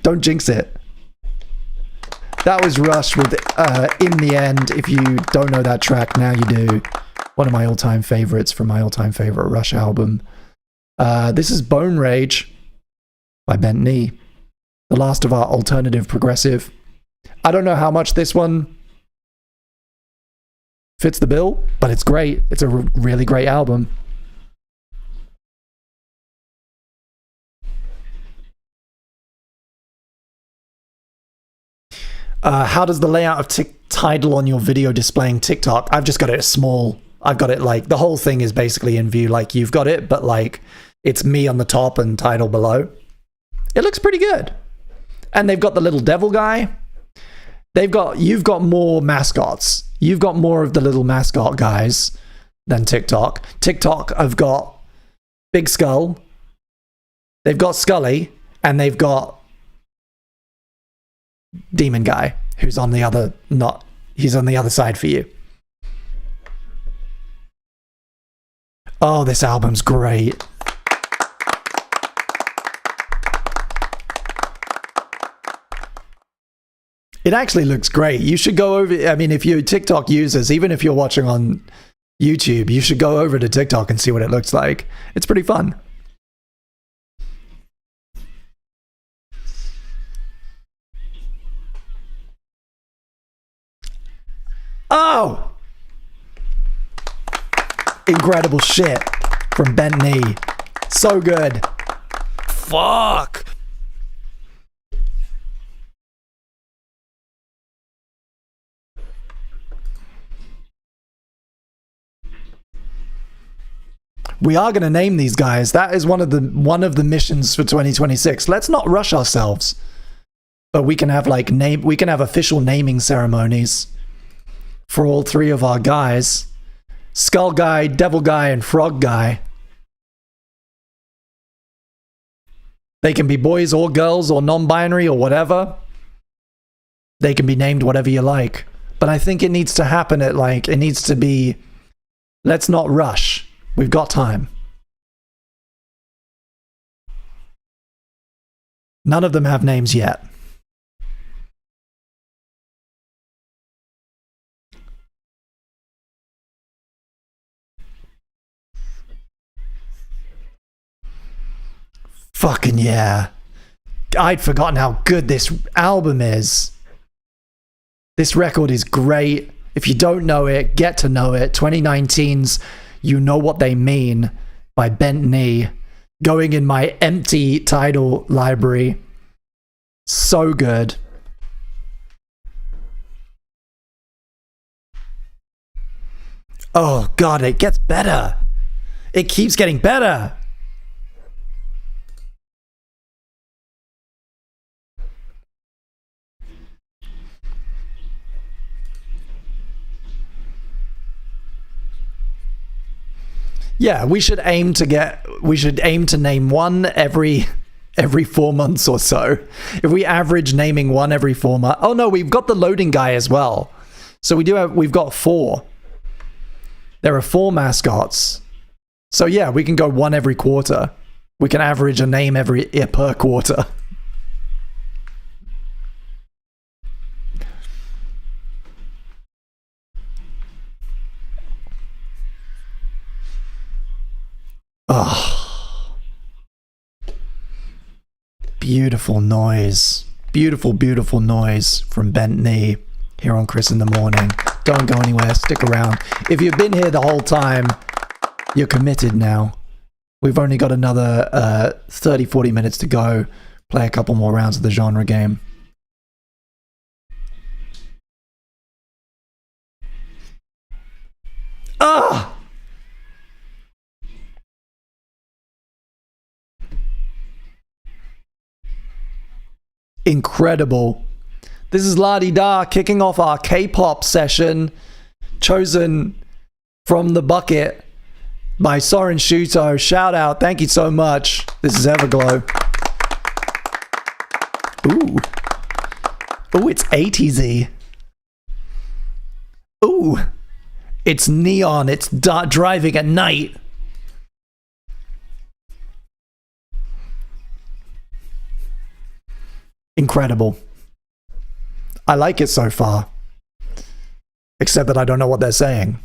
Don't jinx it. That was Rush with In the End. If you don't know that track, now you do. One of my all-time favorites from my all-time favorite Rush album. This is Bone Rage by Bent Knee. The last of our alternative progressive. I don't know how much this one fits the bill, but it's great. It's a really great album. How does the layout of title on your video displaying TikTok? I've just got it small. I've got it like the whole thing is basically in view like you've got it, but like it's me on the top and title below. It looks pretty good. And they've got the little devil guy. You've got more mascots. You've got more of the little mascot guys than TikTok. TikTok have got Big Skull. They've got Scully, and they've got Demon Guy, who's on the other he's on the other side for you. Oh, this album's great. It actually looks great. You should go over, I mean, if you're TikTok users, even if you're watching on YouTube, you should go over to TikTok and see what it looks like. It's pretty fun. Oh! Incredible shit from Bent Knee. So good. Fuck! We are going to name these guys. That is one of the missions for 2026. Let's not rush ourselves. But we can have official naming ceremonies for all three of our guys. Skull Guy, Devil Guy, and Frog Guy. They can be boys or girls or non-binary or whatever. They can be named whatever you like. But I think it needs to happen it needs to be, let's not rush. We've got time. None of them have names yet. Fucking yeah. I'd forgotten how good this album is. This record is great. If you don't know it, get to know it. 2019's You Know What They Mean by Bent Knee. Going in my empty title library. So good. Oh God, it gets better. It keeps getting better. Yeah, we should aim to name one every 4 months or so. If we average naming one every 4 months. Oh no, we've got the loading guy as well. So we've got 4. There are 4 mascots. So yeah, we can go one every quarter. We can average a name per quarter. Oh. Beautiful noise. Beautiful, beautiful noise from Bent Knee here on Chris in the Morning. Don't go anywhere. Stick around. If you've been here the whole time, you're committed now. We've only got another 30, 40 minutes to go. Play a couple more rounds of the genre game. Ah! Incredible. This is La Di Da kicking off our K-pop session, chosen from the bucket by Soren Shuto. Shout out. Thank you so much. This is Everglow. Ooh. Ooh, it's 80s-y. Ooh. It's neon. It's driving at night. Incredible. I like it so far. Except that I don't know what they're saying.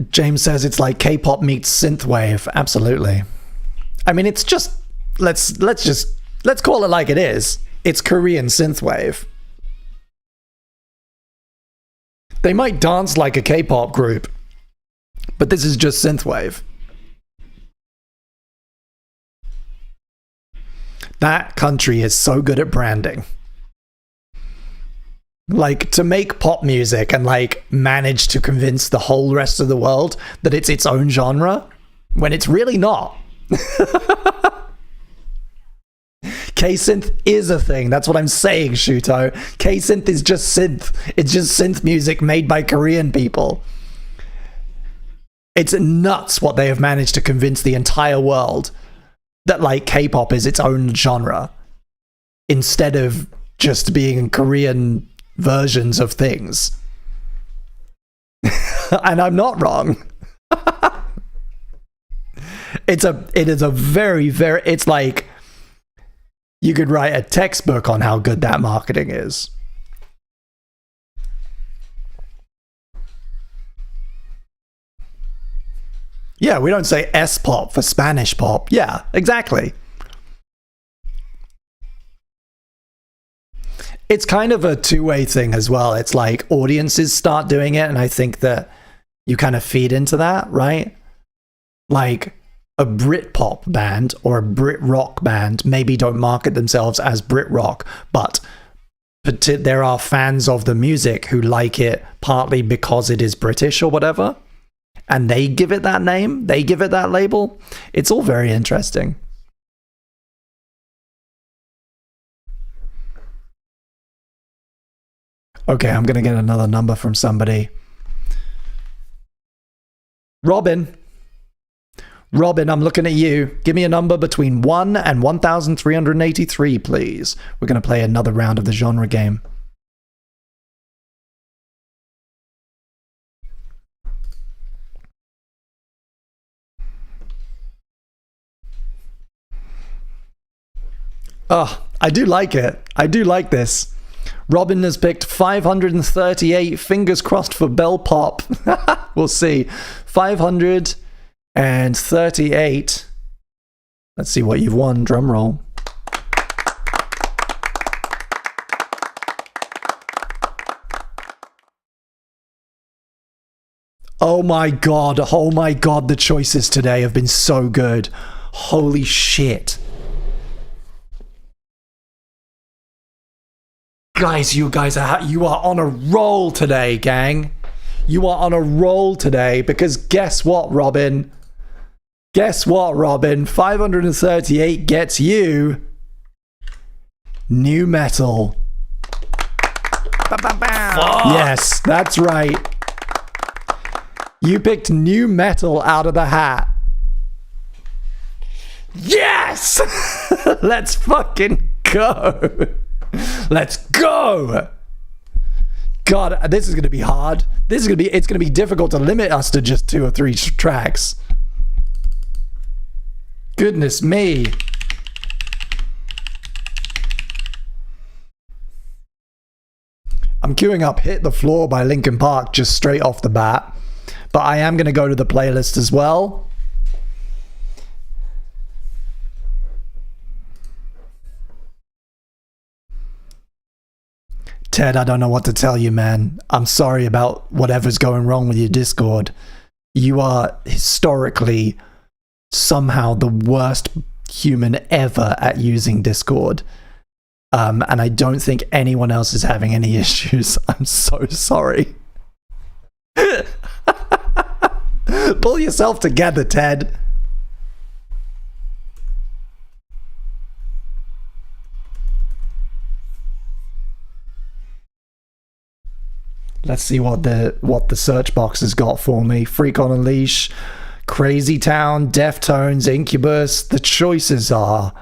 James says it's like K-pop meets synthwave. Absolutely. I mean, it's just let's call it like it is. It's Korean synthwave. They might dance like a K-pop group, but this is just synthwave. That country is so good at branding. Like, to make pop music and like manage to convince the whole rest of the world that it's its own genre when it's really not. K-synth is a thing. That's what I'm saying, Shuto. K-synth is just synth. It's just synth music made by Korean people. It's nuts what they have managed to convince the entire world that like K-pop is its own genre instead of just being Korean versions of things. And I'm not wrong. It is a very, very, it's like you could write a textbook on how good that marketing is. Yeah, we don't say S-pop for Spanish pop. Yeah, exactly. It's kind of a two-way thing as well. It's like audiences start doing it, and I think that you kind of feed into that, right? Like a Britpop band or a Brit rock band maybe don't market themselves as Brit rock, but there are fans of the music who like it partly because it is British or whatever, and they give it that name, they give it that label. It's all very interesting. Okay, I'm gonna get another number from somebody. Robin, I'm looking at you. Give me a number between 1 and 1,383, please. We're going to play another round of the genre game. Oh, I do like it. I do like this. Robin has picked 538. Fingers crossed for Bell Pop. We'll see. 538. Let's see what you've won. Drum roll. Oh my god. Oh my god. The choices today have been so good. Holy shit. Guys, you are on a roll today, gang. You are on a roll today because guess what, Robin? Guess what, Robin? 538 gets you new metal. Yes, that's right. You picked new metal out of the hat. Yes! Let's fucking go. Let's go. God, this is going to be hard. It's going to be difficult to limit us to just 2 or 3 tracks. Goodness me. I'm queuing up Hit the Floor by Linkin Park just straight off the bat. But I am going to go to the playlist as well. Ted, I don't know what to tell you, man. I'm sorry about whatever's going wrong with your Discord. You are historically somehow the worst human ever at using Discord. And I don't think anyone else is having any issues. I'm so sorry. Pull yourself together, Ted. Let's see what the search box has got for me. Freak on a Leash, Crazy Town, Deftones, Incubus. The choices are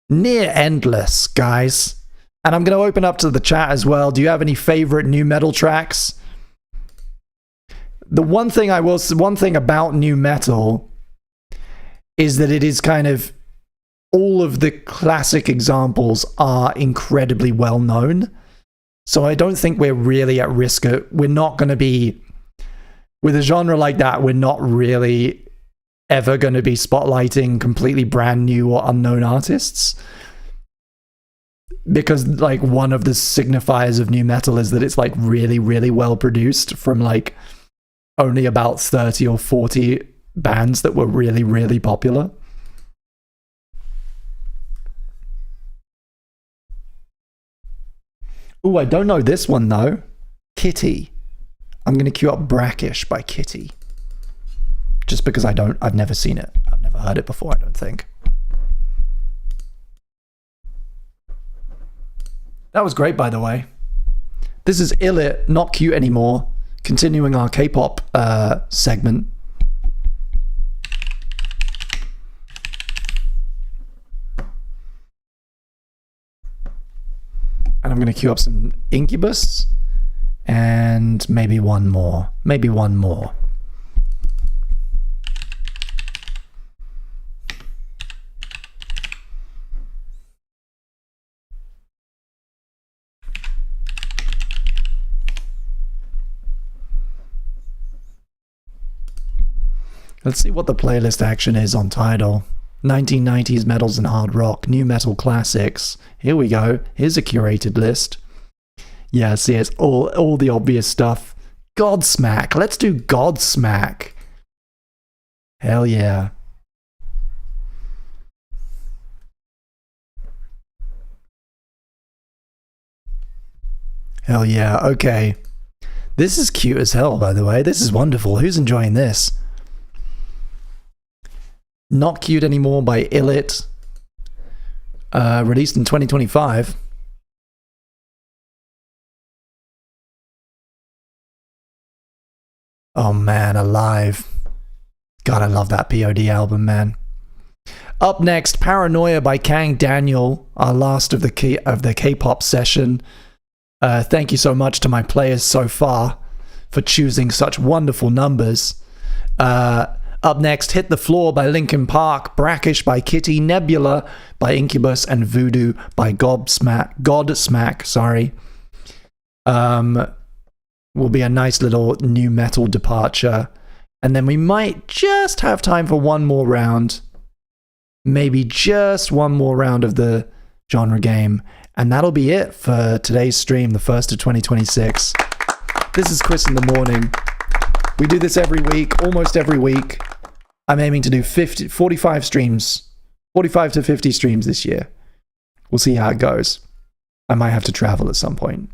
near endless, guys. And I'm going to open up to the chat as well. Do you have any favorite new metal tracks? The one thing about new metal is that it is kind of all of the classic examples are incredibly well known. So I don't think we're really at risk. We're not going to be, with a genre like that, we're not really ever going to be spotlighting completely brand new or unknown artists. Because like one of the signifiers of new metal is that it's like really, really well produced from like only about 30 or 40 bands that were really, really popular. Ooh, I don't know this one though. Kitty. I'm going to queue up Brackish by Kitty. Just because I've never seen it. I've never heard it before, I don't think. That was great, by the way. This is Illit, Not Cute Anymore. Continuing our K-pop segment. And I'm going to queue up some Incubus. And maybe one more. Maybe one more. Let's see what the playlist action is on Tidal. 1990s metals and hard rock, new metal classics. Here we go. Here's a curated list. Yeah, see, it's all the obvious stuff. Godsmack. Let's do Godsmack. Hell yeah. Hell yeah. Okay. This is cute as hell, by the way. This is wonderful. Who's enjoying this? Not Cute Anymore by Illit. Released in 2025. Oh man, Alive. God, I love that POD album, man. Up next, Paranoia by Kang Daniel, our last of the K-pop session. Thank you so much to my players so far for choosing such wonderful numbers. Up next, Hit the Floor by Linkin Park, Brackish by Kitty, Nebula by Incubus, and Voodoo by Godsmack, sorry. Will be a nice little new metal departure. And then we might just have time for one more round. Maybe just one more round of the genre game. And that'll be it for today's stream, the 1st of 2026. This is Chris in the Morning. We do this every week, almost every week. I'm aiming to do 45 streams, 45 to 50 streams this year. We'll see how it goes. I might have to travel at some point.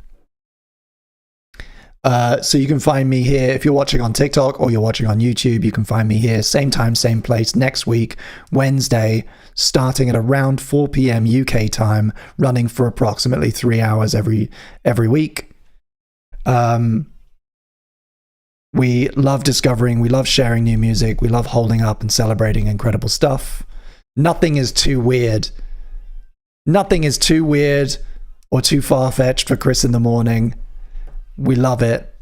So you can find me here. If you're watching on TikTok or you're watching on YouTube, you can find me here, same time, same place, next week, Wednesday, starting at around 4 p.m. UK time, running for approximately 3 hours every week. We love discovering, we love sharing new music, we love holding up and celebrating incredible stuff. Nothing is too weird. Nothing is too weird or too far-fetched for Chris in the Morning. We love it.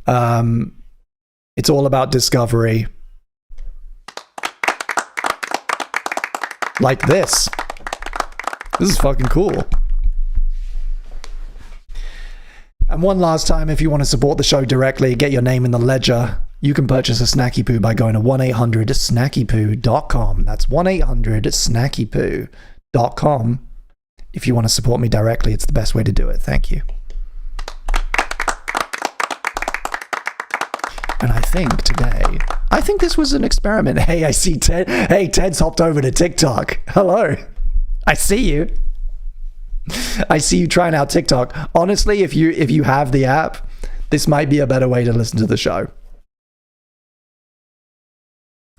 It's all about discovery. Like this. This is fucking cool. And one last time, if you want to support the show directly, get your name in the ledger, you can purchase a Snacky Poo by going to 1-800-SnackyPoo.com. That's 1-800-SnackyPoo.com. If you want to support me directly, it's the best way to do it. Thank you. And I think this was an experiment. Hey, I see Ted. Hey, Ted's hopped over to TikTok. Hello. I see you. I see you trying out TikTok. Honestly, if you have the app, this might be a better way to listen to the show.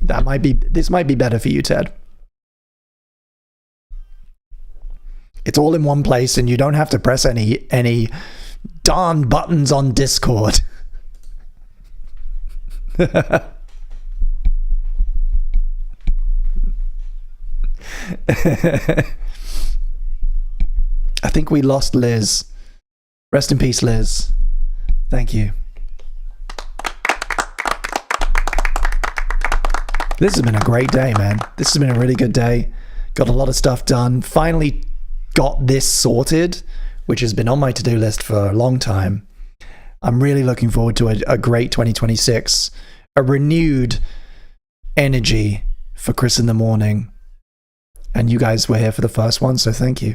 This might be better for you, Ted. It's all in one place and you don't have to press any darn buttons on Discord. I think we lost Liz. Rest in peace, Liz. Thank you. This has been a great day, man. This has been a really good day. Got a lot of stuff done. Finally got this sorted, which has been on my to-do list for a long time. I'm really looking forward to a great 2026. A renewed energy for Chris in the Morning. And you guys were here for the first one, so thank you.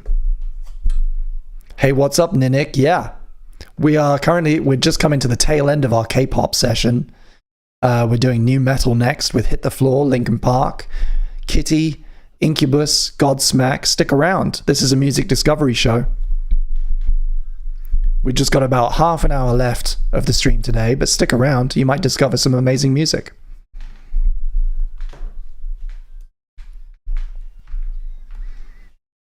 Hey, what's up, Ninik? Yeah. We're just coming to the tail end of our K-pop session. We're doing new metal next with Hit the Floor, Linkin Park, Kitty, Incubus, Godsmack. Stick around. This is a music discovery show. We just got about half an hour left of the stream today, but stick around. You might discover some amazing music.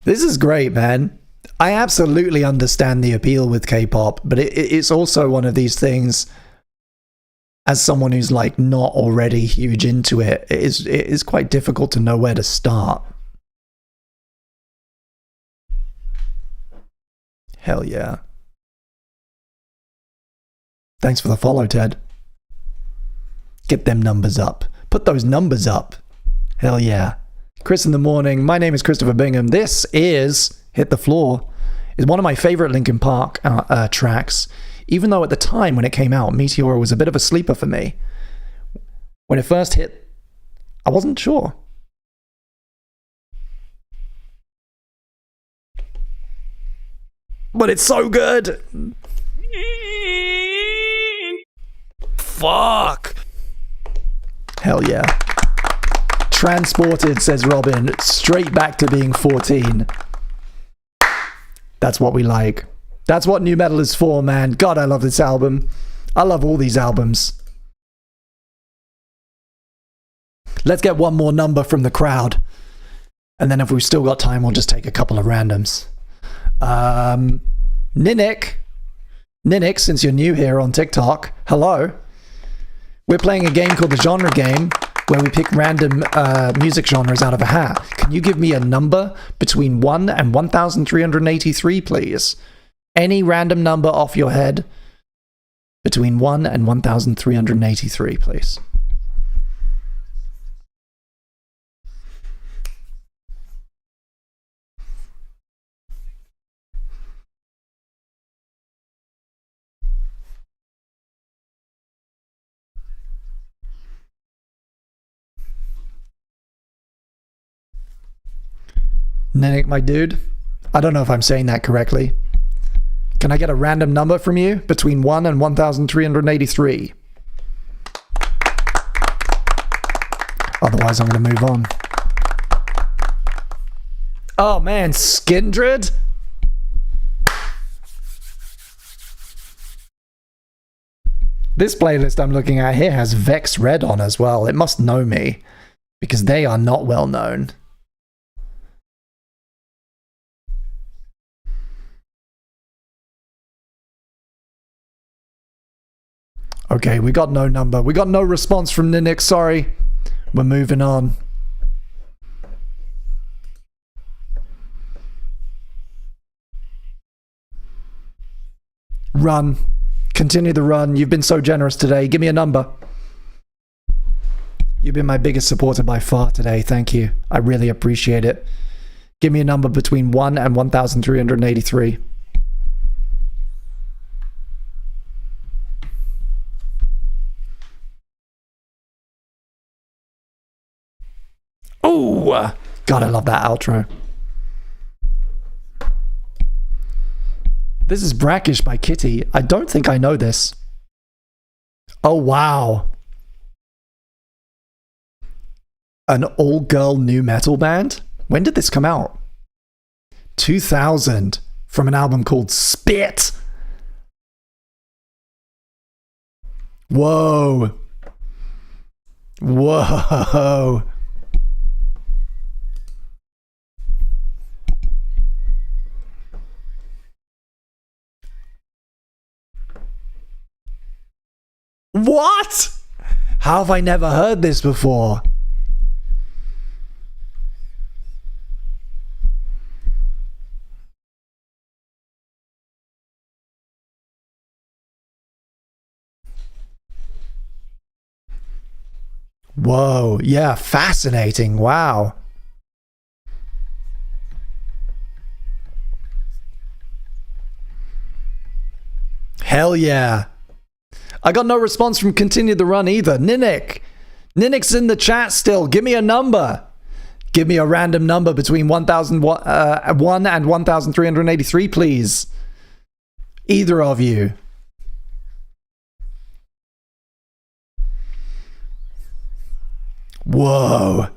This is great, man. I absolutely understand the appeal with K-pop, but it's also one of these things, as someone who's like not already huge into it, it is quite difficult to know where to start. Hell yeah. Thanks for the follow, Ted. Get them numbers up. Put those numbers up. Hell yeah. Chris in the Morning. My name is Christopher Bingham. This is Hit the Floor. It's one of my favorite Linkin Park tracks, even though at the time when it came out, Meteor was a bit of a sleeper for me. When it first hit, I wasn't sure. But it's so good. Fuck. Hell yeah. Transported, says Robin, straight back to being 14. That's what we like. That's what new metal is for, man. God, I love this album. I love all these albums. Let's get one more number from the crowd. And then if we've still got time, we'll just take a couple of randoms. Ninik, since you're new here on TikTok, hello. We're playing a game called the Genre Game, where we pick random music genres out of a hat. Can you give me a number between 1 and 1,383, please? Any random number off your head between 1 and 1,383, please. Ninik, my dude, I don't know if I'm saying that correctly. Can I get a random number from you between 1 and 1,383? Otherwise, I'm going to move on. Oh man, Skindred? This playlist I'm looking at here has Vex Red on as well. It must know me, because they are not well known. Okay, we got no number. We got no response from Ninix, sorry. We're moving on. Run. Continue the run. You've been so generous today. Give me a number. You've been my biggest supporter by far today. Thank you. I really appreciate it. Give me a number between 1 and 1,383. Oh, God, I love that outro. This is Brackish by Kitty. I don't think I know this. Oh, wow. An all-girl new metal band? When did this come out? 2000. From an album called Spit. Whoa. Whoa. What? How have I never heard this before? Whoa, yeah, fascinating. Wow. Hell yeah. I got no response from Continue the Run either. Ninnick's in the chat still. Give me a number. Give me a random number between 1 and 1,383, please. Either of you. Whoa.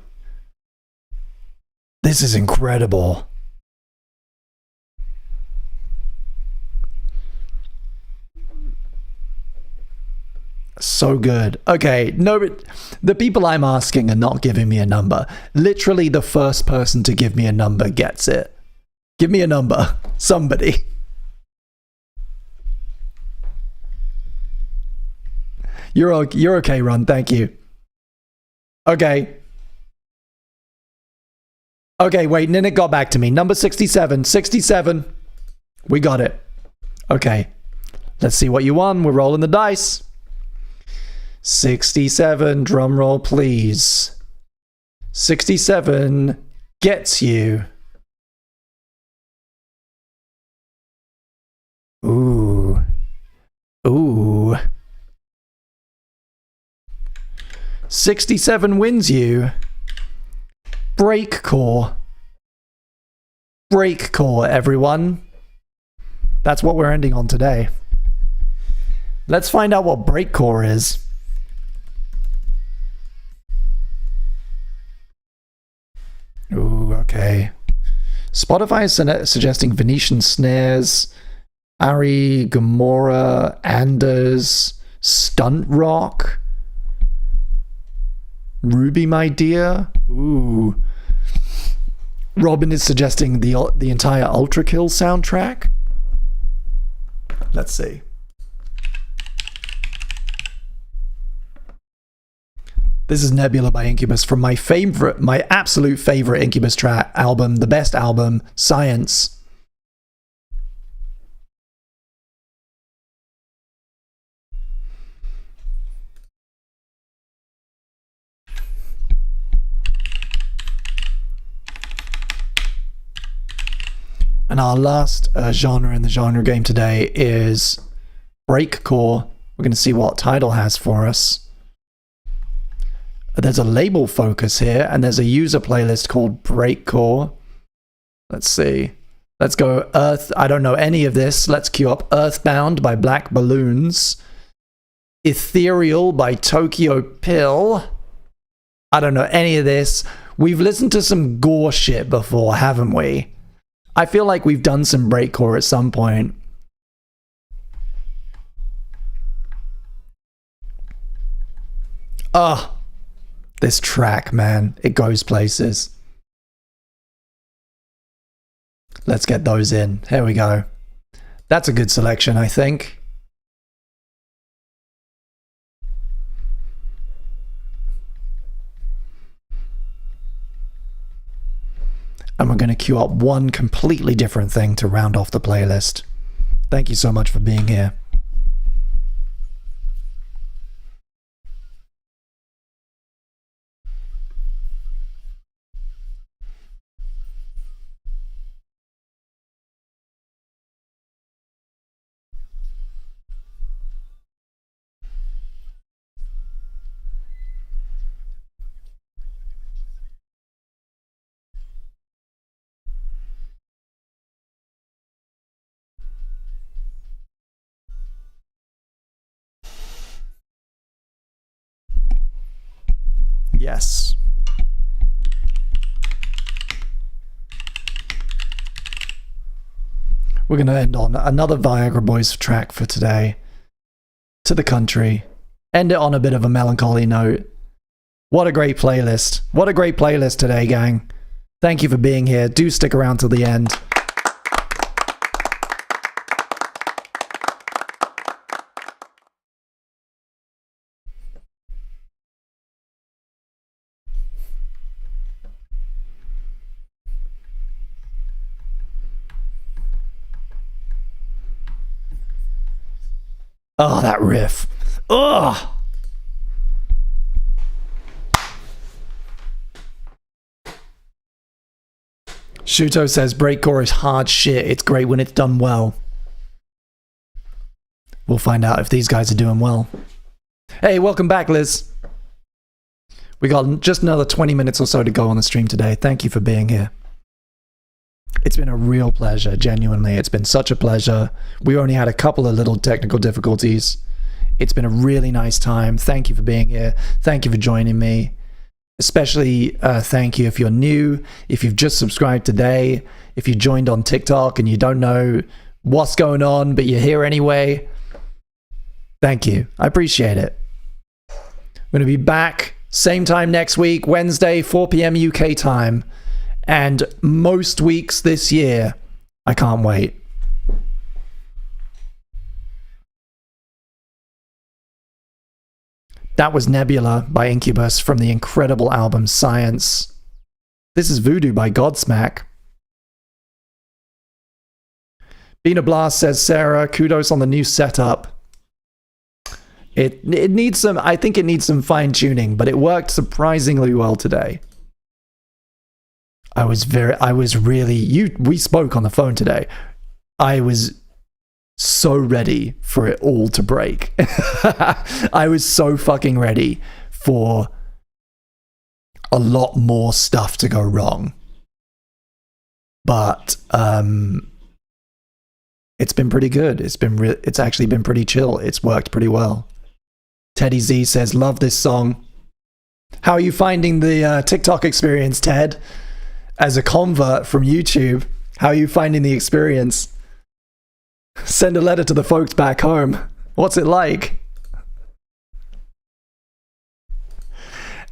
This is incredible. So good. Okay, no, but the people I'm asking are not giving me a number. Literally the first person to give me a number gets it. Give me a number. Somebody. You're okay, Ron. Thank you. Okay. Okay, wait, Ninnick got back to me. Number 67. 67. We got it. Okay. Let's see what you won. We're rolling the dice. 67, drum roll please. 67 gets you. Ooh. Ooh. 67 wins you. Breakcore. Breakcore, everyone. That's what we're ending on today. Let's find out what breakcore is. Ooh, okay. Spotify is suggesting Venetian snares, Ari, Gamora, Anders, Stunt Rock, Ruby, my dear. Ooh. Robin is suggesting the entire Ultra Kill soundtrack. Let's see. This is Nebula by Incubus from my absolute favorite Incubus track album, the best album, Science. And our last genre in the genre game today is breakcore. We're going to see what Tidal has for us. There's a label focus here, and there's a user playlist called Breakcore. Let's see. Let's go Earth. I don't know any of this. Let's queue up Earthbound by Black Balloons. Ethereal by Tokyo Pill. I don't know any of this. We've listened to some gore shit before, haven't we? I feel like we've done some breakcore at some point. Oh, this track, man. It goes places. Let's get those in. Here we go. That's a good selection, I think. And we're going to queue up one completely different thing to round off the playlist. Thank you so much for being here. Yes. We're going to end on another Viagra Boys track for today. To the country. End it on a bit of a melancholy note. What a great playlist. What a great playlist today, gang. Thank you for being here. Do stick around till the end. Oh, that riff. Ugh. Shuto says breakcore is hard shit. It's great when it's done well. We'll find out if these guys are doing well. Hey, welcome back, Liz. We got just another 20 minutes or so to go on the stream today. Thank you for being here. It's been a real pleasure, genuinely. It's been such a pleasure. We only had a couple of little technical difficulties. It's been a really nice time. Thank you for being here. Thank you for joining me. Especially thank you if you're new, if you've just subscribed today, if you joined on TikTok and you don't know what's going on, but you're here anyway. Thank you. I appreciate it. I'm going to be back same time next week, Wednesday, 4 p.m. UK time. And most weeks this year, I can't wait. That was Nebula by Incubus from the incredible album Science. This is Voodoo by Godsmack. Bina Blast says, Sarah, kudos on the new setup. It needs some, I think it needs some fine tuning, but it worked surprisingly well today. We spoke on the phone today. I was so ready for it all to break. I was so fucking ready for a lot more stuff to go wrong. But it's been pretty good. It's actually been pretty chill. It's worked pretty well. Teddy Z says, love this song. How are you finding the TikTok experience, Ted? As a convert from YouTube, how are you finding the experience? Send a letter to the folks back home. What's it like?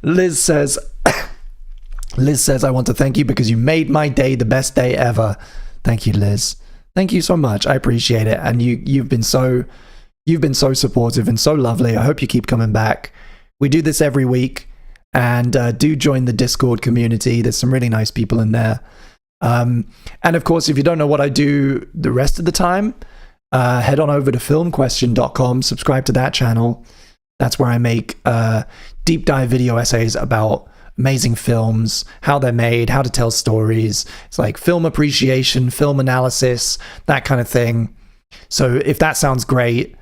Liz says, I want to thank you because you made my day the best day ever. Thank you, Liz. Thank you so much. I appreciate it. And you've been so supportive and so lovely. I hope you keep coming back. We do this every week. And do join the Discord community. There's some really nice people in there. And of course, if you don't know what I do the rest of the time, head on over to filmquestion.com, subscribe to that channel. That's where I make deep dive video essays about amazing films, how they're made, how to tell stories. It's like film appreciation, film analysis, that kind of thing. So if that sounds great,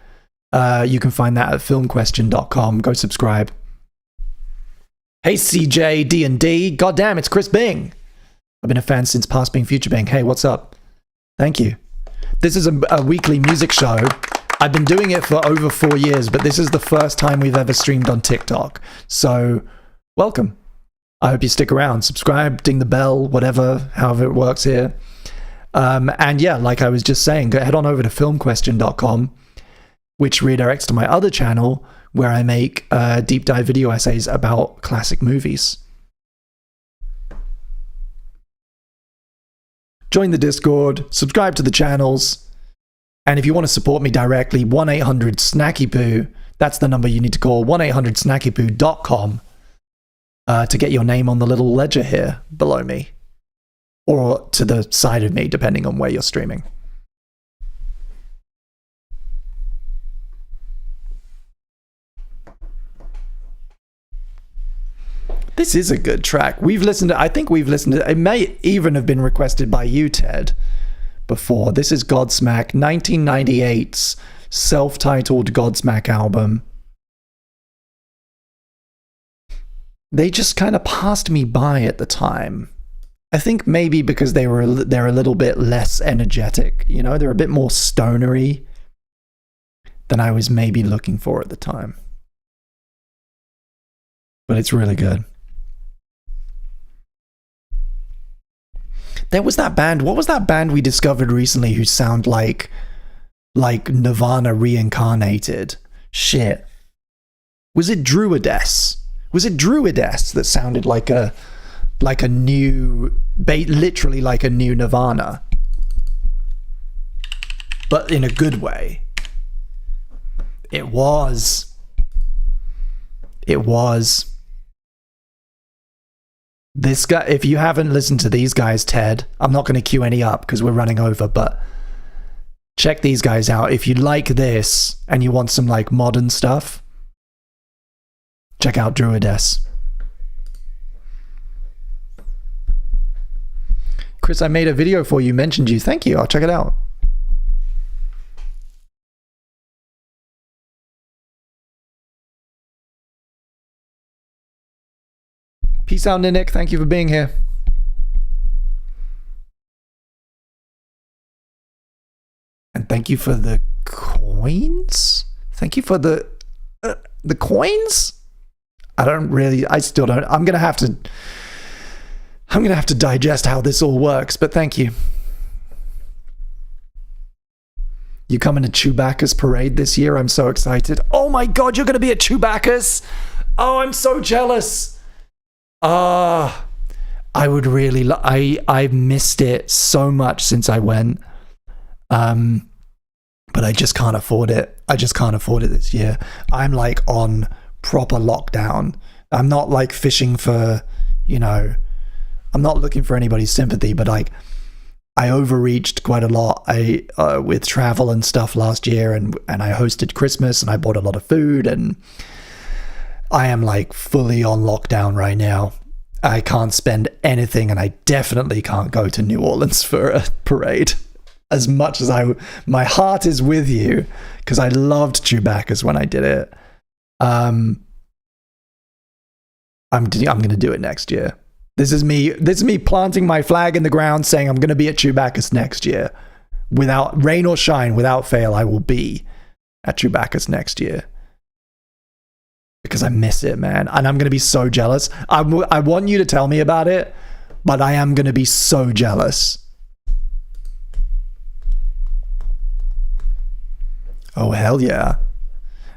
you can find that at filmquestion.com. Go subscribe. Hey CJ D&D, goddamn, it's Chris Bing. I've been a fan since past Bing, future Bing. Hey, what's up? Thank you. This is a weekly music show. I've been doing it for over 4 years, but this is the first time we've ever streamed on TikTok. So, welcome. I hope you stick around. Subscribe, ding the bell, whatever, however it works here. And yeah, like I was just saying, head on over to filmquestion.com, which redirects to my other channel, where I make deep dive video essays about classic movies. Join the Discord, subscribe to the channels, and if you want to support me directly, 1-800-SNACKYPOO, that's the number you need to call, 1-800-SNACKYPOO.com to get your name on the little ledger here below me, or to the side of me, depending on where you're streaming. This is a good track. I think we've listened to it. It may even have been requested by you, Ted, before. This is Godsmack, 1998's self-titled Godsmack album. They just kind of passed me by at the time. I think maybe because they're a little bit less energetic, you know, they're a bit more stonery than I was maybe looking for at the time. But it's really good. There was that band. What was that band we discovered recently who sound like Nirvana reincarnated? Shit. Was it Druides? Was it Druides that sounded like a new, literally like a new Nirvana, but in a good way? It was. This guy, if you haven't listened to these guys, Ted, I'm not going to queue any up because we're running over, but check these guys out. If you like this and you want some like modern stuff, check out Druides. Chris, I made a video for you, mentioned you. Thank you. I'll check it out. Peace out, Nick. Thank you for being here. And thank you for the coins? Thank you for the coins? I still don't. I'm going to have to digest how this all works, but thank you. You coming to Chewbacca's parade this year? I'm so excited. Oh my God, you're going to be at Chewbacca's? Oh, I'm so jealous. I would really I missed it so much since I went, but I just can't afford it. I just can't afford it this year. I'm like on proper lockdown. I'm not like fishing for, you know, I'm not looking for anybody's sympathy, but like I overreached quite a lot with travel and stuff last year, and I hosted Christmas and I bought a lot of food, and I am like fully on lockdown right now. I can't spend anything, and I definitely can't go to New Orleans for a parade. As much as my heart is with you, because I loved Chewbacca's when I did it. I'm going to do it next year. This is me planting my flag in the ground, saying I'm going to be at Chewbacca's next year. Without rain or shine, without fail, I will be at Chewbacca's next year. Because I miss it, man. And I'm going to be so jealous. I want you to tell me about it, but I am going to be so jealous. Oh, hell yeah.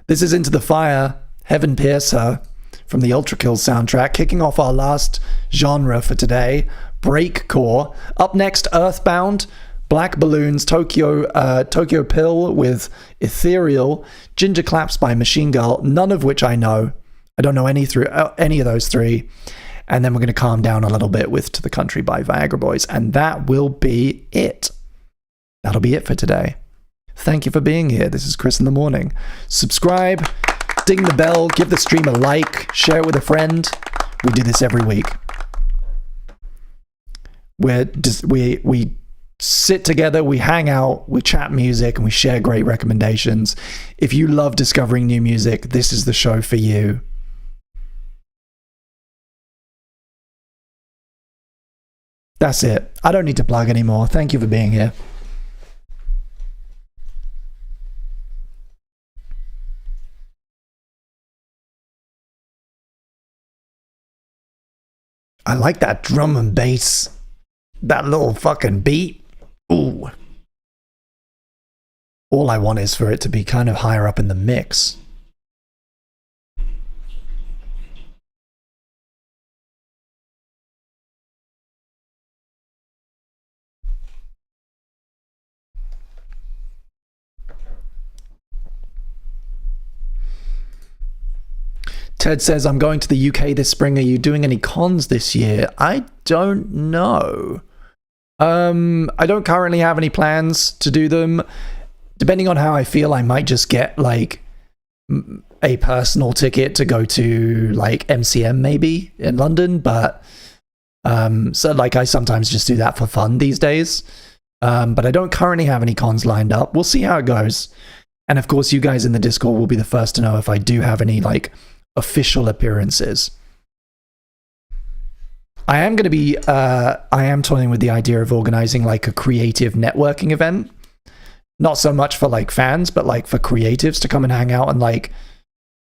This is Into the Fire, Heaven Pierce Her, from the Ultra Kill soundtrack, kicking off our last genre for today, breakcore. Up next, Earthbound, Black Balloons, Tokyo Pill with Ethereal, Ginger Claps by Machine Girl, none of which I know. I don't know any of those three. And then we're going to calm down a little bit with To the Country by Viagra Boys. And that will be it. That'll be it for today. Thank you for being here. This is Chris in the Morning. Subscribe, ding the bell, give the stream a like, share it with a friend. We do this every week. We sit together, we hang out, we chat music, and we share great recommendations. If you love discovering new music, this is the show for you. That's it. I don't need to plug anymore. Thank you for being here. I like that drum and bass. That little fucking beat. Ooh. All I want is for it to be kind of higher up in the mix. Ted says, I'm going to the UK this spring. Are you doing any cons this year? I don't know. I don't currently have any plans to do them. Depending on how I feel, I might just get like a personal ticket to go to like MCM maybe in London, but so like I sometimes just do that for fun these days. But I don't currently have any cons lined up. We'll see how it goes. And of course, you guys in the Discord will be the first to know if I do have any like official appearances. I am toying with the idea of organizing like a creative networking event. Not so much for like fans, but like for creatives to come and hang out and like,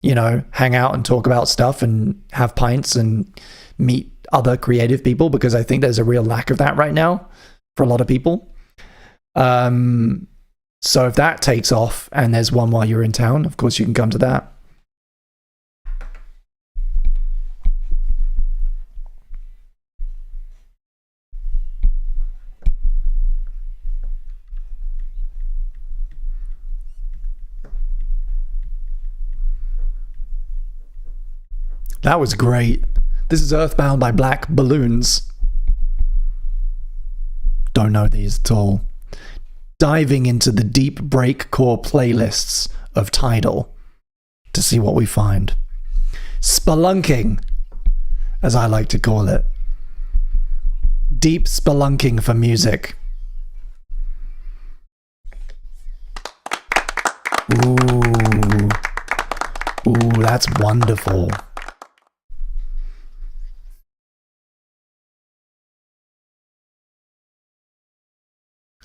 you know, hang out and talk about stuff and have pints and meet other creative people, because I think there's a real lack of that right now for a lot of people. So if that takes off and there's one while you're in town, of course you can come to that. That was great. This is Earthbound by Black Balloons. Don't know these at all. Diving into the deep breakcore playlists of Tidal to see what we find. Spelunking, as I like to call it. Deep spelunking for music. Ooh. Ooh, that's wonderful.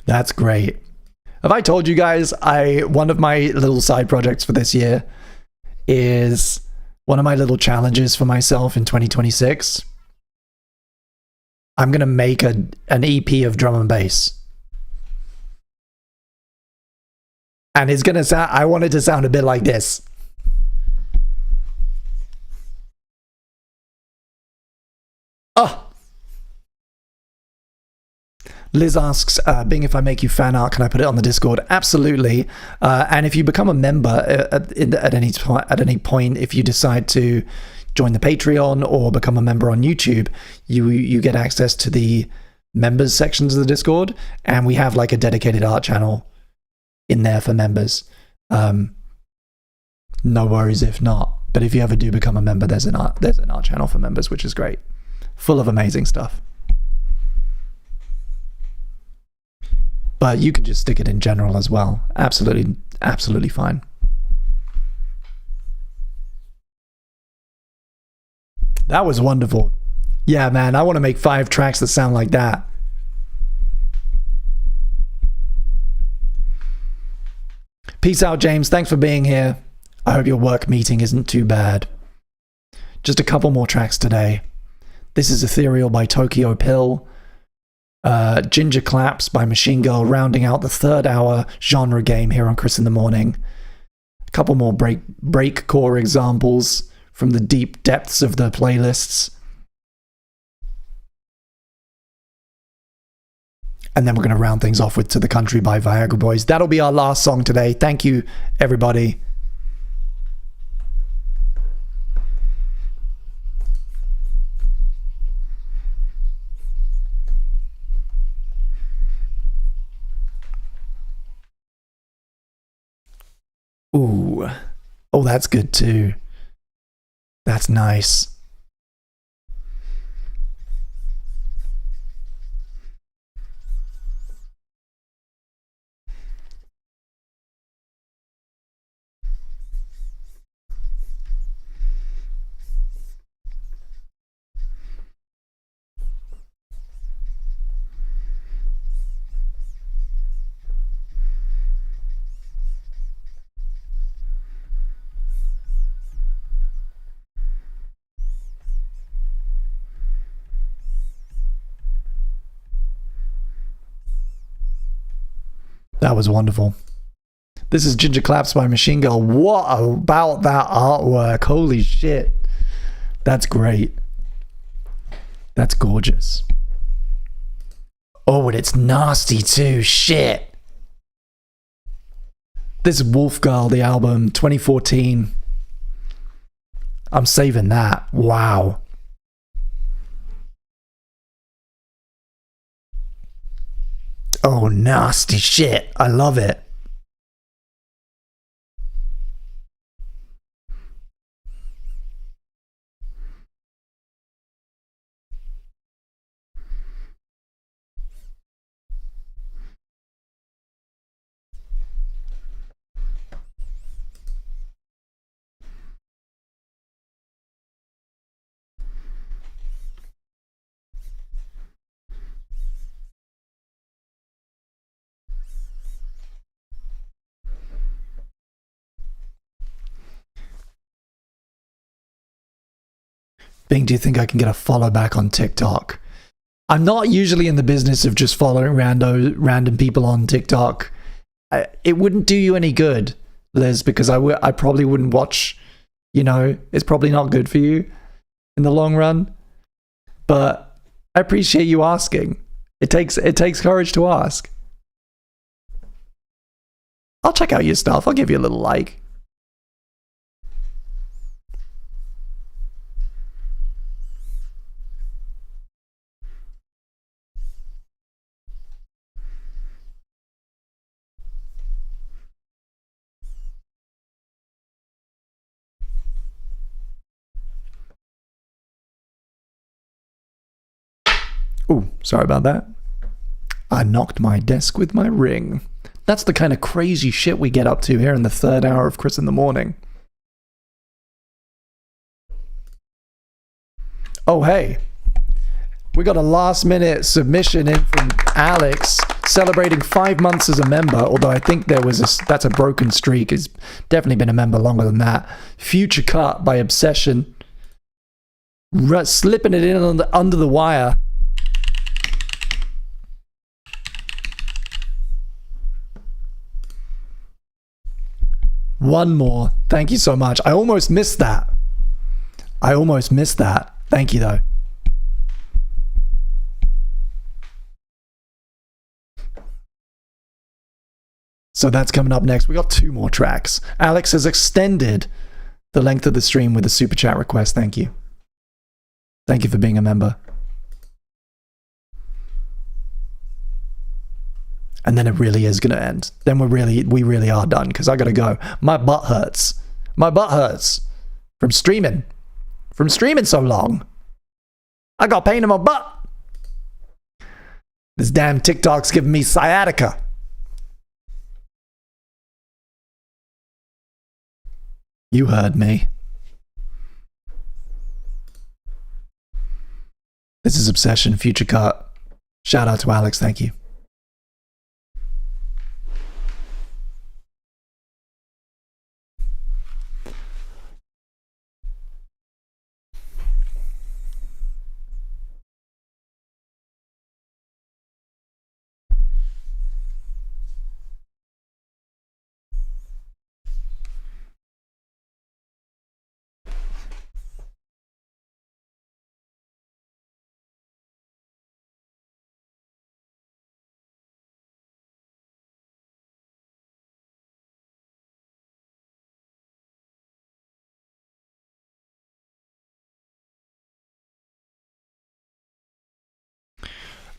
That's great. Have I told you guys one of my little side projects for this year is one of my little challenges for myself in 2026? I'm going to make an EP of drum and bass. And it's going to sound, I want it to sound a bit like this. Oh! Liz asks, Bing, if I make you fan art, can I put it on the Discord? Absolutely. And if you become a member at any point, if you decide to join the Patreon or become a member on YouTube, you get access to the members sections of the Discord, and we have like a dedicated art channel in there for members. No worries if not. But if you ever do become a member, there's an art channel for members, which is great. Full of amazing stuff. But you can just stick it in general as well. Absolutely, absolutely fine. That was wonderful. Yeah, man, I want to make 5 tracks that sound like that. Peace out, James. Thanks for being here. I hope your work meeting isn't too bad. Just a couple more tracks today. This is Ethereal by Tokyo Pill. Ginger Claps by Machine Girl, rounding out the 3rd hour genre game here on Chris in the Morning. A couple more breakcore examples from the deep depths of the playlists. And then we're going to round things off with To the Country by Viagra Boys. That'll be our last song today. Thank you, everybody. Ooh. Oh, that's good too. That's nice. That was wonderful. This is Ginger Claps by Machine Girl. What about that artwork? Holy shit. That's great. That's gorgeous. Oh, and it's nasty too. Shit. This is Wolf Girl, the album, 2014. I'm saving that. Wow. Oh, nasty shit. I love it. Bing, do you think I can get a follow back on TikTok? I'm not usually in the business of just following random people on TikTok. It wouldn't do you any good, Liz, because I probably wouldn't watch, you know, it's probably not good for you in the long run. But I appreciate you asking. It takes courage to ask. I'll check out your stuff. I'll give you a little like. Ooh, sorry about that. I knocked my desk with my ring. That's the kind of crazy shit we get up to here in the third hour of Chris in the Morning. Oh, hey. We got a last minute submission in from Alex celebrating 5 months as a member, although I think that's a broken streak. He's definitely been a member longer than that. Future Cut by Obsession. Slipping it in under the wire. One more. Thank you so much. I almost missed that. Thank you, though. So that's coming up next. We got 2 more tracks. Alex has extended the length of the stream with a super chat request. Thank you. Thank you for being a member. And then it really is going to end. Then we really are done because I got to go. My butt hurts. From streaming so long. I got pain in my butt. This damn TikTok's giving me sciatica. You heard me. This is Obsession, Future Cut. Shout out to Alex, thank you.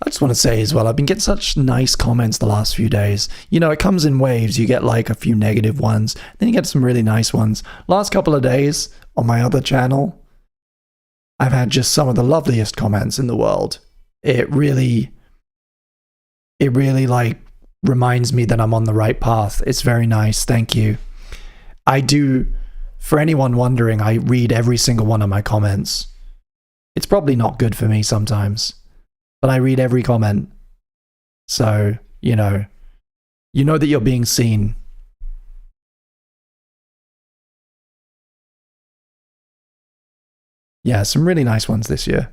I just want to say as well, I've been getting such nice comments the last few days. You know, it comes in waves. You get like a few negative ones, then you get some really nice ones. Last couple of days on my other channel, I've had just some of the loveliest comments in the world. It really like reminds me that I'm on the right path. It's very nice. Thank you. I do, for anyone wondering, I read every single one of my comments. It's probably not good for me sometimes, but I read every comment. So, you know that you're being seen. Yeah, some really nice ones this year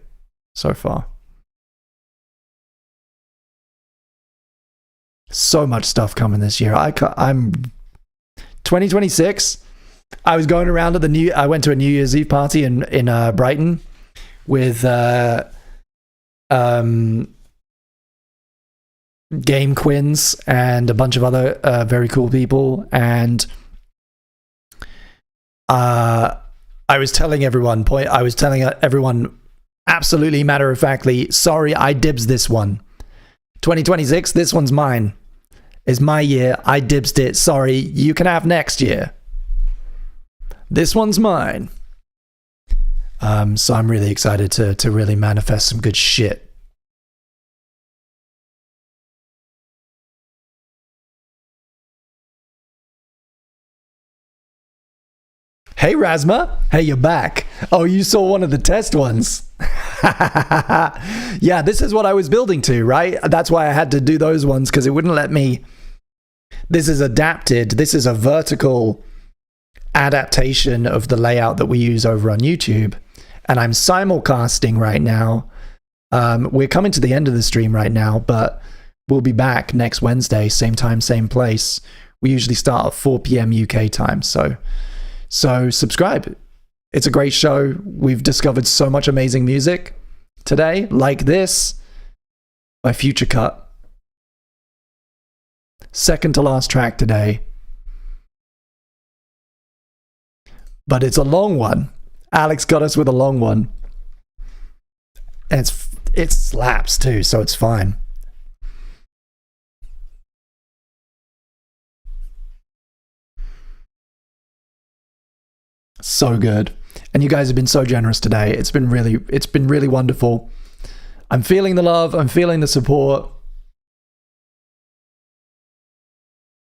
so far. So much stuff coming this year. I'm 2026. I was going around at I went to a New Year's Eve party in Brighton with Game Quins and a bunch of other very cool people, and I was telling everyone, absolutely matter-of-factly, sorry, I dibs this one. 2026, this one's mine. It's my year. I dibsed it. Sorry, you can have next year. This one's mine. So I'm really excited to really manifest some good shit. Hey, Rasma. Hey, you're back. Oh, you saw one of the test ones. Yeah, this is what I was building to, right? That's why I had to do those ones, because it wouldn't let me. This is adapted. This is a vertical adaptation of the layout that we use over on YouTube. And I'm simulcasting right now. We're coming to the end of the stream right now, but we'll be back next Wednesday, same time, same place. We usually start at 4 p.m. UK time, so subscribe. It's a great show. We've discovered so much amazing music today, like this by Future Cut. Second to last track today. But it's a long one. Alex got us with a long one. And it slaps too, so it's fine. So good. And you guys have been so generous today. It's been really wonderful. I'm feeling the love, I'm feeling the support.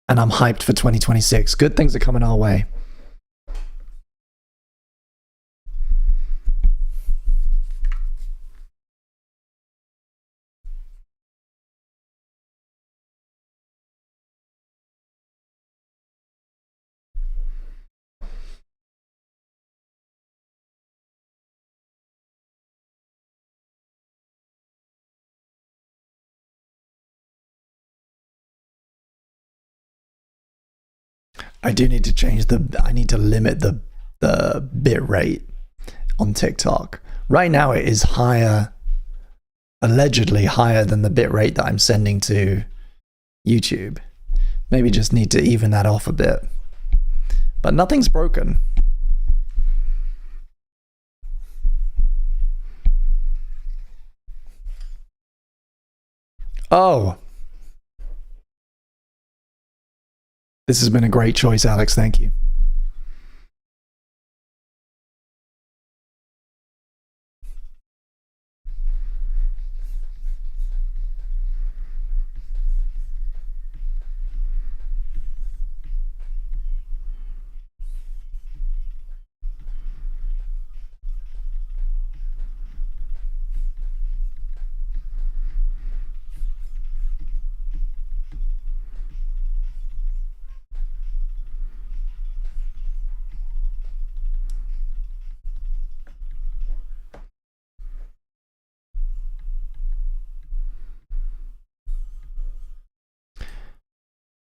And I'm hyped for 2026. Good things are coming our way. I do need to change I need to limit the bit rate on TikTok. Right now it is higher, allegedly higher than the bit rate that I'm sending to YouTube. Maybe just need to even that off a bit. But nothing's broken. Oh. This has been a great choice, Alex. Thank you.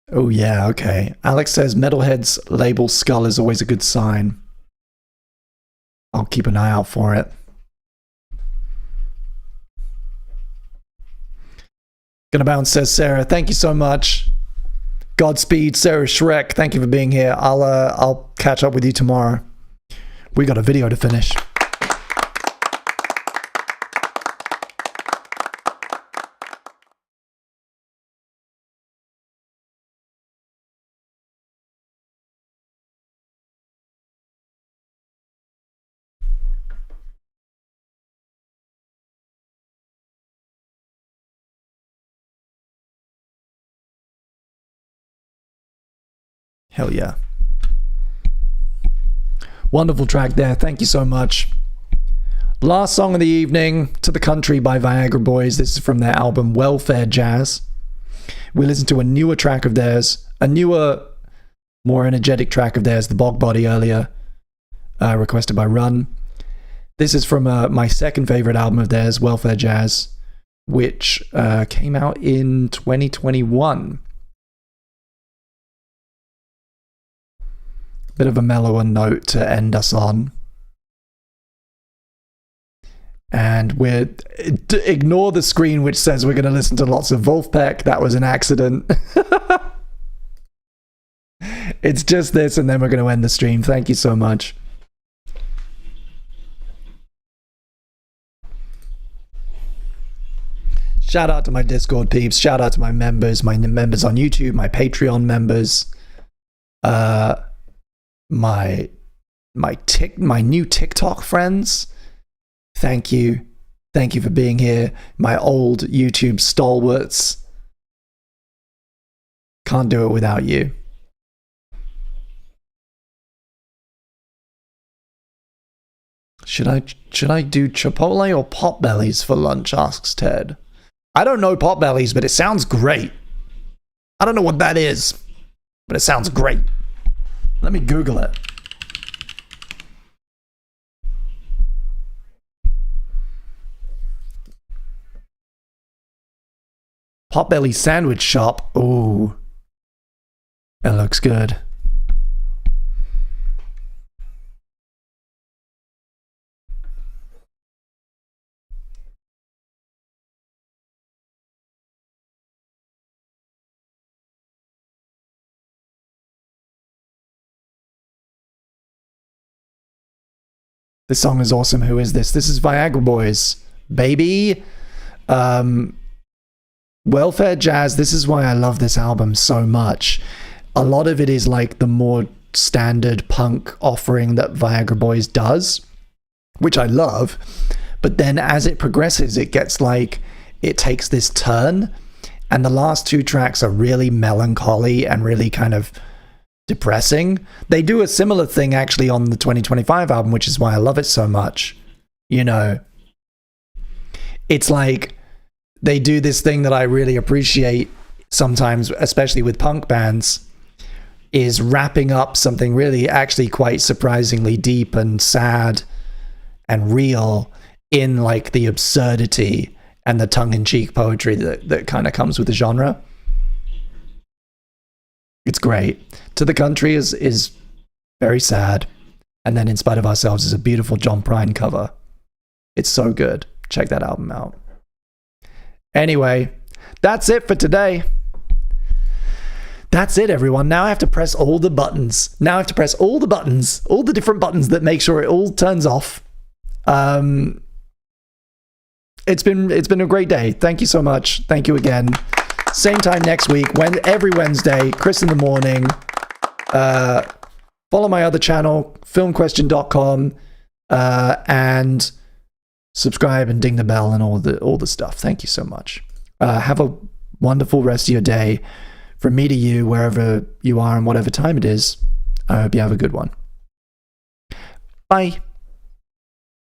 Oh yeah, okay. Alex says Metalhead's label skull is always a good sign. I'll keep an eye out for it. Gonna bounce, says Sarah. Thank you so much. Godspeed, Sarah Shrek. Thank you for being here. I'll catch up with you tomorrow. We got a video to finish. Hell yeah. Wonderful track there. Thank you so much. Last song of the evening, To the Country by Viagra Boys. This is from their album Welfare Jazz. We listened to a newer track of theirs, a newer, more energetic track of theirs, The Bog Body, earlier, requested by Run. This is from my second favorite album of theirs, Welfare Jazz, which came out in 2021. Bit of a mellower note to end us on. And ignore the screen which says we're going to listen to lots of Wolfpack. That was an accident. It's just this, and then we're going to end the stream. Thank you so much. Shout out to my Discord peeps. Shout out to my members on YouTube, my Patreon members, my new TikTok friends. Thank you for being here. My old YouTube stalwarts. Can't do it without you. Should I do Chipotle or Potbellies for lunch? Asks Ted. I don't know Potbellies, but it sounds great. I don't know what that is, but it sounds great. Let me Google it. Potbelly sandwich shop. Ooh. It looks good. This song is awesome. Who is this? This is Viagra Boys. Baby. Welfare Jazz. This is why I love this album so much. A lot of it is like the more standard punk offering that Viagra Boys does, which I love. But then as it progresses, it gets like, it takes this turn. And the last two tracks are really melancholy and really kind of depressing. They do a similar thing actually on the 2025 album, which is why I love it so much. You know, it's like they do this thing that I really appreciate sometimes, especially with punk bands, is wrapping up something really actually quite surprisingly deep and sad and real in like the absurdity and the tongue-in-cheek poetry that kind of comes with the genre. It's great. To the Country is very sad. And then In Spite of Ourselves is a beautiful John Prine cover. It's so good. Check that album out. Anyway, that's it for today. That's it, everyone. Now I have to press all the buttons. Now I have to press all the buttons, all the different buttons that make sure it all turns off. It's been a great day. Thank you so much. Thank you again. Same time next week, every Wednesday, Chris in the Morning. Follow my other channel, filmquestion.com, and subscribe and ding the bell and all the stuff. Thank you so much. Have a wonderful rest of your day. From me to you, wherever you are and whatever time it is, I hope you have a good one. Bye.